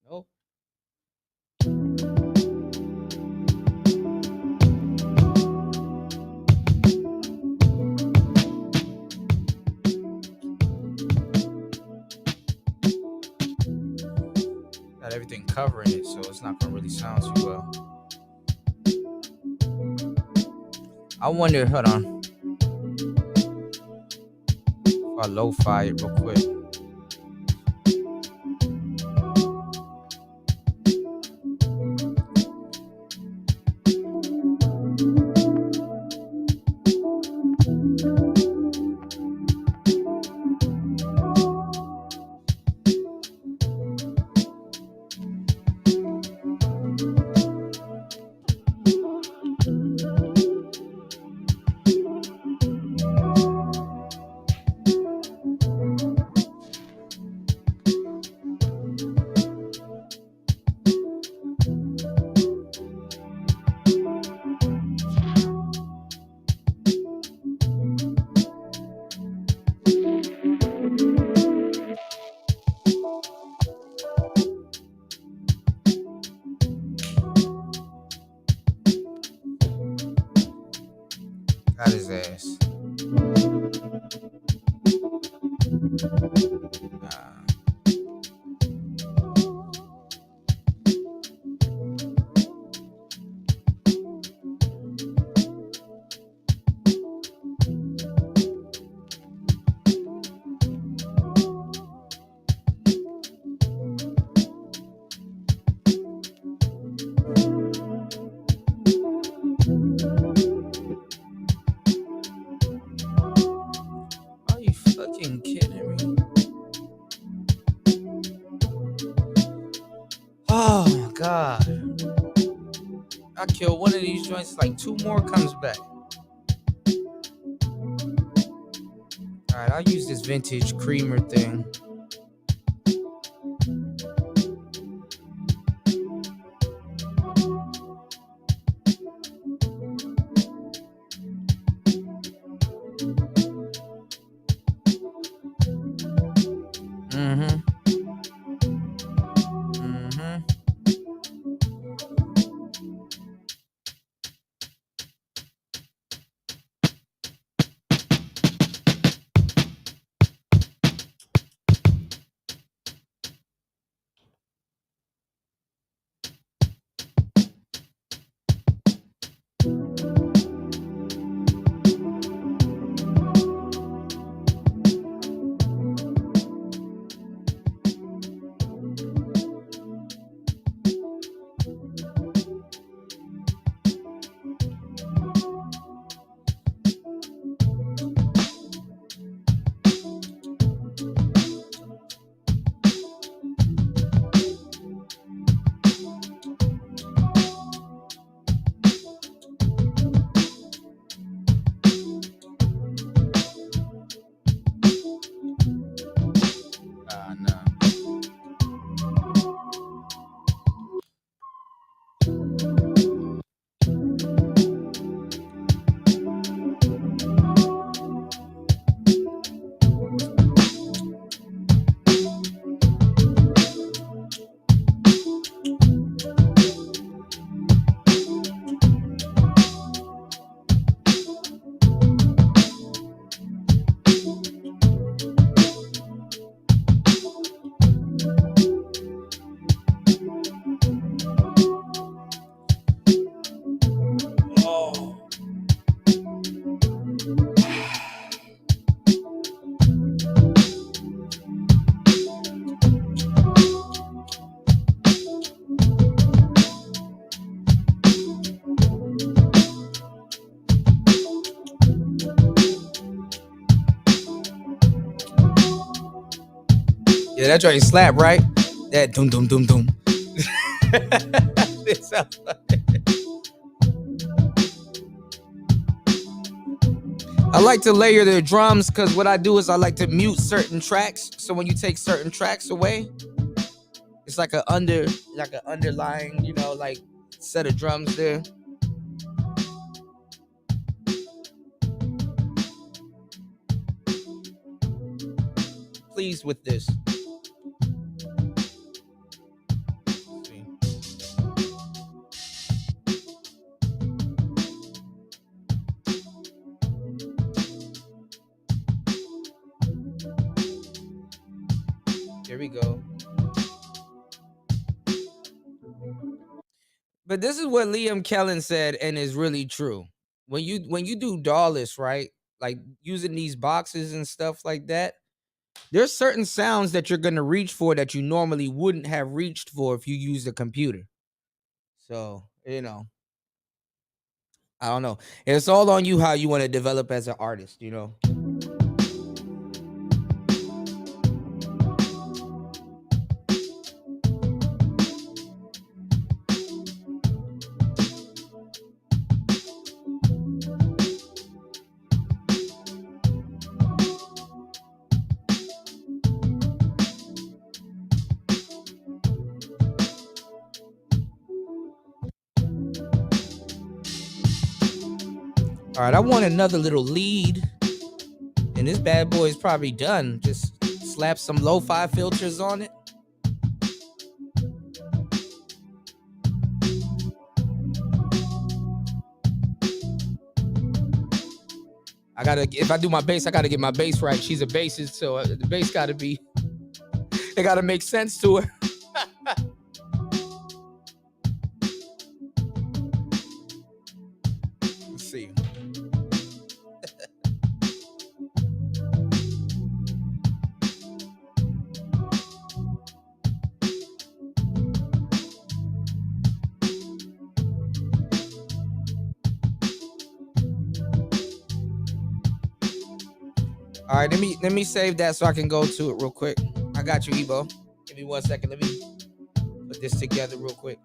Nope. Got everything covering it, so it's not gonna really sound too well. I wonder, hold on. If I lo-fi it real quick. Got his ass. I kill one of these joints, like 2 more comes back. All right, I'll use this vintage creamer thing. Yeah, that joint slap, right? That doom doom doom doom. I like to layer the drums because what I do is I like to mute certain tracks. So when you take certain tracks away, it's like an underlying, you know, like set of drums there. Pleased with this. Here we go. But this is what Liam Kellen said, and is really true. When you do DAWless, right? Like using these boxes and stuff like that, there's certain sounds that you're gonna reach for that you normally wouldn't have reached for if you used a computer. So, you know, I don't know. It's all on you how you want to develop as an artist, you know. All right, I want another little lead, and this bad boy is probably done. Just slap some lo-fi filters on it. If I do my bass, I gotta get my bass right. She's a bassist, so the bass gotta be, it gotta make sense to her. Let's see. All right, let me save that so I can go to it real quick. I got you, Ebo. Give me 1 second. Let me put this together real quick.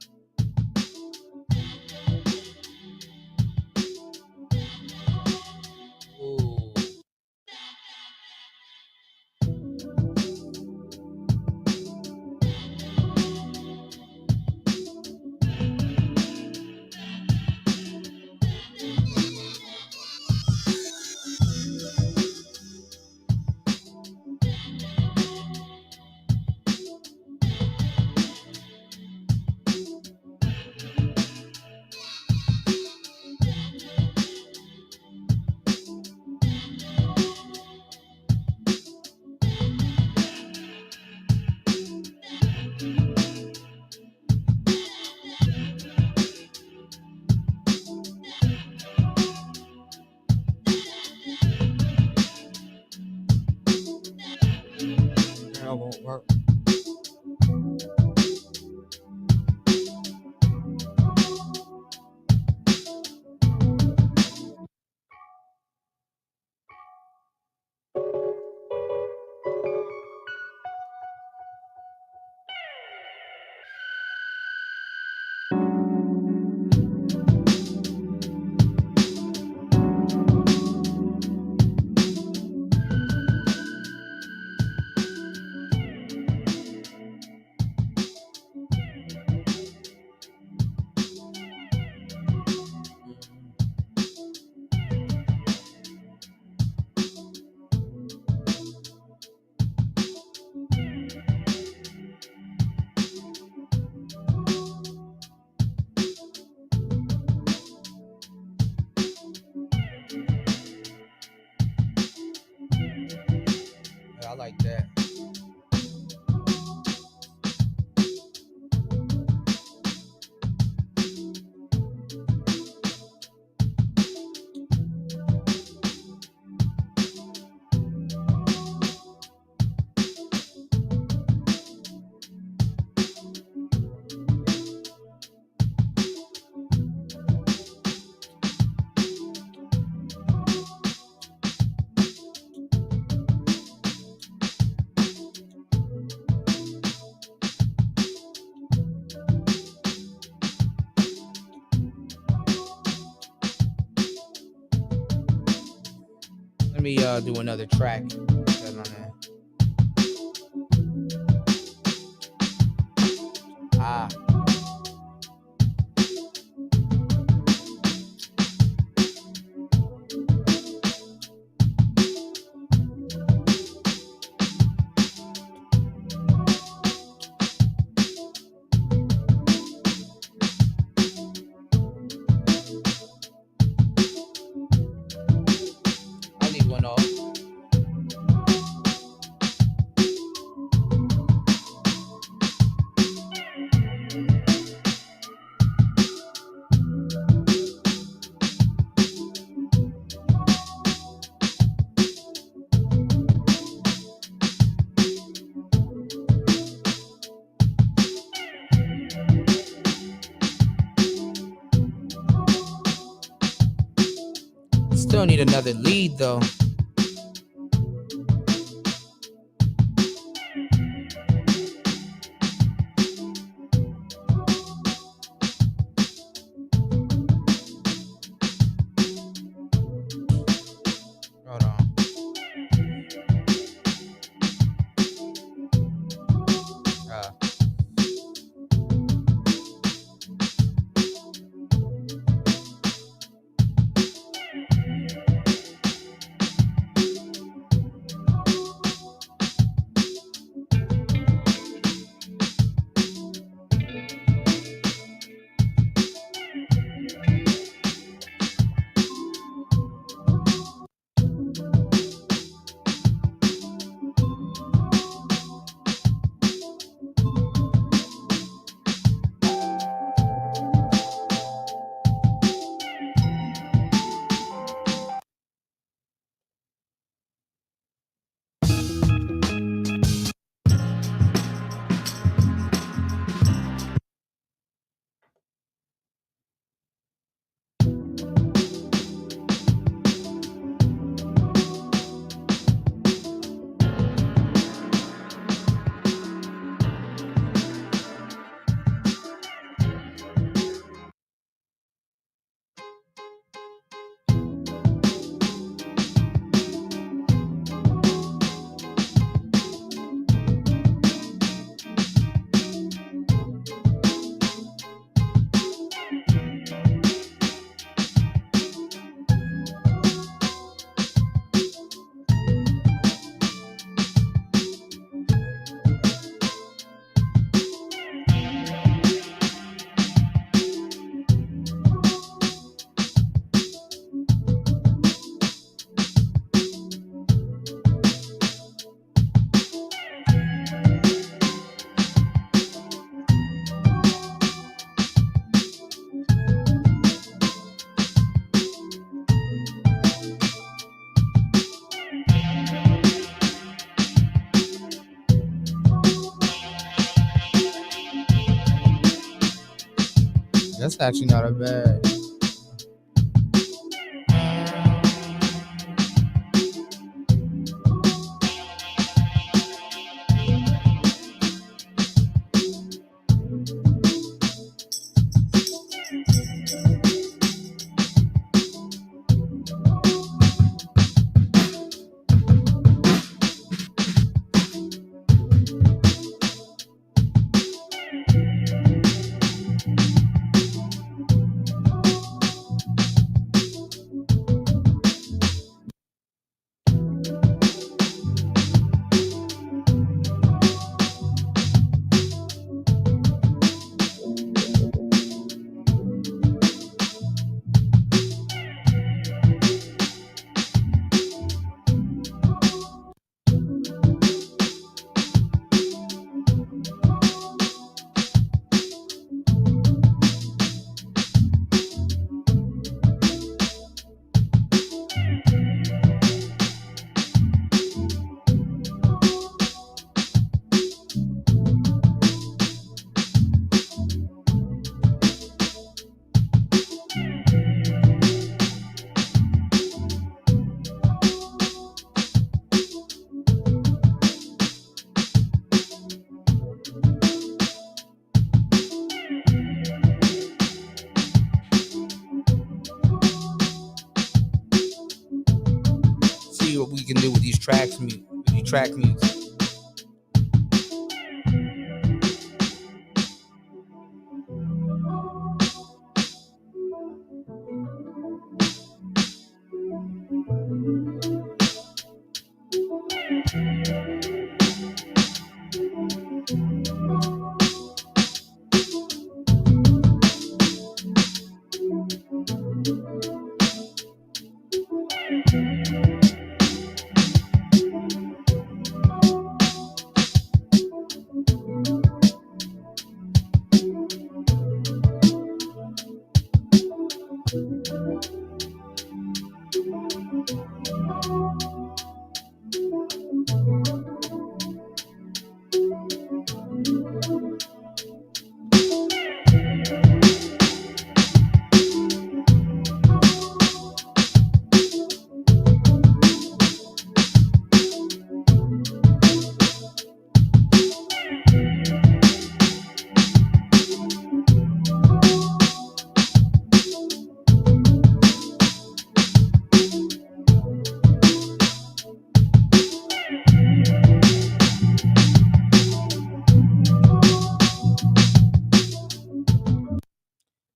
like that. Let me do another track. Ah. I'll leave one off. Still need another lead though. Hold on. That's actually not a bad. what we can do with these track mutes.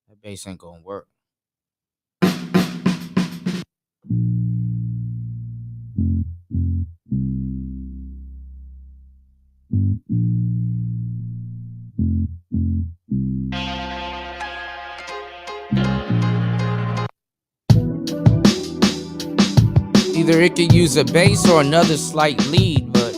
That bass ain't gonna work. Either it could use a bass or another slight lead, but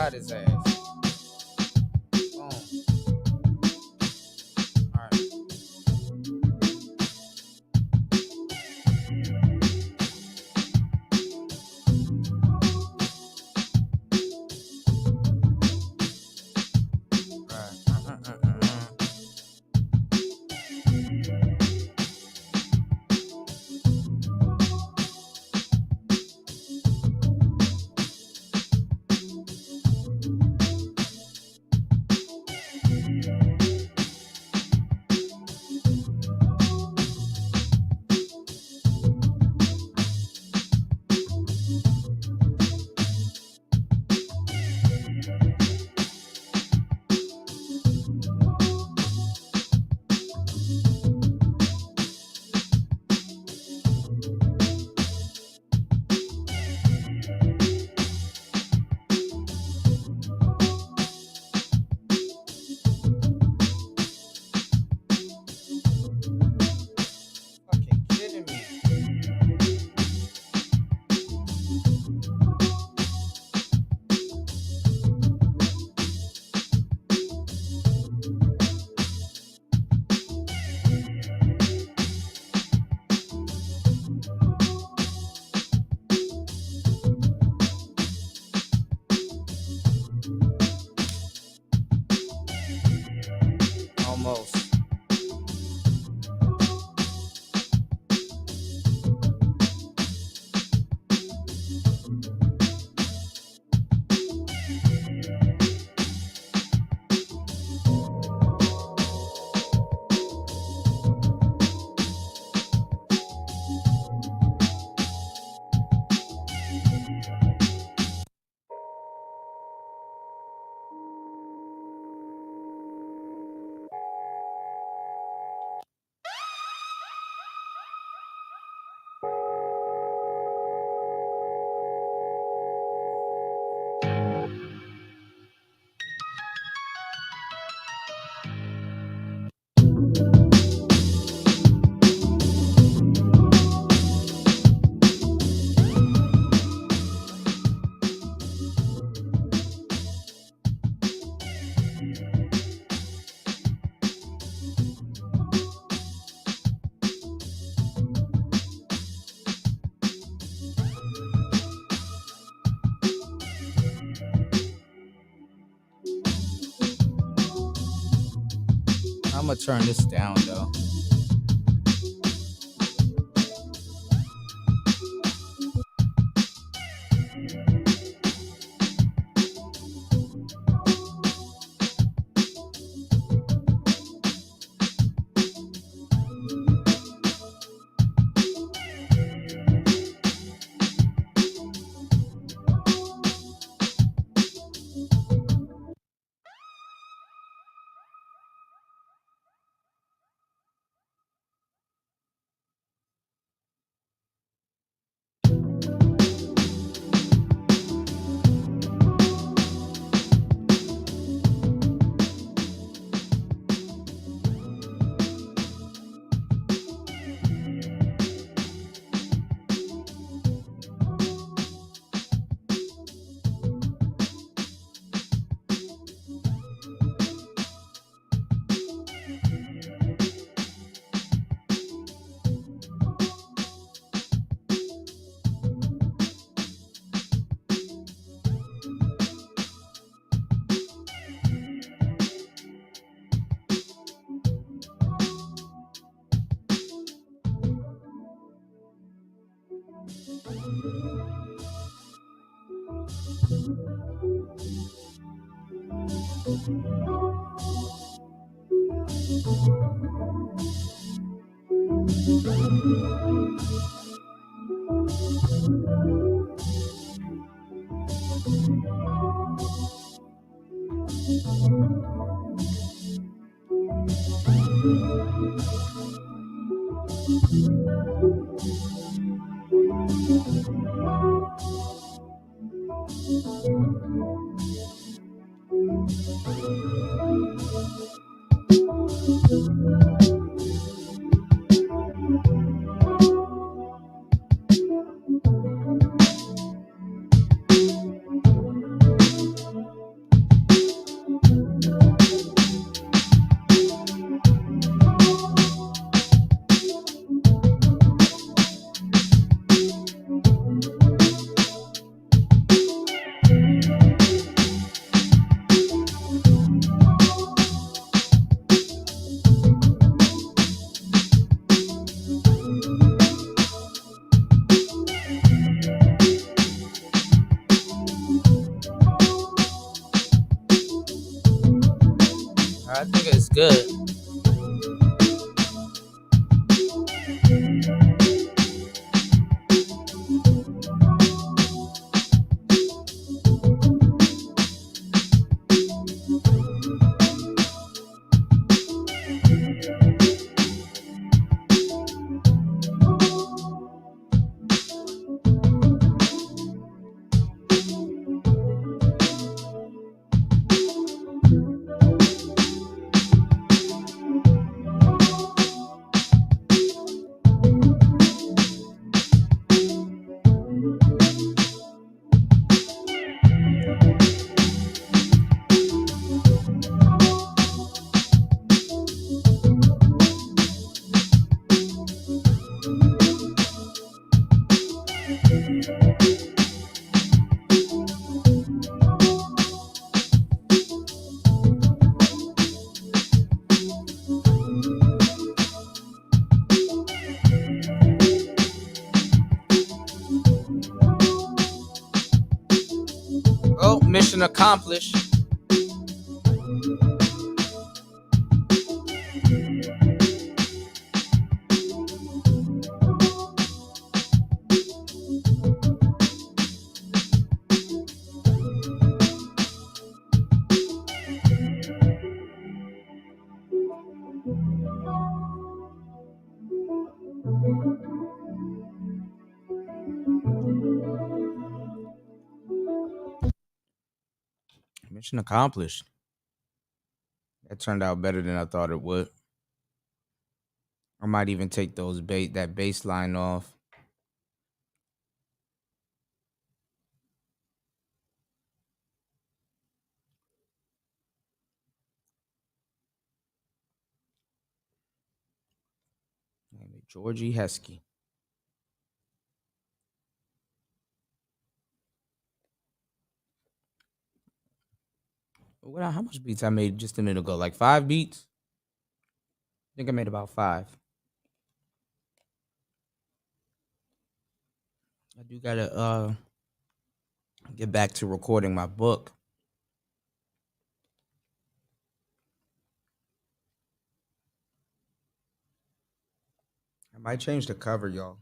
Shot his ass. Boom. All right. Fucking kidding me. Almost. I'm gonna turn this down though. What's good? Oh, mission accomplished. Mission accomplished. That turned out better than I thought it would. I might even take that bass line off. Georgie Heskey. How much beats I made just a minute ago? Like 5 beats? I think I made about 5. I do gotta get back to recording my book. I might change the cover, y'all.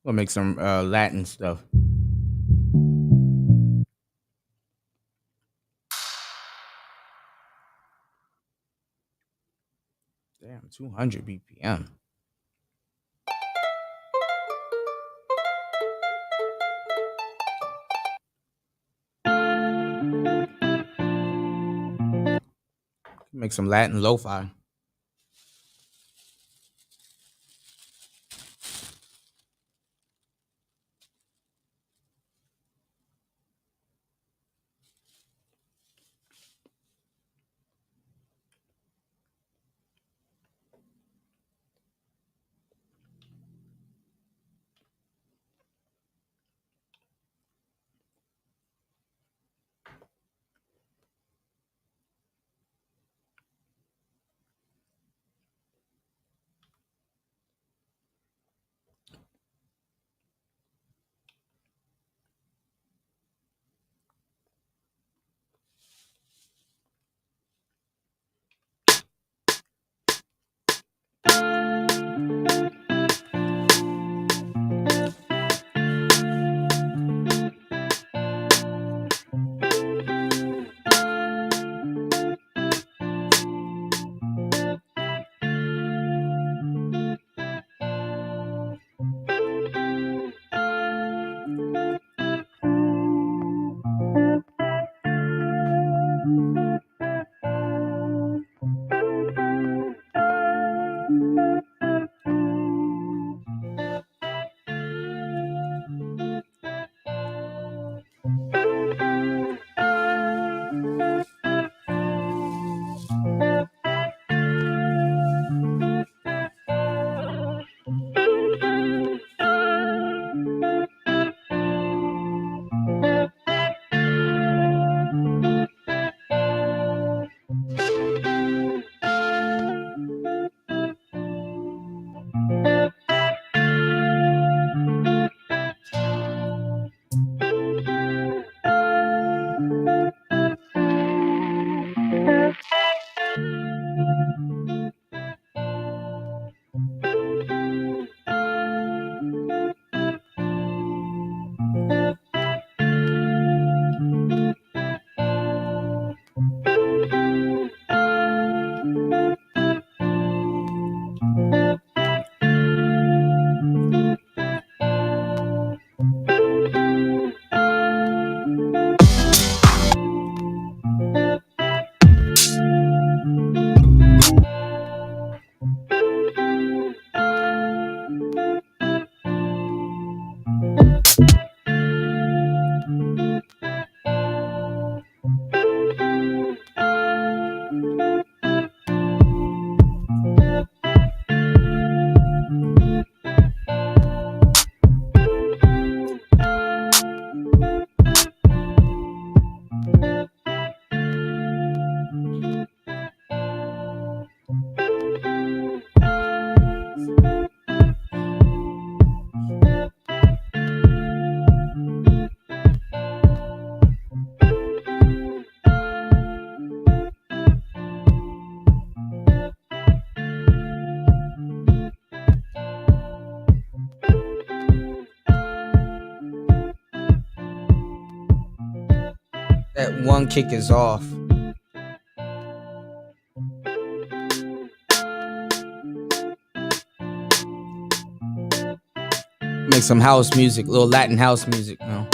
We'll make some Latin stuff. Damn, 200 BPM. Make some Latin lo-fi. That one kick is off. Make some house music, little Latin house music, you know.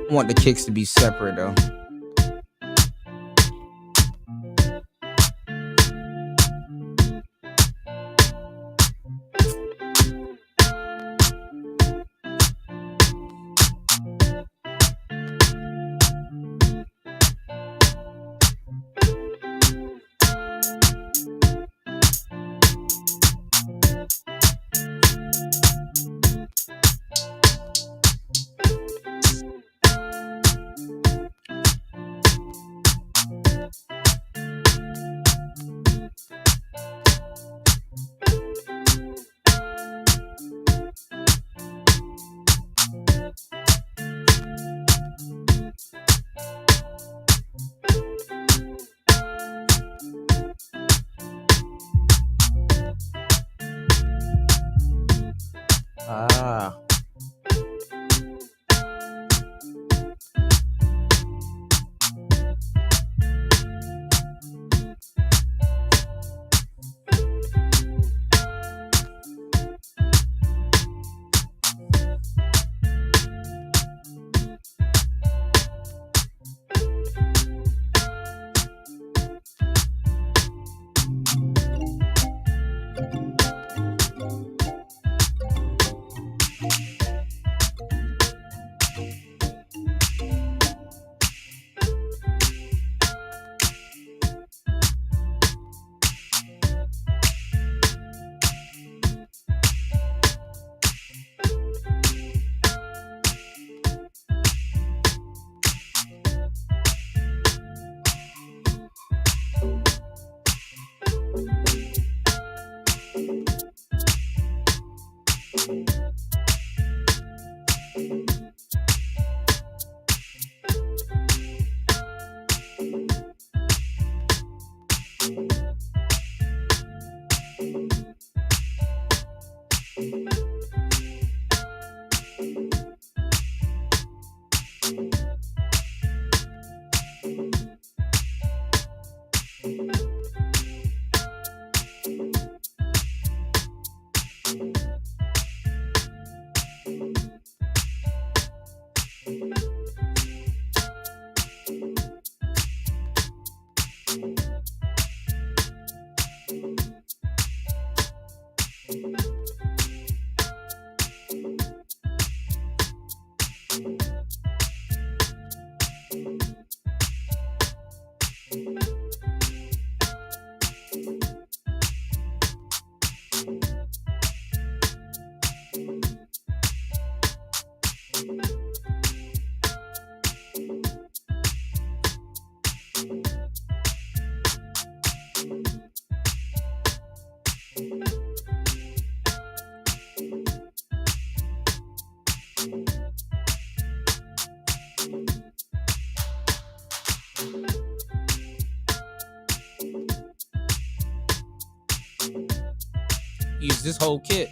I want the kicks to be separate though. Ah. Use this whole kit.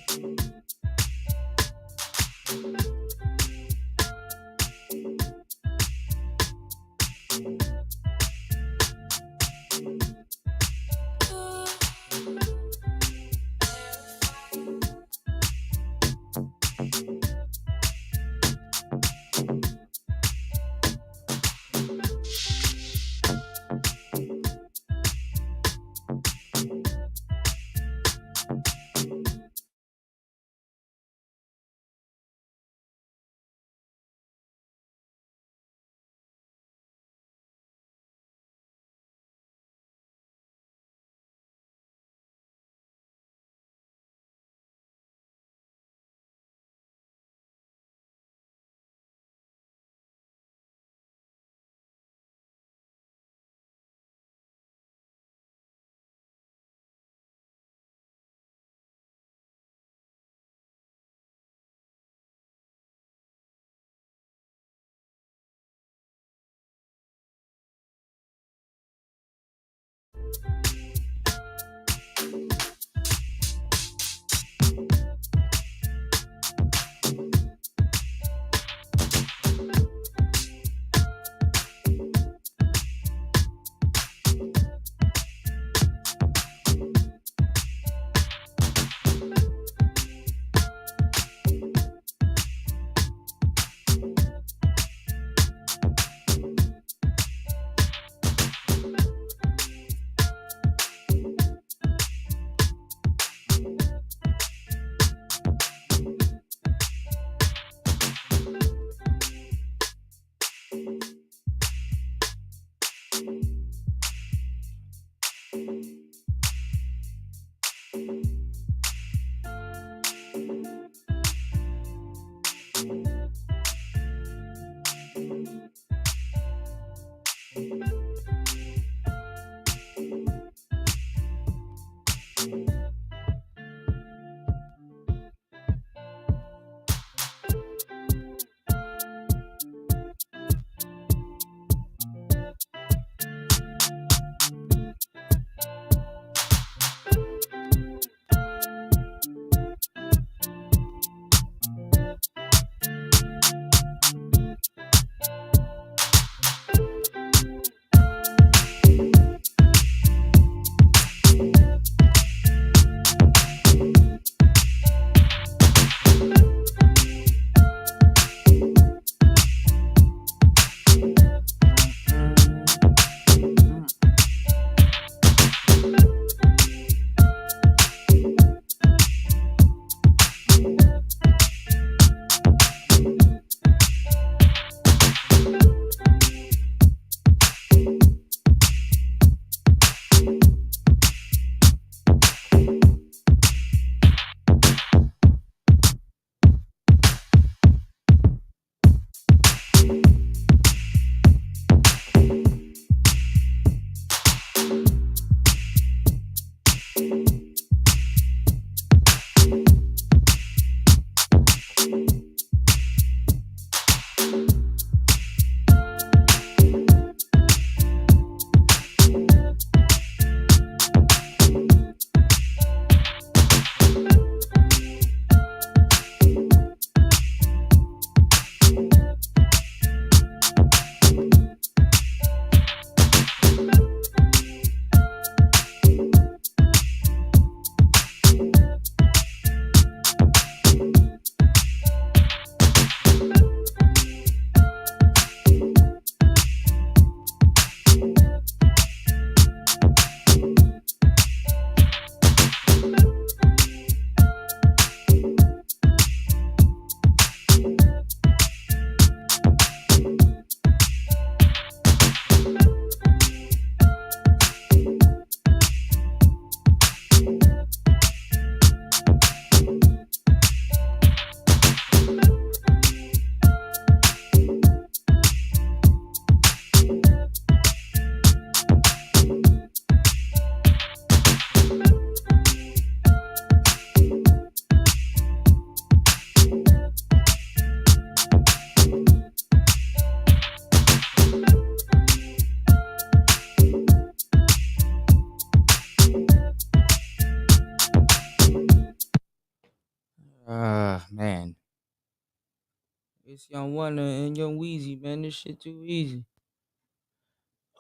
It's Young Wonder and Young Weezy, man. This shit too easy.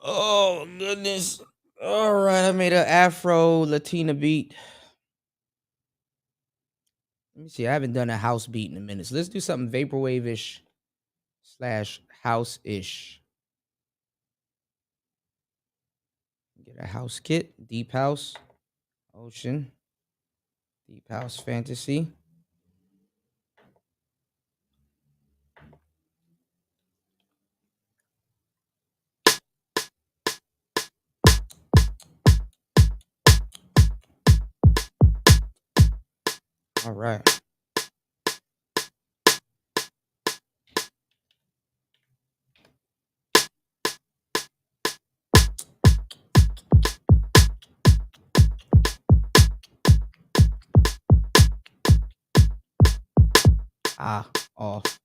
Oh goodness. All right, I made an Afro Latina beat. Let me see. I haven't done a house beat in a minute. So let's do something vaporwave-ish / house-ish. Get a house kit, deep house, ocean, deep house fantasy. All right. Off.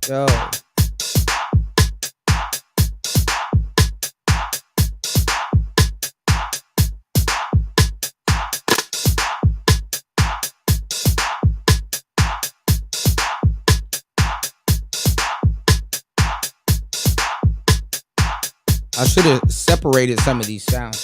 Yo. I should have separated some of these sounds.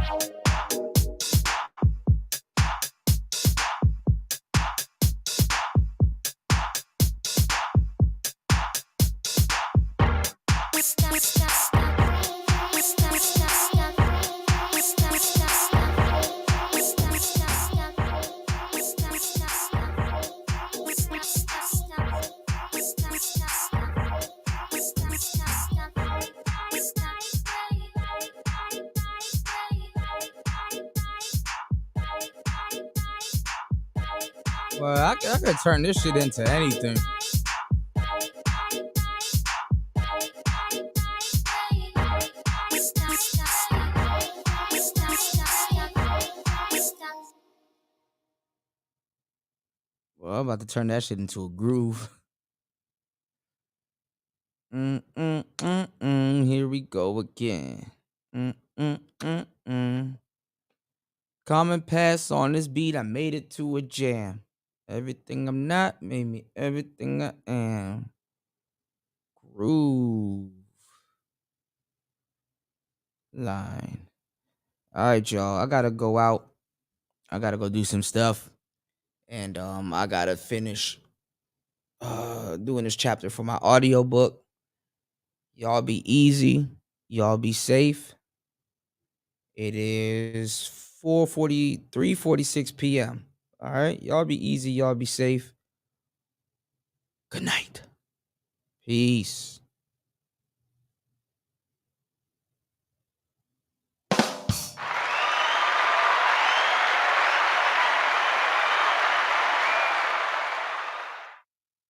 Bye. Well, I could turn this shit into anything. Well, I'm about to turn that shit into a groove. Here we go again. Common pass on this beat. I made it to a jam. Everything I'm not made me everything I am. Groove line. All right, y'all. I gotta go out. I gotta go do some stuff, and I gotta finish doing this chapter for my audiobook. Y'all be easy. Y'all be safe. It is 3:46 p.m. All right. Y'all be easy. Y'all be safe. Good night. Peace.